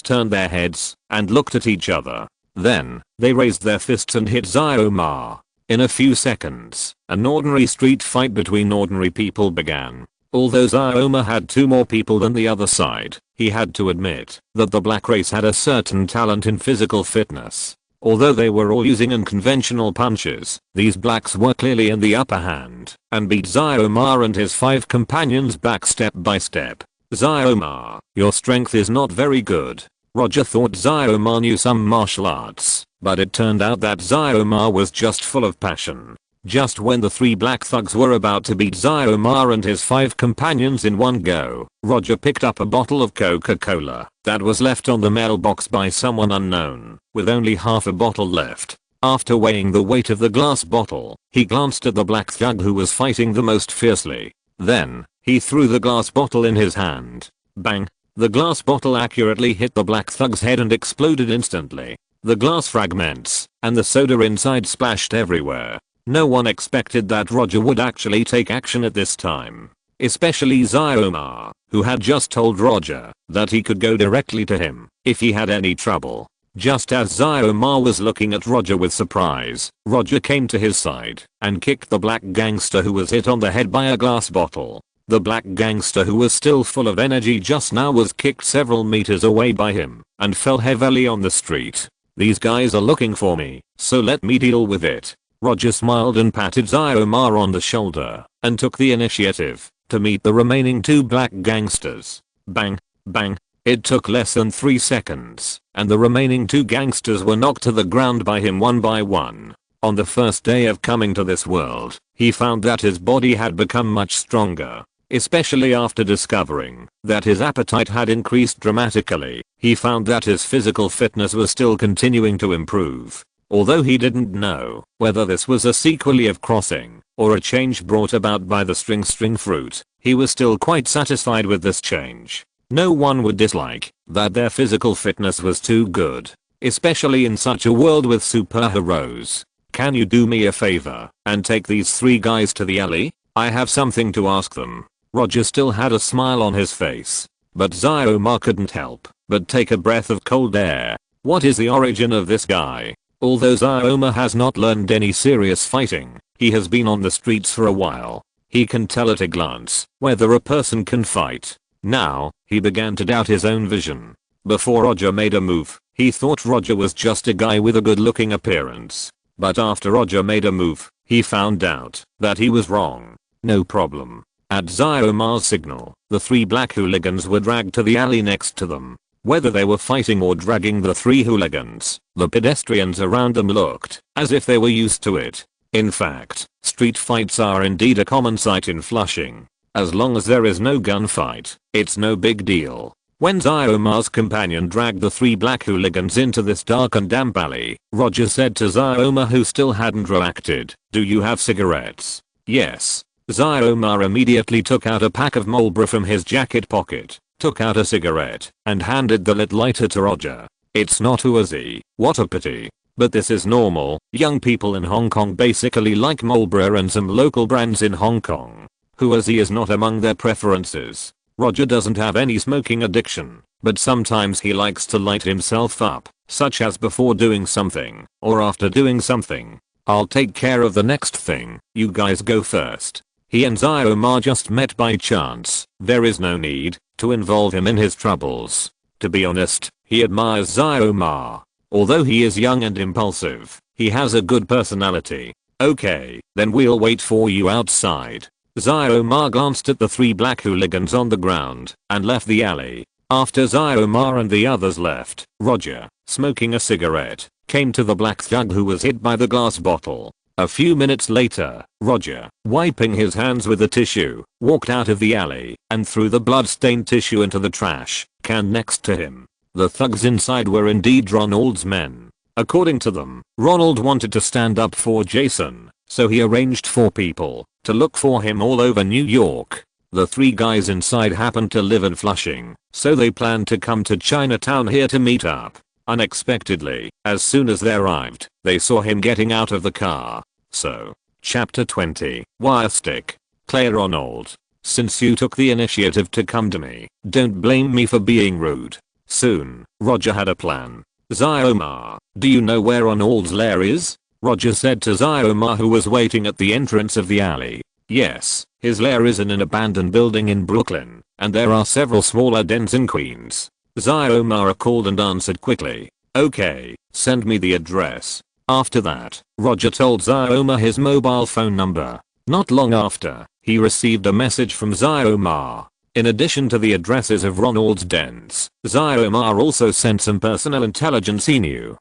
turned their heads and looked at each other. Then, they raised their fists and hit Xiomar. In a few seconds, an ordinary street fight between ordinary people began. Although Xiomar had 2 more people than the other side, he had to admit that the black race had a certain talent in physical fitness. Although they were all using unconventional punches, these blacks were clearly in the upper hand and beat Xiomar and his 5 companions back step by step. "Xiomar, your strength is not very good." Roger thought Xiomar knew some martial arts, but it turned out that Xiomar was just full of passion. Just when the 3 black thugs were about to beat Xiomar and his 5 companions in one go, Roger picked up a bottle of Coca-Cola that was left on the mailbox by someone unknown, with only half a bottle left. After weighing the weight of the glass bottle, he glanced at the black thug who was fighting the most fiercely. Then, he threw the glass bottle in his hand. Bang! The glass bottle accurately hit the black thug's head and exploded instantly. The glass fragments and the soda inside splashed everywhere. No one expected that Roger would actually take action at this time. Especially Xiomar, who had just told Roger that he could go directly to him if he had any trouble. Just as Xiomar was looking at Roger with surprise, Roger came to his side and kicked the black gangster who was hit on the head by a glass bottle. The black gangster, who was still full of energy just now, was kicked several meters away by him and fell heavily on the street. These guys are looking for me, so let me deal with it. Roger smiled and patted Zyomar on the shoulder and took the initiative to meet the remaining two black gangsters. Bang, bang. It took less than 3 seconds, and the remaining two gangsters were knocked to the ground by him one by one. On the first day of coming to this world, he found that his body had become much stronger, especially after discovering that his appetite had increased dramatically. He found that his physical fitness was still continuing to improve. Although he didn't know whether this was a sequel of crossing or a change brought about by the string fruit, he was still quite satisfied with this change. No one would dislike that their physical fitness was too good, especially in such a world with superheroes. Can you do me a favor and take these 3 guys to the alley? I have something to ask them. Roger still had a smile on his face, but Zyomar couldn't help but take a breath of cold air. What is the origin of this guy? Although Zyomar has not learned any serious fighting, he has been on the streets for a while. He can tell at a glance whether a person can fight. Now, he began to doubt his own vision. Before Roger made a move, he thought Roger was just a guy with a good looking appearance. But after Roger made a move, he found out that he was wrong. No problem. At Zyomar's signal, the 3 black hooligans were dragged to the alley next to them. Whether they were fighting or dragging the 3 hooligans, the pedestrians around them looked as if they were used to it. In fact, street fights are indeed a common sight in Flushing. As long as there is no gunfight, it's no big deal. When Zyomar's companion dragged the 3 black hooligans into this dark and damp alley, Roger said to Zyomar, who still hadn't reacted, "Do you have cigarettes?" "Yes." Zyomar immediately took out a pack of Marlboro from his jacket pocket, took out a cigarette, and handed the lit lighter to Roger. "It's not Uzi, what a pity. But this is normal. Young people in Hong Kong basically like Marlboro and some local brands in Hong Kong. Uzi is not among their preferences." Roger doesn't have any smoking addiction, but sometimes he likes to light himself up, such as before doing something, or after doing something. "I'll take care of the next thing, you guys go first." He and Zyomar just met by chance. There is no need to involve him in his troubles. To be honest, he admires Zyomar. Although he is young and impulsive, he has a good personality. "Okay, then we'll wait for you outside." Zyomar glanced at the 3 black hooligans on the ground and left the alley. After Zyomar and the others left, Roger, smoking a cigarette, came to the black thug who was hit by the glass bottle. A few minutes later, Roger, wiping his hands with a tissue, walked out of the alley and threw the blood-stained tissue into the trash can next to him. The thugs inside were indeed Ronald's men. According to them, Ronald wanted to stand up for Jason, so he arranged for people to look for him all over New York. The 3 guys inside happened to live in Flushing, so they planned to come to Chinatown here to meet up. Unexpectedly, as soon as they arrived, they saw him getting out of the car. So, Chapter 20, Wire Stick. Claire Ronald. Since you took the initiative to come to me, don't blame me for being rude. Soon, Roger had a plan. "Zyomar, do you know where Ronald's lair is?" Roger said to Zyomar, who was waiting at the entrance of the alley. "Yes, his lair is in an abandoned building in Brooklyn, and there are several smaller dens in Queens." Zyomar called and answered quickly. "Okay, send me the address." After that, Roger told Zyomar his mobile phone number. Not long after, he received a message from Zyomar. In addition to the addresses of Ronald's dens, Zyomar also sent some personal intelligence he knew.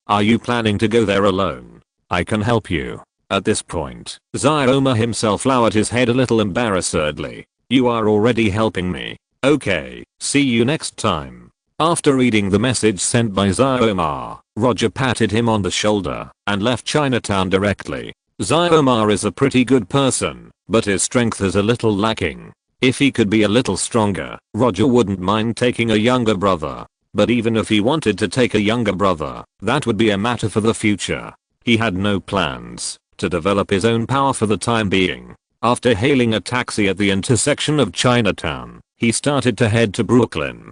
Are you planning to go there alone? I can help you." At this point, Zyomar himself lowered his head a little embarrassedly. "You are already helping me. Okay, see you next time." After reading the message sent by Zyomar, Roger patted him on the shoulder and left Chinatown directly. Zyomar is a pretty good person, but his strength is a little lacking. If he could be a little stronger, Roger wouldn't mind taking a younger brother. But even if he wanted to take a younger brother, that would be a matter for the future. He had no plans to develop his own power for the time being. After hailing a taxi at the intersection of Chinatown, he started to head to Brooklyn.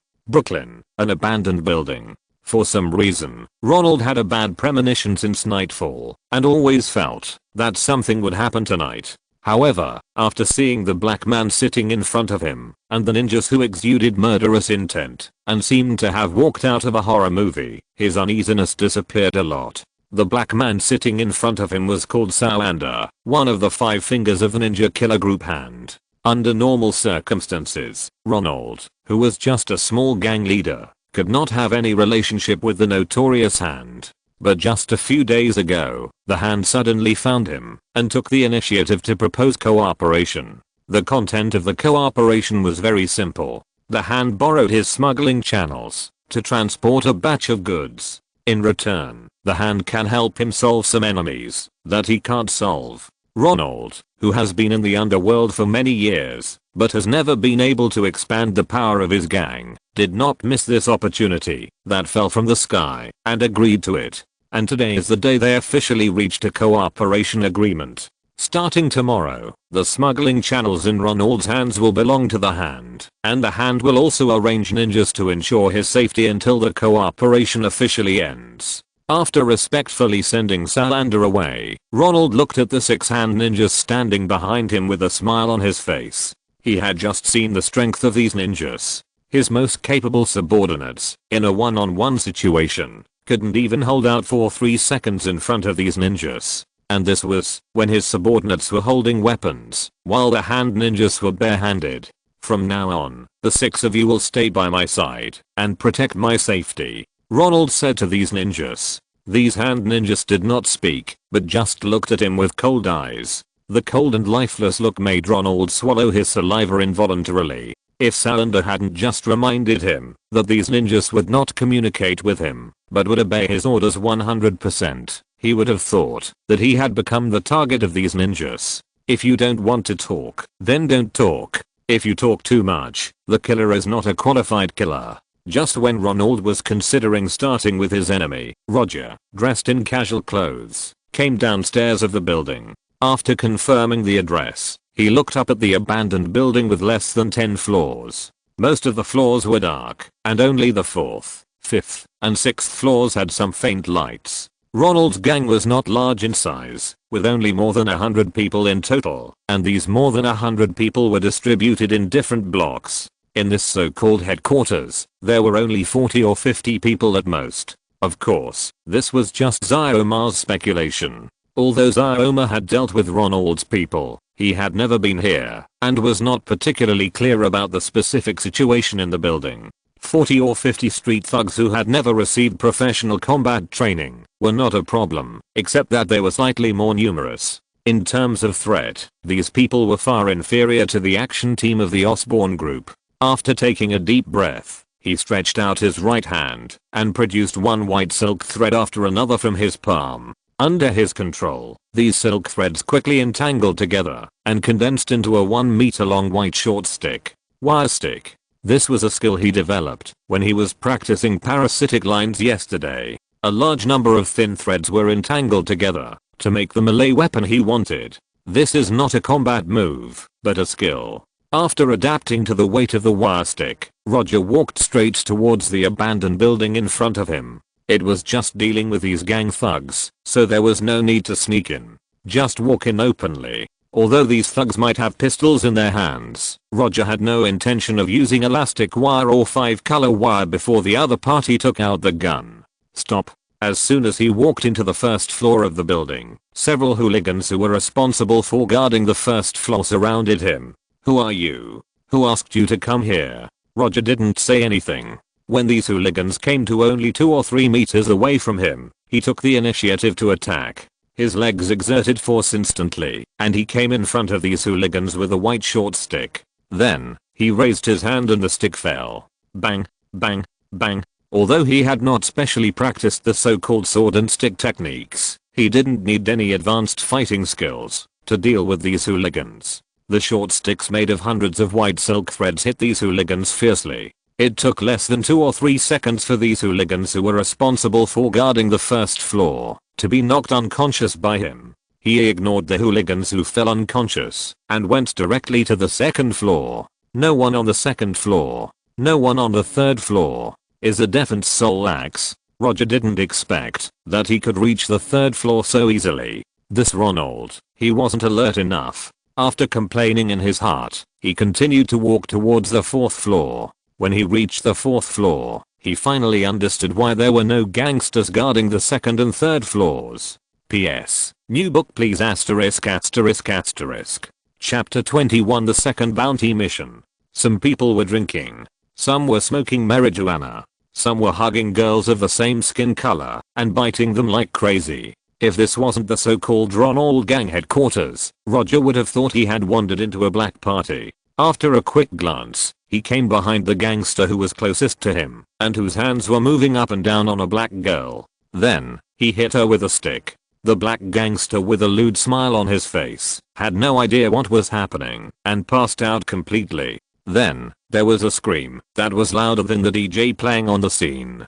An abandoned building. For some reason, Ronald had a bad premonition since nightfall, and always felt that something would happen tonight. However, after seeing the black man sitting in front of him, and the ninjas who exuded murderous intent, and seemed to have walked out of a horror movie, his uneasiness disappeared a lot. The black man sitting in front of him was called Salander, one of the 5 fingers of the ninja killer group hand. Under normal circumstances, Ronald, who was just a small gang leader, could not have any relationship with the notorious hand. But just a few days ago, the hand suddenly found him and took the initiative to propose cooperation. The content of the cooperation was very simple. The hand borrowed his smuggling channels to transport a batch of goods. In return, the hand can help him solve some enemies that he can't solve. Ronald, who has been in the underworld for many years, but has never been able to expand the power of his gang, did not miss this opportunity that fell from the sky and agreed to it. And today is the day they officially reached a cooperation agreement. Starting tomorrow, the smuggling channels in Ronald's hands will belong to the hand, and the hand will also arrange ninjas to ensure his safety until the cooperation officially ends. After respectfully sending Salander away, Ronald looked at the 6 hand ninjas standing behind him with a smile on his face. He had just seen the strength of these ninjas. His most capable subordinates, in a one-on-one situation, couldn't even hold out for 3 seconds in front of these ninjas. And this was when his subordinates were holding weapons, while the hand ninjas were barehanded. From now on, the 6 of you will stay by my side and protect my safety, Ronald said to these ninjas. These hand ninjas did not speak, but just looked at him with cold eyes. The cold and lifeless look made Ronald swallow his saliva involuntarily. If Salander hadn't just reminded him that these ninjas would not communicate with him, but would obey his orders 100%, he would have thought that he had become the target of these ninjas. If you don't want to talk, then don't talk. If you talk too much, the killer is not a qualified killer. Just when Ronald was considering starting with his enemy, Roger, dressed in casual clothes, came downstairs of the building. After confirming the address, he looked up at the abandoned building with less than 10 floors. Most of the floors were dark, and only the 4th, 5th, and 6th floors had some faint lights. Ronald's gang was not large in size, with only more than 100 people in total, and these more than 100 people were distributed in different blocks. In this so-called headquarters, there were only 40 or 50 people at most. Of course, this was just Xiomar's speculation. Although Xiomar had dealt with Ronald's people, he had never been here, and was not particularly clear about the specific situation in the building. 40 or 50 street thugs who had never received professional combat training were not a problem, except that they were slightly more numerous. In terms of threat, these people were far inferior to the action team of the Osborne group. After taking a deep breath, he stretched out his right hand and produced one white silk thread after another from his palm. Under his control, these silk threads quickly entangled together and condensed into a 1 meter long white short stick. Wire stick. This was a skill he developed when he was practicing parasitic lines yesterday. A large number of thin threads were entangled together to make the melee weapon he wanted. This is not a combat move, but a skill. After adapting to the weight of the wire stick, Roger walked straight towards the abandoned building in front of him. It was just dealing with these gang thugs, so there was no need to sneak in. Just walk in openly. Although these thugs might have pistols in their hands, Roger had no intention of using elastic wire or 5-color wire before the other party took out the gun. Stop. As soon as he walked into the first floor of the building, several hooligans who were responsible for guarding the first floor surrounded him. Who are you? Who asked you to come here? Roger didn't say anything. When these hooligans came to only 2 or 3 meters away from him, he took the initiative to attack. His legs exerted force instantly, and he came in front of these hooligans with a white short stick. Then, he raised his hand and the stick fell. Bang, bang, bang. Although he had not specially practiced the so-called sword and stick techniques, he didn't need any advanced fighting skills to deal with these hooligans. The short sticks made of hundreds of white silk threads hit these hooligans fiercely. It took less than 2 or 3 seconds for these hooligans who were responsible for guarding the first floor to be knocked unconscious by him. He ignored the hooligans who fell unconscious and went directly to the second floor. No one on the second floor. No one on the third floor. Is a defense soul axe. Roger didn't expect that he could reach the third floor so easily. This Ronald, he wasn't alert enough. After complaining in his heart, he continued to walk towards the 4th floor. When he reached the 4th floor, he finally understood why there were no gangsters guarding the 2nd and 3rd floors. P.S. New book please asterisk asterisk asterisk. Chapter 21 The Second Bounty Mission. Some people were drinking. Some were smoking marijuana. Some were hugging girls of the same skin color and biting them like crazy. If this wasn't the so-called Ronald gang headquarters, Roger would have thought he had wandered into a black party. After a quick glance, he came behind the gangster who was closest to him and whose hands were moving up and down on a black girl. Then, he hit her with a stick. The black gangster, with a lewd smile on his face, had no idea what was happening and passed out completely. Then, there was a scream that was louder than the DJ playing on the scene.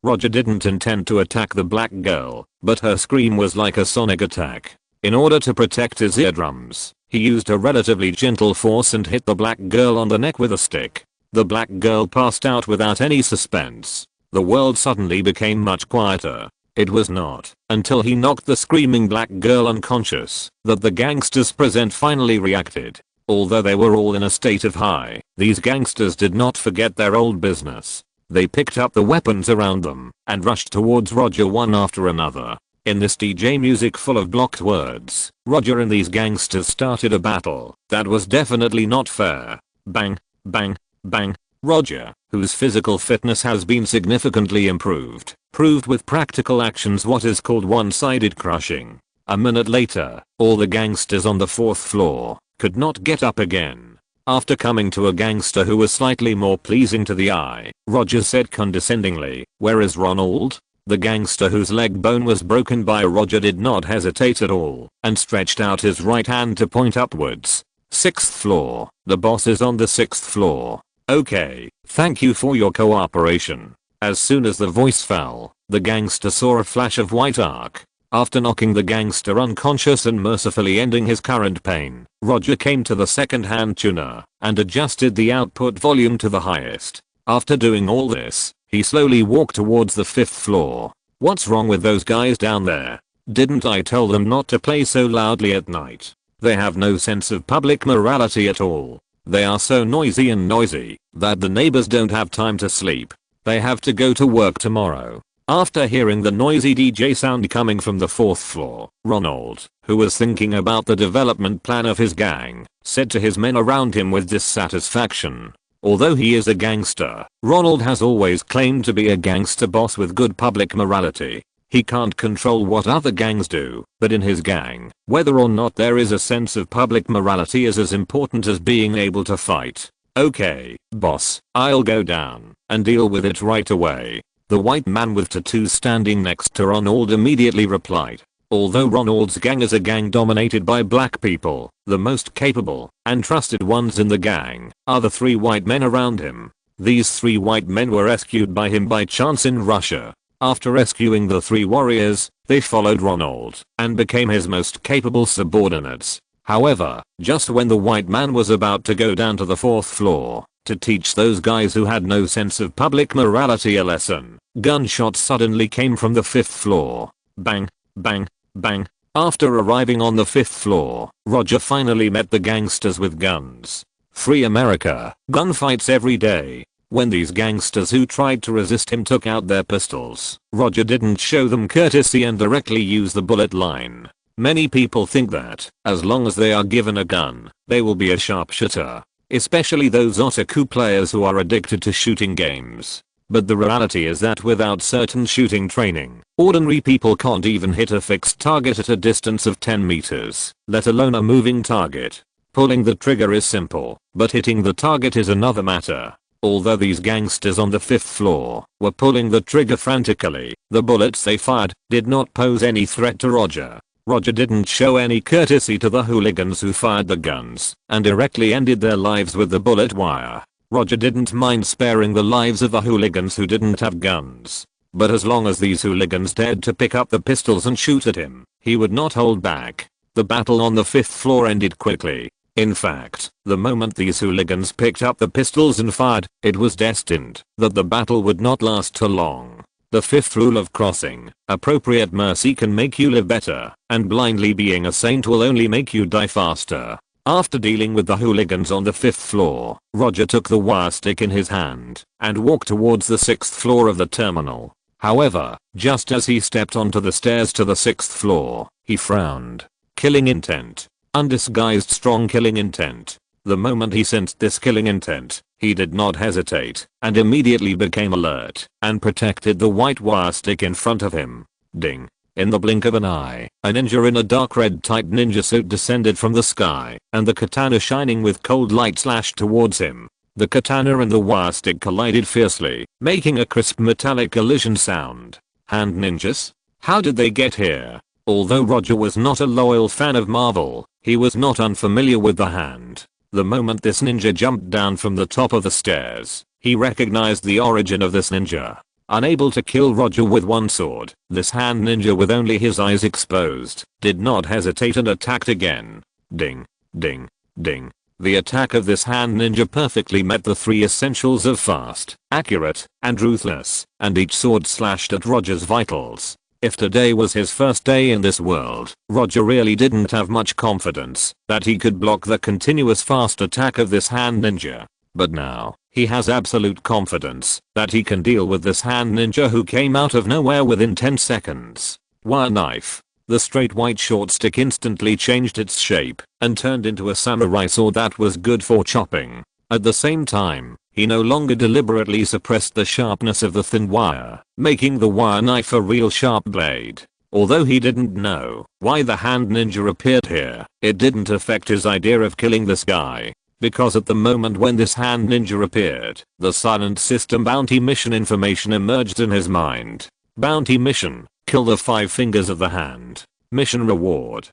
Roger didn't intend to attack the black girl, but her scream was like a sonic attack. In order to protect his eardrums, he used a relatively gentle force and hit the black girl on the neck with a stick. The black girl passed out without any suspense. The world suddenly became much quieter. It was not until he knocked the screaming black girl unconscious that the gangsters present finally reacted. Although they were all in a state of high, these gangsters did not forget their old business. They picked up the weapons around them and rushed towards Roger one after another. In this DJ music full of blocked words, Roger and these gangsters started a battle that was definitely not fair. Bang, bang, bang. Roger, whose physical fitness has been significantly improved, proved with practical actions what is called one-sided crushing. A minute later, all the gangsters on the 4th floor could not get up again. After coming to a gangster who was slightly more pleasing to the eye, Roger said condescendingly, "Where is Ronald?" The gangster whose leg bone was broken by Roger did not hesitate at all and stretched out his right hand to point upwards. 6th floor. The boss is on the 6th floor. Okay, thank you for your cooperation. As soon as the voice fell, the gangster saw a flash of white arc. After knocking the gangster unconscious and mercifully ending his current pain, Roger came to the second-hand tuner and adjusted the output volume to the highest. After doing all this, he slowly walked towards the 5th floor. What's wrong with those guys down there? Didn't I tell them not to play so loudly at night? They have no sense of public morality at all. They are so noisy that the neighbors don't have time to sleep. They have to go to work tomorrow. After hearing the noisy DJ sound coming from the 4th floor, Ronald, who was thinking about the development plan of his gang, said to his men around him with dissatisfaction, "Although he is a gangster, Ronald has always claimed to be a gangster boss with good public morality. He can't control what other gangs do, but in his gang, whether or not there is a sense of public morality is as important as being able to fight. Okay, boss, I'll go down and deal with it right away." The white man with tattoos standing next to Ronald immediately replied. Although Ronald's gang is a gang dominated by black people, the most capable and trusted ones in the gang are the 3 white men around him. These 3 white men were rescued by him by chance in Russia. After rescuing the 3 warriors, they followed Ronald and became his most capable subordinates. However, just when the white man was about to go down to the 4th floor to teach those guys who had no sense of public morality a lesson, gunshots suddenly came from the 5th floor. Bang, bang, bang. After arriving on the 5th floor, Roger finally met the gangsters with guns. Free America, gunfights every day. When these gangsters who tried to resist him took out their pistols, Roger didn't show them courtesy and directly used the bullet line. Many people think that, as long as they are given a gun, they will be a sharpshooter. Especially those otaku players who are addicted to shooting games. But the reality is that without certain shooting training, ordinary people can't even hit a fixed target at a distance of 10 meters, let alone a moving target. Pulling the trigger is simple, but hitting the target is another matter. Although these gangsters on the 5th floor were pulling the trigger frantically, the bullets they fired did not pose any threat to Roger. Roger didn't show any courtesy to the hooligans who fired the guns and directly ended their lives with the bullet wire. Roger didn't mind sparing the lives of the hooligans who didn't have guns. But as long as these hooligans dared to pick up the pistols and shoot at him, he would not hold back. The battle on the 5th floor ended quickly. In fact, the moment these hooligans picked up the pistols and fired, it was destined that the battle would not last too long. The fifth rule of crossing: appropriate mercy can make you live better, and blindly being a saint will only make you die faster. After dealing with the hooligans on the 5th floor, Roger took the wire stick in his hand and walked towards the 6th floor of the terminal. However, just as he stepped onto the stairs to the 6th floor, he frowned. Killing intent. Undisguised strong killing intent. The moment he sensed this killing intent, he did not hesitate and immediately became alert and protected the white wire stick in front of him. Ding. In the blink of an eye, a ninja in a dark red tight ninja suit descended from the sky, and the katana shining with cold light slashed towards him. The katana and the wire stick collided fiercely, making a crisp metallic collision sound. Hand ninjas? How did they get here? Although Roger was not a loyal fan of Marvel, he was not unfamiliar with the hand. The moment this ninja jumped down from the top of the stairs, he recognized the origin of this ninja. Unable to kill Roger with one sword, this hand ninja with only his eyes exposed, did not hesitate and attacked again. Ding, ding, ding. The attack of this hand ninja perfectly met the 3 essentials of fast, accurate, and ruthless, and each sword slashed at Roger's vitals. If today was his first day in this world, Roger really didn't have much confidence that he could block the continuous fast attack of this hand ninja. But now, he has absolute confidence that he can deal with this hand ninja who came out of nowhere within 10 seconds. Wire knife. The straight white short stick instantly changed its shape and turned into a samurai sword that was good for chopping. At the same time, he no longer deliberately suppressed the sharpness of the thin wire, making the wire knife a real sharp blade. Although he didn't know why the hand ninja appeared here, it didn't affect his idea of killing this guy. Because at the moment when this hand ninja appeared, the silent system bounty mission information emerged in his mind. Bounty mission: kill the 5 fingers of the hand. Mission reward: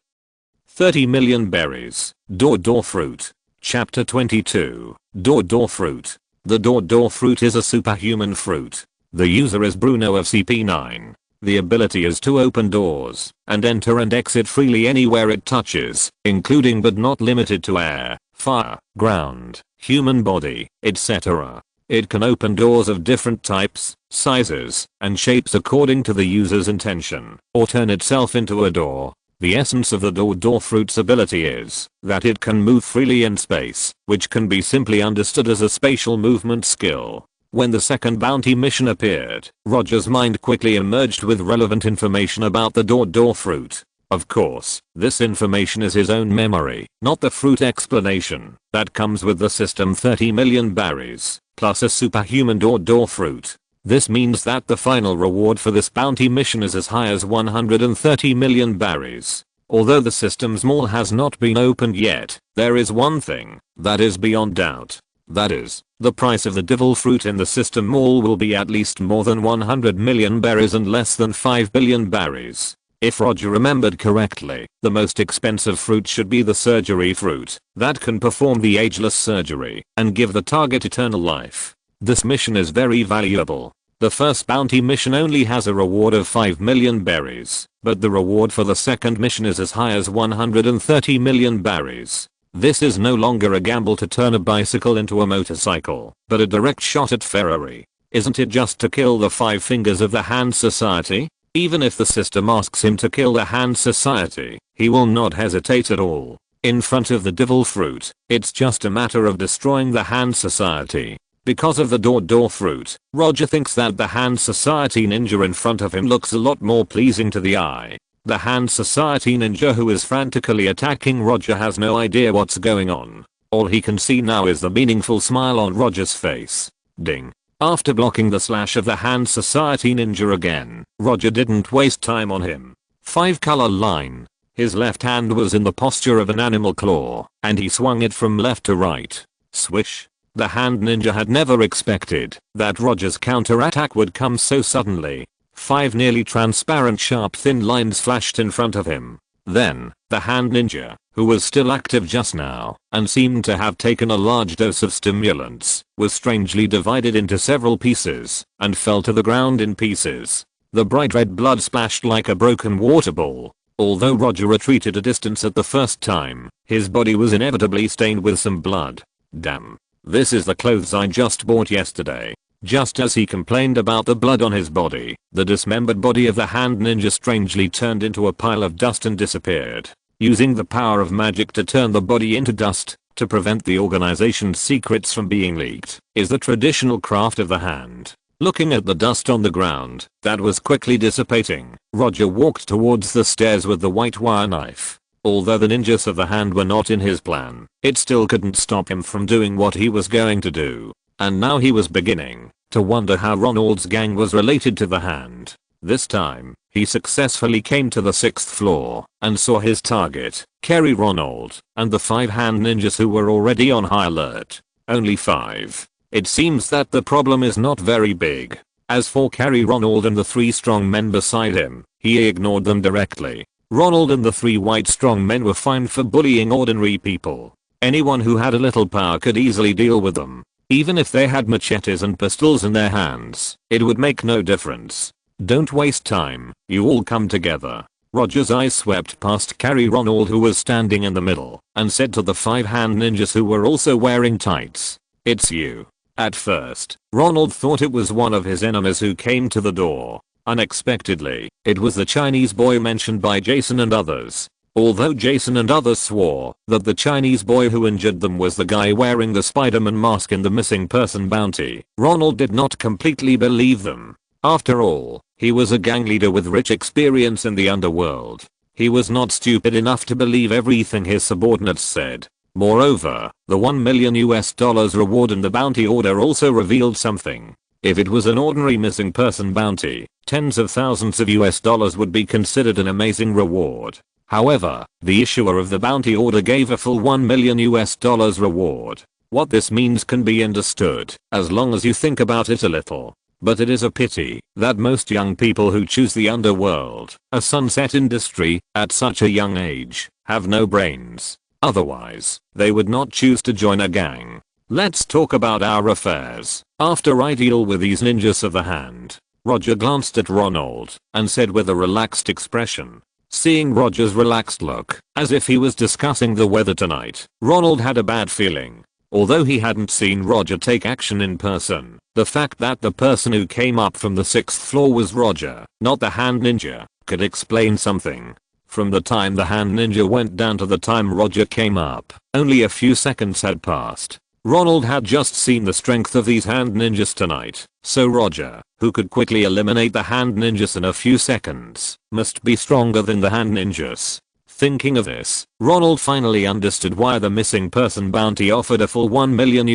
30 million berries. Door fruit. Chapter 22. Door fruit. The door fruit is a superhuman fruit. The user is Bruno of CP9. The ability is to open doors and enter and exit freely anywhere it touches, including but not limited to air, fire, ground, human body, etc. It can open doors of different types, sizes, and shapes according to the user's intention, or turn itself into a door. The essence of the door fruit's ability is that it can move freely in space, which can be simply understood as a spatial movement skill. When the second bounty mission appeared, Roger's mind quickly emerged with relevant information about the door fruit. Of course, this information is his own memory, not the fruit explanation that comes with the system 30 million berries, plus a superhuman door fruit. This means that the final reward for this bounty mission is as high as 130 million berries. Although the system's mall has not been opened yet, there is one thing that is beyond doubt. That is, the price of the devil fruit in the system mall will be at least more than 100 million berries and less than 5 billion berries. If Roger remembered correctly, the most expensive fruit should be the surgery fruit that can perform the ageless surgery and give the target eternal life. This mission is very valuable. The first bounty mission only has a reward of 5 million berries, but the reward for the second mission is as high as 130 million berries. This is no longer a gamble to turn a bicycle into a motorcycle, but a direct shot at Ferrari. Isn't it just to kill the 5 fingers of the Hand Society? Even if the system asks him to kill the Hand Society, he will not hesitate at all. In front of the devil fruit, it's just a matter of destroying the Hand Society. Because of the door fruit, Roger thinks that the Hand Society ninja in front of him looks a lot more pleasing to the eye. The Hand Society ninja who is frantically attacking Roger has no idea what's going on. All he can see now is the meaningful smile on Roger's face. Ding. After blocking the slash of the Hand Society ninja again, Roger didn't waste time on him. 5 color line. His left hand was in the posture of an animal claw, and he swung it from left to right. Swish. The hand ninja had never expected that Roger's counterattack would come so suddenly. 5 nearly transparent sharp thin lines flashed in front of him. Then, the hand ninja, who was still active just now and seemed to have taken a large dose of stimulants, was strangely divided into several pieces and fell to the ground in pieces. The bright red blood splashed like a broken water ball. Although Roger retreated a distance at the first time, his body was inevitably stained with some blood. Damn. This is the clothes I just bought yesterday. Just as he complained about the blood on his body, the dismembered body of the hand ninja strangely turned into a pile of dust and disappeared. Using the power of magic to turn the body into dust, to prevent the organization's secrets from being leaked, is the traditional craft of the hand. Looking at the dust on the ground, that was quickly dissipating, Roger walked towards the stairs with the white wire knife. Although the ninjas of the hand were not in his plan, it still couldn't stop him from doing what he was going to do. And now he was beginning to wonder how Ronald's gang was related to the hand. This time, he successfully came to the 6th floor and saw his target, Kerry Ronald, and the 5 hand ninjas who were already on high alert. Only 5. It seems that the problem is not very big. As for Kerry Ronald and the 3 strong men beside him, he ignored them directly. Ronald and the 3 white strong men were fine for bullying ordinary people. Anyone who had a little power could easily deal with them. Even if they had machetes and pistols in their hands, it would make no difference. Don't waste time, you all come together. Roger's eyes swept past Kerry Ronald, who was standing in the middle, and said to the 5 hand ninjas who were also wearing tights, "It's you." At first, Ronald thought it was one of his enemies who came to the door. Unexpectedly, it was the Chinese boy mentioned by Jason and others. Although Jason and others swore that the Chinese boy who injured them was the guy wearing the Spider-Man mask in the missing person bounty, Ronald did not completely believe them. After all, he was a gang leader with rich experience in the underworld. He was not stupid enough to believe everything his subordinates said. Moreover, the $1 million reward in the bounty order also revealed something. If it was an ordinary missing person bounty, tens of thousands of US dollars would be considered an amazing reward. However, the issuer of the bounty order gave a full $1 million reward. What this means can be understood, as long as you think about it a little. But it is a pity that most young people who choose the underworld, a sunset industry, at such a young age, have no brains. Otherwise, they would not choose to join a gang. Let's talk about our affairs. After I deal with these ninjas of the hand, Roger glanced at Ronald and said with a relaxed expression. Seeing Roger's relaxed look, as if he was discussing the weather tonight, Ronald had a bad feeling. Although he hadn't seen Roger take action in person, the fact that the person who came up from the 6th floor was Roger, not the hand ninja, could explain something. From the time the hand ninja went down to the time Roger came up, only a few seconds had passed. Ronald had just seen the strength of these hand ninjas tonight, so Roger, who could quickly eliminate the hand ninjas in a few seconds, must be stronger than the hand ninjas. Thinking of this, Ronald finally understood why the missing person bounty offered a full $1 million.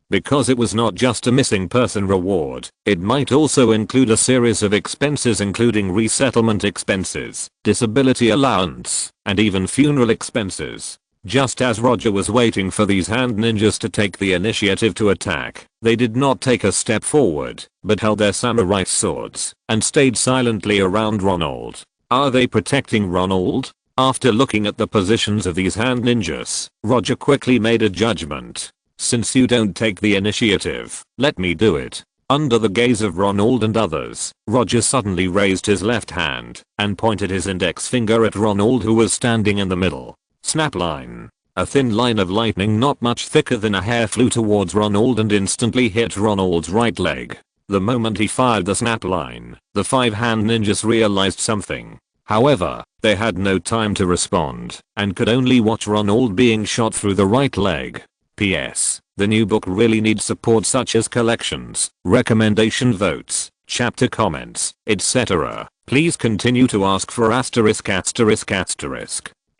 Because it was not just a missing person reward, it might also include a series of expenses including resettlement expenses, disability allowance, and even funeral expenses. Just as Roger was waiting for these hand ninjas to take the initiative to attack, they did not take a step forward, but held their samurai swords and stayed silently around Ronald. Are they protecting Ronald? After looking at the positions of these hand ninjas, Roger quickly made a judgment. Since you don't take the initiative, let me do it. Under the gaze of Ronald and others, Roger suddenly raised his left hand and pointed his index finger at Ronald, who was standing in the middle. Snap line. A thin line of lightning not much thicker than a hair flew towards Ronald and instantly hit Ronald's right leg. The moment he fired the snap line, the 5 hand ninjas realized something. However, they had no time to respond and could only watch Ronald being shot through the right leg. P.S. The new book really needs support such as collections, recommendation votes, chapter comments, etc. Please continue to ask for *****.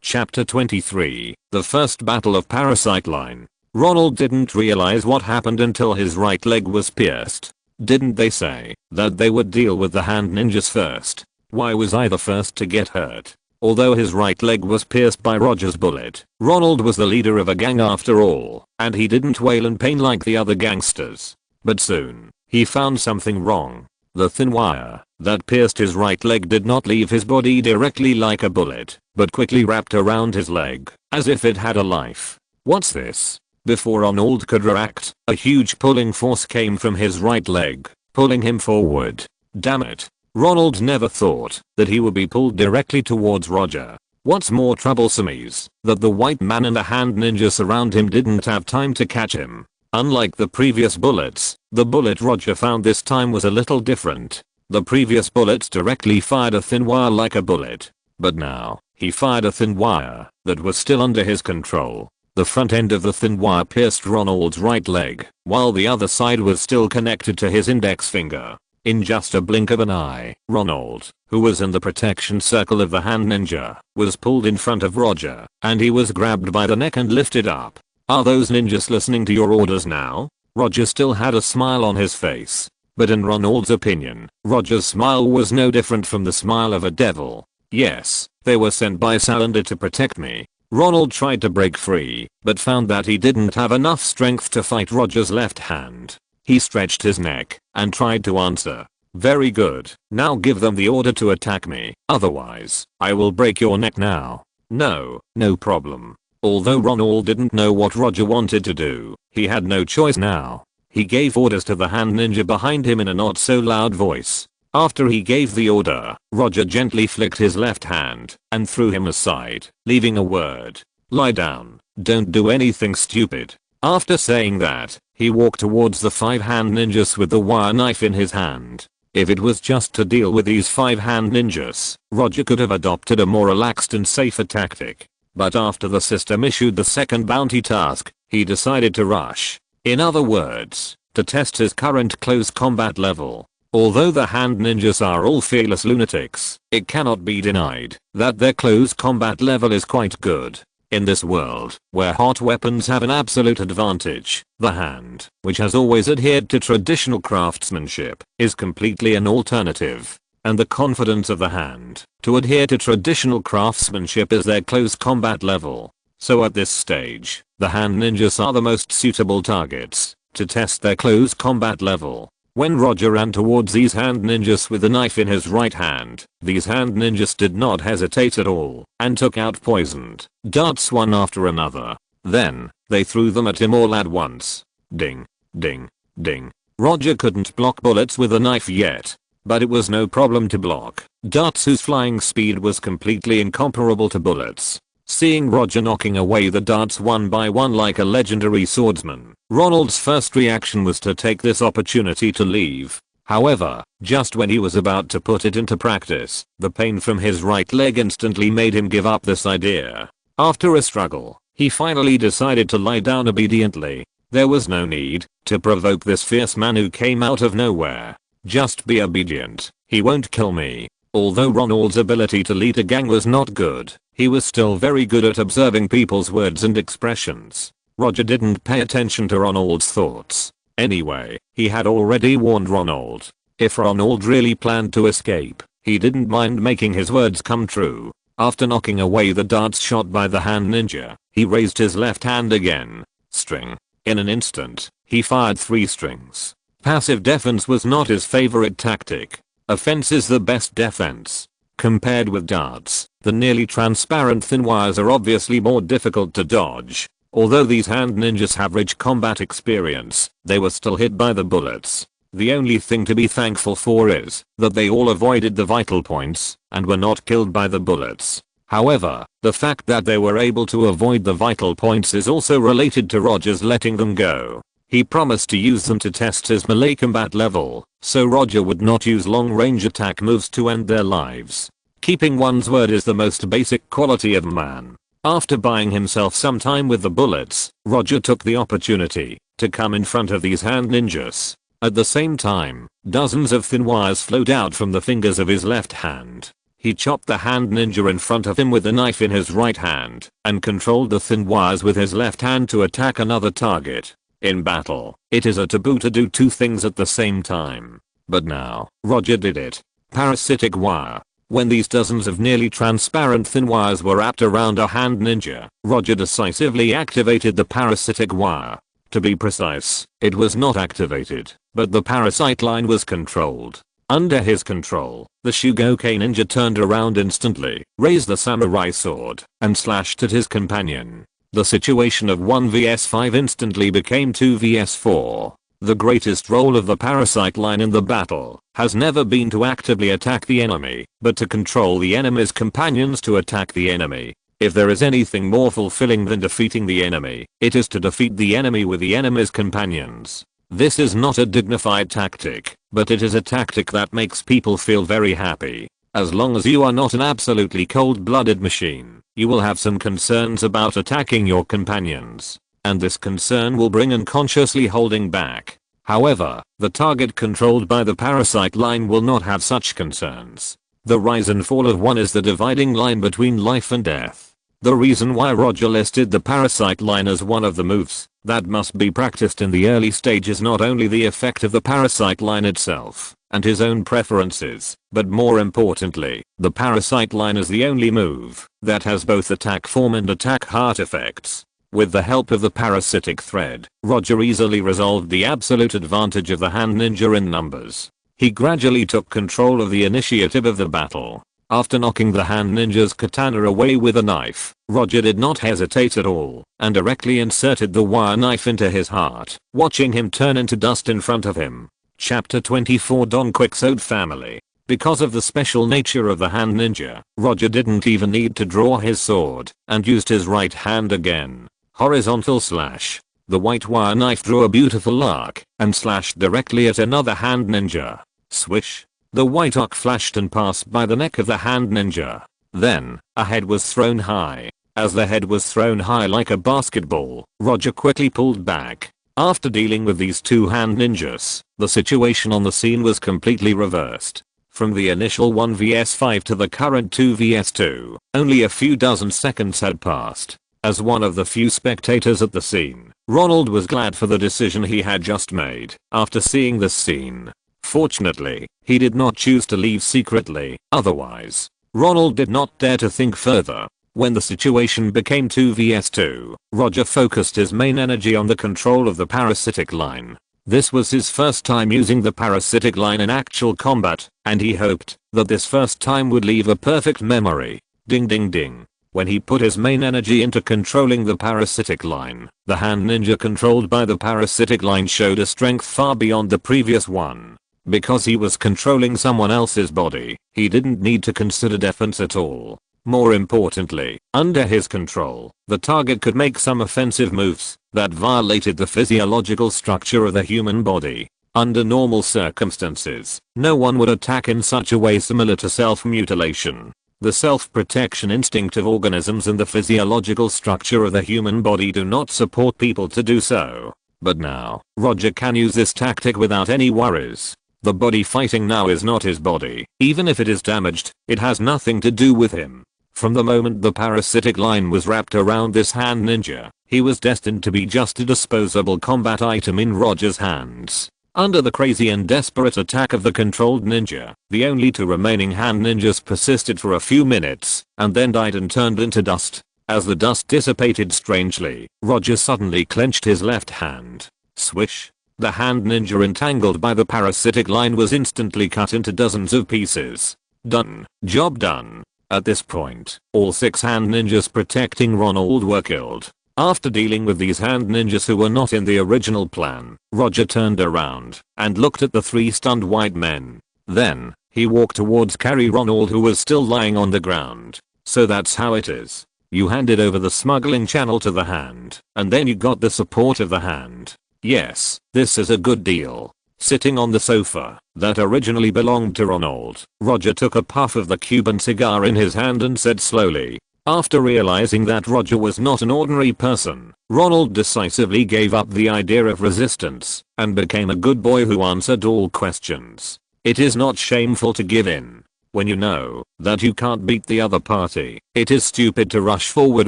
Chapter 23, The First Battle of Parasite Line. Ronald didn't realize what happened until his right leg was pierced. Didn't they say that they would deal with the hand ninjas first? Why was I the first to get hurt? Although his right leg was pierced by Roger's bullet, Ronald was the leader of a gang after all, and he didn't wail in pain like the other gangsters. But soon, he found something wrong. The thin wire that pierced his right leg did not leave his body directly like a bullet, but quickly wrapped around his leg, as if it had a life. What's this? Before Ronald could react, a huge pulling force came from his right leg, pulling him forward. Damn it. Ronald never thought that he would be pulled directly towards Roger. What's more troublesome is that the white man and the hand ninjas around him didn't have time to catch him. Unlike the previous bullets, The bullet Roger found this time was a little different. The previous bullets directly fired a thin wire like a bullet. But now, he fired a thin wire that was still under his control. The front end of the thin wire pierced Ronald's right leg, while the other side was still connected to his index finger. In just a blink of an eye, Ronald, who was in the protection circle of the hand ninja, was pulled in front of Roger, and he was grabbed by the neck and lifted up. Are those ninjas listening to your orders now? Roger still had a smile on his face. But in Ronald's opinion, Roger's smile was no different from the smile of a devil. Yes, they were sent by Salander to protect me. Ronald tried to break free, but found that he didn't have enough strength to fight Roger's left hand. He stretched his neck and tried to answer. Very good, now give them the order to attack me, otherwise, I will break your neck now. No problem. Although Ronald didn't know what Roger wanted to do, he had no choice now. He gave orders to the hand ninja behind him in a not so loud voice. After he gave the order, Roger gently flicked his left hand and threw him aside, leaving a word. Lie down, don't do anything stupid. After saying that, he walked towards the 5 hand ninjas with the wire knife in his hand. If it was just to deal with these 5 hand ninjas, Roger could have adopted a more relaxed and safer tactic. But after the system issued the second bounty task, he decided to rush. In other words, to test his current close combat level. Although the hand ninjas are all fearless lunatics, it cannot be denied that their close combat level is quite good. In this world, where hot weapons have an absolute advantage, the hand, which has always adhered to traditional craftsmanship, is completely an alternative. And the confidence of the hand to adhere to traditional craftsmanship is their close combat level. So at this stage, the hand ninjas are the most suitable targets to test their close combat level. When Roger ran towards these hand ninjas with a knife in his right hand, these hand ninjas did not hesitate at all and took out poisoned darts one after another. Then, they threw them at him all at once. Ding, ding, ding. Roger couldn't block bullets with a knife yet, but it was no problem to block darts whose flying speed was completely incomparable to bullets. Seeing Roger knocking away the darts one by one like a legendary swordsman, Ronald's first reaction was to take this opportunity to leave. However, just when he was about to put it into practice, the pain from his right leg instantly made him give up this idea. After a struggle, he finally decided to lie down obediently. There was no need to provoke this fierce man who came out of nowhere. Just be obedient, he won't kill me. Although Ronald's ability to lead a gang was not good, he was still very good at observing people's words and expressions. Roger didn't pay attention to Ronald's thoughts. Anyway, he had already warned Ronald. If Ronald really planned to escape, he didn't mind making his words come true. After knocking away the darts shot by the hand ninja, he raised his left hand again. String. In an instant, he fired 3 strings. Passive defense was not his favorite tactic. Offense is the best defense. Compared with darts, the nearly transparent thin wires are obviously more difficult to dodge. Although these hand ninjas have rich combat experience, they were still hit by the bullets. The only thing to be thankful for is that they all avoided the vital points and were not killed by the bullets. However, the fact that they were able to avoid the vital points is also related to Roger's letting them go. He promised to use them to test his melee combat level, so Roger would not use long-range attack moves to end their lives. Keeping one's word is the most basic quality of man. After buying himself some time with the bullets, Roger took the opportunity to come in front of these hand ninjas. At the same time, dozens of thin wires flowed out from the fingers of his left hand. He chopped the hand ninja in front of him with the knife in his right hand and controlled the thin wires with his left hand to attack another target. In battle, it is a taboo to do 2 things at the same time. But now, Roger did it. Parasitic wire. When these dozens of nearly transparent thin wires were wrapped around a hand ninja, Roger decisively activated the parasitic wire. To be precise, it was not activated, but the parasite line was controlled. Under his control, the Shugoke ninja turned around instantly, raised the samurai sword, and slashed at his companion. The situation of 1 vs 5 instantly became 2 vs 4. The greatest role of the parasite line in the battle has never been to actively attack the enemy, but to control the enemy's companions to attack the enemy. If there is anything more fulfilling than defeating the enemy, it is to defeat the enemy with the enemy's companions. This is not a dignified tactic, but it is a tactic that makes people feel very happy. As long as you are not an absolutely cold-blooded machine, you will have some concerns about attacking your companions. And this concern will bring unconsciously holding back. However, the target controlled by the parasite line will not have such concerns. The rise and fall of one is the dividing line between life and death. The reason why Roger listed the parasite line as one of the moves that must be practiced in the early stage is not only the effect of the parasite line itself and his own preferences, but more importantly, the parasite line is the only move that has both attack form and attack heart effects. With the help of the parasitic thread, Roger easily resolved the absolute advantage of the hand ninja in numbers. He gradually took control of the initiative of the battle. After knocking the hand ninja's katana away with a knife, Roger did not hesitate at all and directly inserted the wire knife into his heart, watching him turn into dust in front of him. Chapter 24 Don Quixote Family. Because of the special nature of the hand ninja, Roger didn't even need to draw his sword and used his right hand again. Horizontal slash. The white wire knife drew a beautiful arc and slashed directly at another hand ninja. Swish. The white arc flashed and passed by the neck of the hand ninja. Then, a head was thrown high. As the head was thrown high like a basketball, Roger quickly pulled back. After dealing with these two hand ninjas, the situation on the scene was completely reversed. From the initial 1 vs 5 to the current 2 vs 2, only a few dozen seconds had passed. As one of the few spectators at the scene, Ronald was glad for the decision he had just made after seeing this scene. Fortunately, he did not choose to leave secretly, otherwise, Ronald did not dare to think further. When the situation became 2 vs 2, Roger focused his main energy on the control of the parasitic line. This was his first time using the parasitic line in actual combat, and he hoped that this first time would leave a perfect memory. Ding ding ding. When he put his main energy into controlling the parasitic line, the hand ninja controlled by the parasitic line showed a strength far beyond the previous one. Because he was controlling someone else's body, he didn't need to consider defense at all. More importantly, under his control, the target could make some offensive moves that violated the physiological structure of the human body. Under normal circumstances, no one would attack in such a way similar to self-mutilation. The self-protection instinct of organisms and the physiological structure of the human body do not support people to do so. But now, Roger can use this tactic without any worries. The body fighting now is not his body. Even if it is damaged, it has nothing to do with him. From the moment the parasitic line was wrapped around this hand ninja, he was destined to be just a disposable combat item in Roger's hands. Under the crazy and desperate attack of the controlled ninja, the only two remaining hand ninjas persisted for a few minutes, and then died and turned into dust. As the dust dissipated strangely, Roger suddenly clenched his left hand. Swish. The hand ninja entangled by the parasitic line was instantly cut into dozens of pieces. Done. Job done. At this point, all 6 hand ninjas protecting Ronald were killed. After dealing with these hand ninjas who were not in the original plan, Roger turned around and looked at the 3 stunned white men. Then, he walked towards carry Ronald who was still lying on the ground. So that's how it is. You handed over the smuggling channel to the hand, and then you got the support of the hand. Yes, this is a good deal. Sitting on the sofa that originally belonged to Ronald, Roger took a puff of the Cuban cigar in his hand and said slowly. After realizing that Roger was not an ordinary person, Ronald decisively gave up the idea of resistance and became a good boy who answered all questions. It is not shameful to give in. When you know that you can't beat the other party, it is stupid to rush forward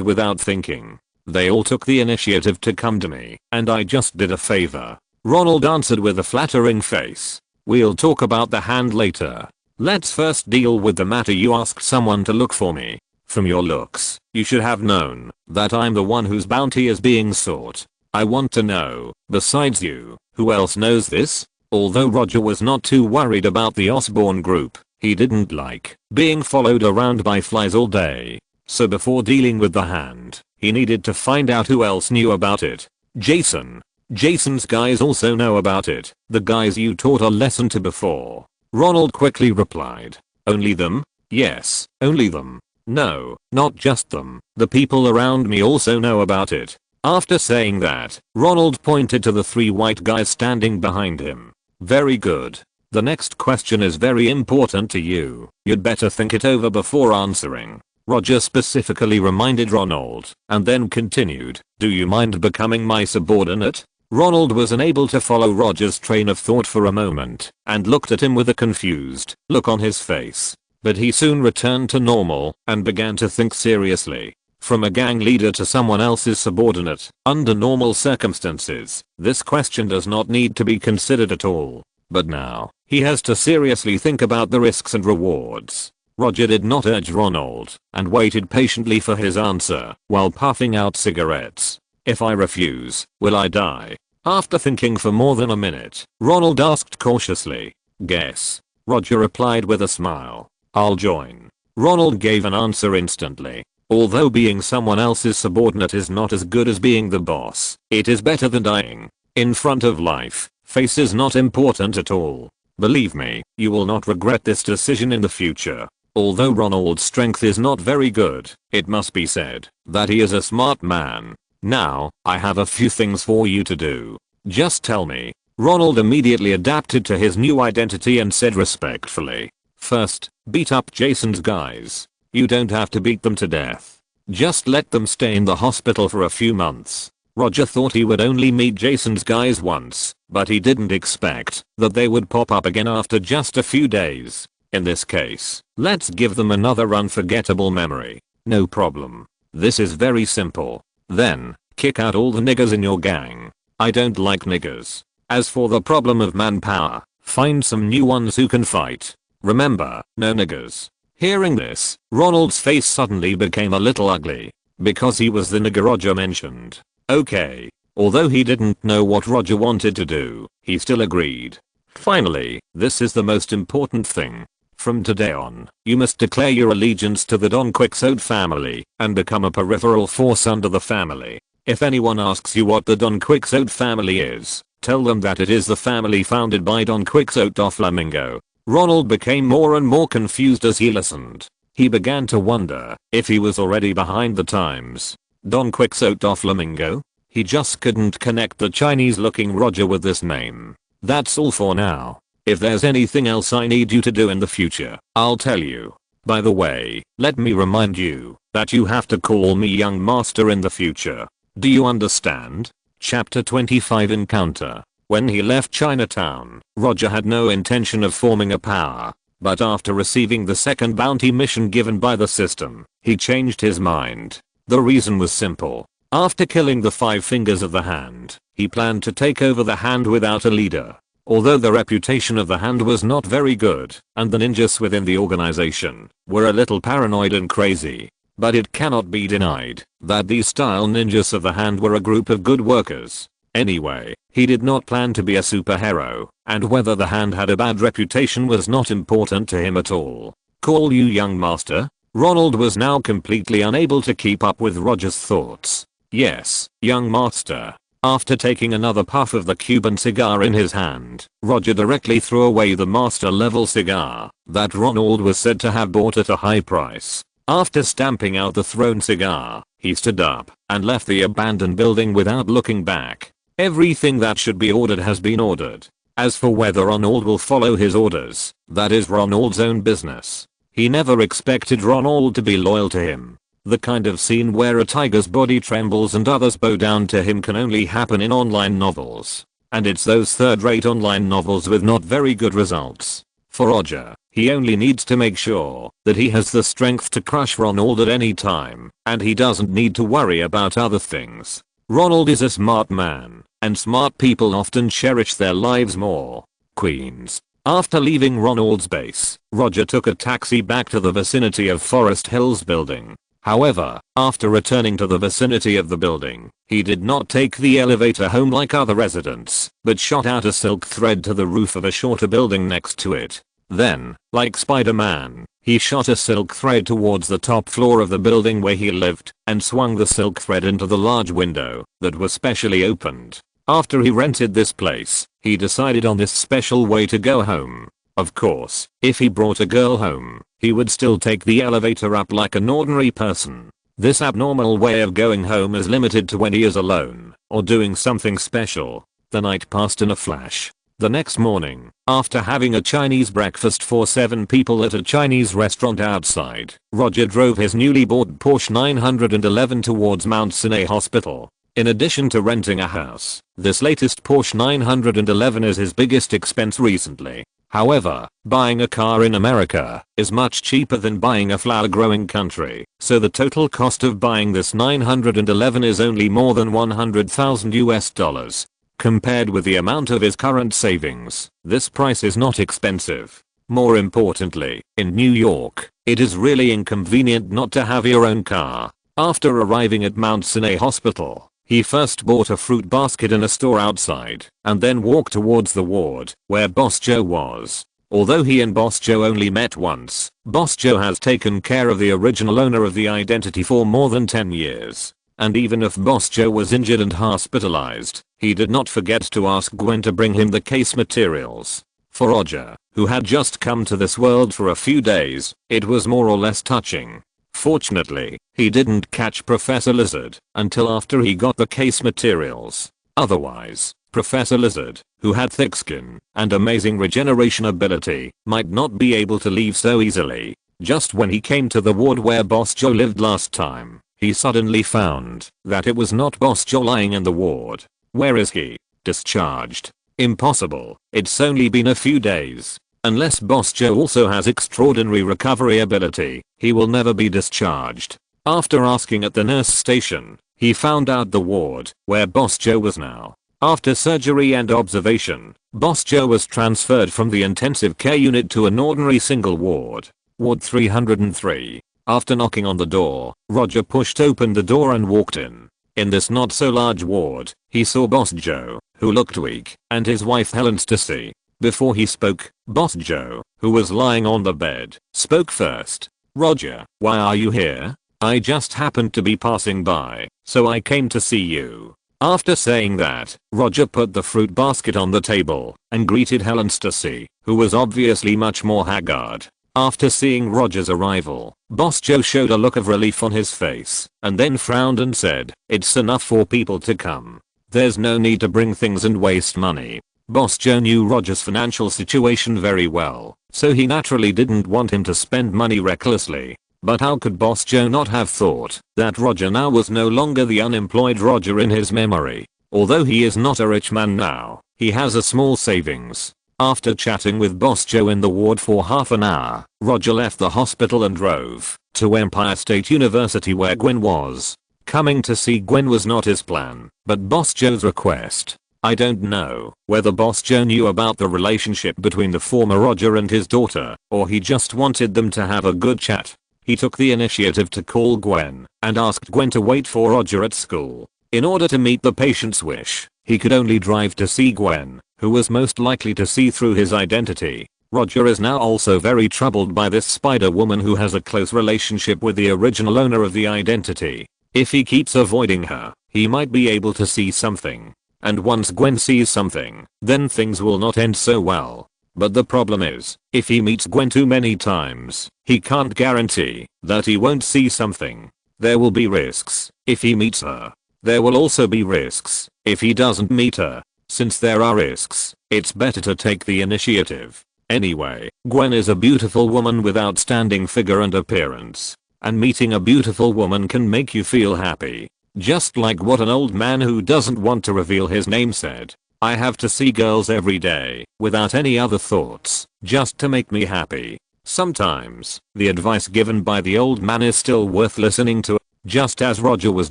without thinking. They all took the initiative to come to me, and I just did a favor. Ronald answered with a flattering face. We'll talk about the hand later. Let's first deal with the matter you asked someone to look for me. From your looks, you should have known that I'm the one whose bounty is being sought. I want to know, besides you, who else knows this? Although Roger was not too worried about the Osborn group, he didn't like being followed around by flies all day. So before dealing with the hand, he needed to find out who else knew about it. Jason. Jason's guys also know about it, the guys you taught a lesson to before. Ronald quickly replied. Only them? Yes, only them. No, not just them. The people around me also know about it. After saying that, Ronald pointed to the 3 white guys standing behind him. Very good. The next question is very important to you. You'd better think it over before answering. Roger specifically reminded Ronald, and then continued, do you mind becoming my subordinate? Ronald was unable to follow Roger's train of thought for a moment, and looked at him with a confused look on his face. But he soon returned to normal, and began to think seriously. From a gang leader to someone else's subordinate, under normal circumstances, this question does not need to be considered at all. But now, he has to seriously think about the risks and rewards. Roger did not urge Ronald, and waited patiently for his answer, while puffing out cigarettes. If I refuse, will I die? After thinking for more than a minute, Ronald asked cautiously. Guess. Roger replied with a smile. I'll join. Ronald gave an answer instantly. Although being someone else's subordinate is not as good as being the boss, it is better than dying in front of life. Face is not important at all. Believe me, you will not regret this decision in the future. Although Ronald's strength is not very good, it must be said that he is a smart man. Now, I have a few things for you to do. Just tell me. Ronald immediately adapted to his new identity and said respectfully. First, beat up Jason's guys. You don't have to beat them to death. Just let them stay in the hospital for a few months. Roger thought he would only meet Jason's guys once, but he didn't expect that they would pop up again after just a few days. In this case, let's give them another unforgettable memory. No problem. This is very simple. Then, kick out all the niggers in your gang. I don't like niggers. As for the problem of manpower, find some new ones who can fight. Remember, no niggers. Hearing this, Ronald's face suddenly became a little ugly, because he was the nigger Roger mentioned. Okay. Although he didn't know what Roger wanted to do, he still agreed. Finally, this is the most important thing. From today on, you must declare your allegiance to the Don Quixote family and become a peripheral force under the family. If anyone asks you what the Don Quixote family is, tell them that it is the family founded by Don Quixote Doflamingo. Ronald became more and more confused as he listened. He began to wonder if he was already behind the times. Don Quixote Doflamingo? He just couldn't connect the Chinese looking Roger with this name. That's all for now. If there's anything else I need you to do in the future, I'll tell you. By the way, let me remind you that you have to call me young master in the future. Do you understand? Chapter 25 Encounter. When he left Chinatown, Roger had no intention of forming a power, but after receiving the second bounty mission given by the system, he changed his mind. The reason was simple. After killing the 5 fingers of the hand, he planned to take over the hand without a leader. Although the reputation of the hand was not very good, and the ninjas within the organization were a little paranoid and crazy, but it cannot be denied that these style ninjas of the hand were a group of good workers. Anyway, he did not plan to be a superhero, and whether the hand had a bad reputation was not important to him at all. Call you young master? Ronald was now completely unable to keep up with Roger's thoughts. Yes, young master. After taking another puff of the Cuban cigar in his hand, Roger directly threw away the master level cigar that Ronald was said to have bought at a high price. After stamping out the thrown cigar, he stood up and left the abandoned building without looking back. Everything that should be ordered has been ordered. As for whether Ronald will follow his orders, that is Ronald's own business. He never expected Ronald to be loyal to him. The kind of scene where a tiger's body trembles and others bow down to him can only happen in online novels. And it's those third-rate online novels with not very good results. For Roger, he only needs to make sure that he has the strength to crush Ronald at any time, and he doesn't need to worry about other things. Ronald is a smart man, and smart people often cherish their lives more. Queens. After leaving Ronald's base, Roger took a taxi back to the vicinity of Forest Hills building. However, after returning to the vicinity of the building, he did not take the elevator home like other residents, but shot out a silk thread to the roof of a shorter building next to it. Then, like Spider-Man, he shot a silk thread towards the top floor of the building where he lived, and swung the silk thread into the large window that was specially opened. After he rented this place, he decided on this special way to go home. Of course, if he brought a girl home, he would still take the elevator up like an ordinary person. This abnormal way of going home is limited to when he is alone or doing something special. The night passed in a flash. The next morning, after having a Chinese breakfast for 7 people at a Chinese restaurant outside, Roger drove his newly bought Porsche 911 towards Mount Sinai Hospital. In addition to renting a house, this latest Porsche 911 is his biggest expense recently. However, buying a car in America is much cheaper than buying a flower-growing country, so the total cost of buying this 911 is only more than $100,000. Compared with the amount of his current savings, this price is not expensive. More importantly, in New York, it is really inconvenient not to have your own car. After arriving at Mount Sinai Hospital, he first bought a fruit basket in a store outside, and then walked towards the ward, where Boss Joe was. Although he and Boss Joe only met once, Boss Joe has taken care of the original owner of the identity for more than 10 years. And even if Boss Joe was injured and hospitalized, he did not forget to ask Gwen to bring him the case materials. For Roger, who had just come to this world for a few days, it was more or less touching. Fortunately, he didn't catch Professor Lizard until after he got the case materials. Otherwise, Professor Lizard, who had thick skin and amazing regeneration ability, might not be able to leave so easily. Just when he came to the ward where Boss Joe lived last time, he suddenly found that it was not Boss Joe lying in the ward. Where is he? Discharged. Impossible, it's only been a few days. Unless Boss Joe also has extraordinary recovery ability, he will never be discharged. After asking at the nurse station, he found out the ward where Boss Joe was now. After surgery and observation, Boss Joe was transferred from the intensive care unit to an ordinary single ward. Ward 303. After knocking on the door, Roger pushed open the door and walked in. In this not so large ward, he saw Boss Joe, who looked weak, and his wife Helen Stacy. Before he spoke, Boss Joe, who was lying on the bed, spoke first. "Roger, why are you here? I just happened to be passing by, so I came to see you." After saying that, Roger put the fruit basket on the table and greeted Helen Stacy, who was obviously much more haggard. After seeing Roger's arrival, Boss Joe showed a look of relief on his face and then frowned and said, "It's enough for people to come. There's no need to bring things and waste money." Boss Joe knew Roger's financial situation very well, so he naturally didn't want him to spend money recklessly. But how could Boss Joe not have thought that Roger now was no longer the unemployed Roger in his memory? Although he is not a rich man now, he has a small savings. After chatting with Boss Joe in the ward for half an hour, Roger left the hospital and drove to Empire State University where Gwen was. Coming to see Gwen was not his plan, but Boss Joe's request. I don't know whether Boss Joe knew about the relationship between the former Roger and his daughter, or he just wanted them to have a good chat. He took the initiative to call Gwen and asked Gwen to wait for Roger at school. In order to meet the patient's wish, he could only drive to see Gwen, who was most likely to see through his identity. Roger is now also very troubled by this Spider-Woman who has a close relationship with the original owner of the identity. If he keeps avoiding her, he might be able to see something. And once Gwen sees something, then things will not end so well. But the problem is, if he meets Gwen too many times, he can't guarantee that he won't see something. There will be risks if he meets her. There will also be risks if he doesn't meet her. Since there are risks, it's better to take the initiative. Anyway, Gwen is a beautiful woman with outstanding figure and appearance. And meeting a beautiful woman can make you feel happy. Just like what an old man who doesn't want to reveal his name said. "I have to see girls every day, without any other thoughts, just to make me happy." Sometimes, the advice given by the old man is still worth listening to. Just as Roger was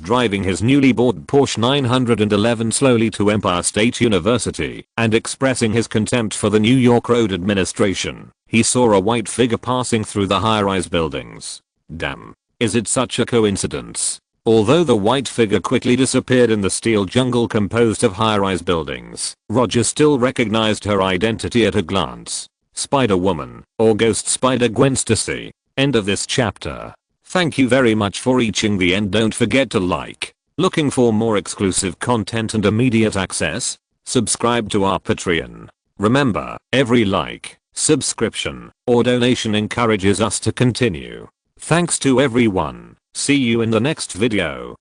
driving his newly bought Porsche 911 slowly to Empire State University and expressing his contempt for the New York Road Administration, he saw a white figure passing through the high-rise buildings. Damn, is it such a coincidence? Although the white figure quickly disappeared in the steel jungle composed of high-rise buildings, Roger still recognized her identity at a glance. Spider-Woman, or Ghost Spider-Gwen Stacy. End of this chapter. Thank you very much for reaching the end. Don't forget to like. Looking for more exclusive content and immediate access? Subscribe to our Patreon. Remember, every like, subscription, or donation encourages us to continue. Thanks to everyone. See you in the next video.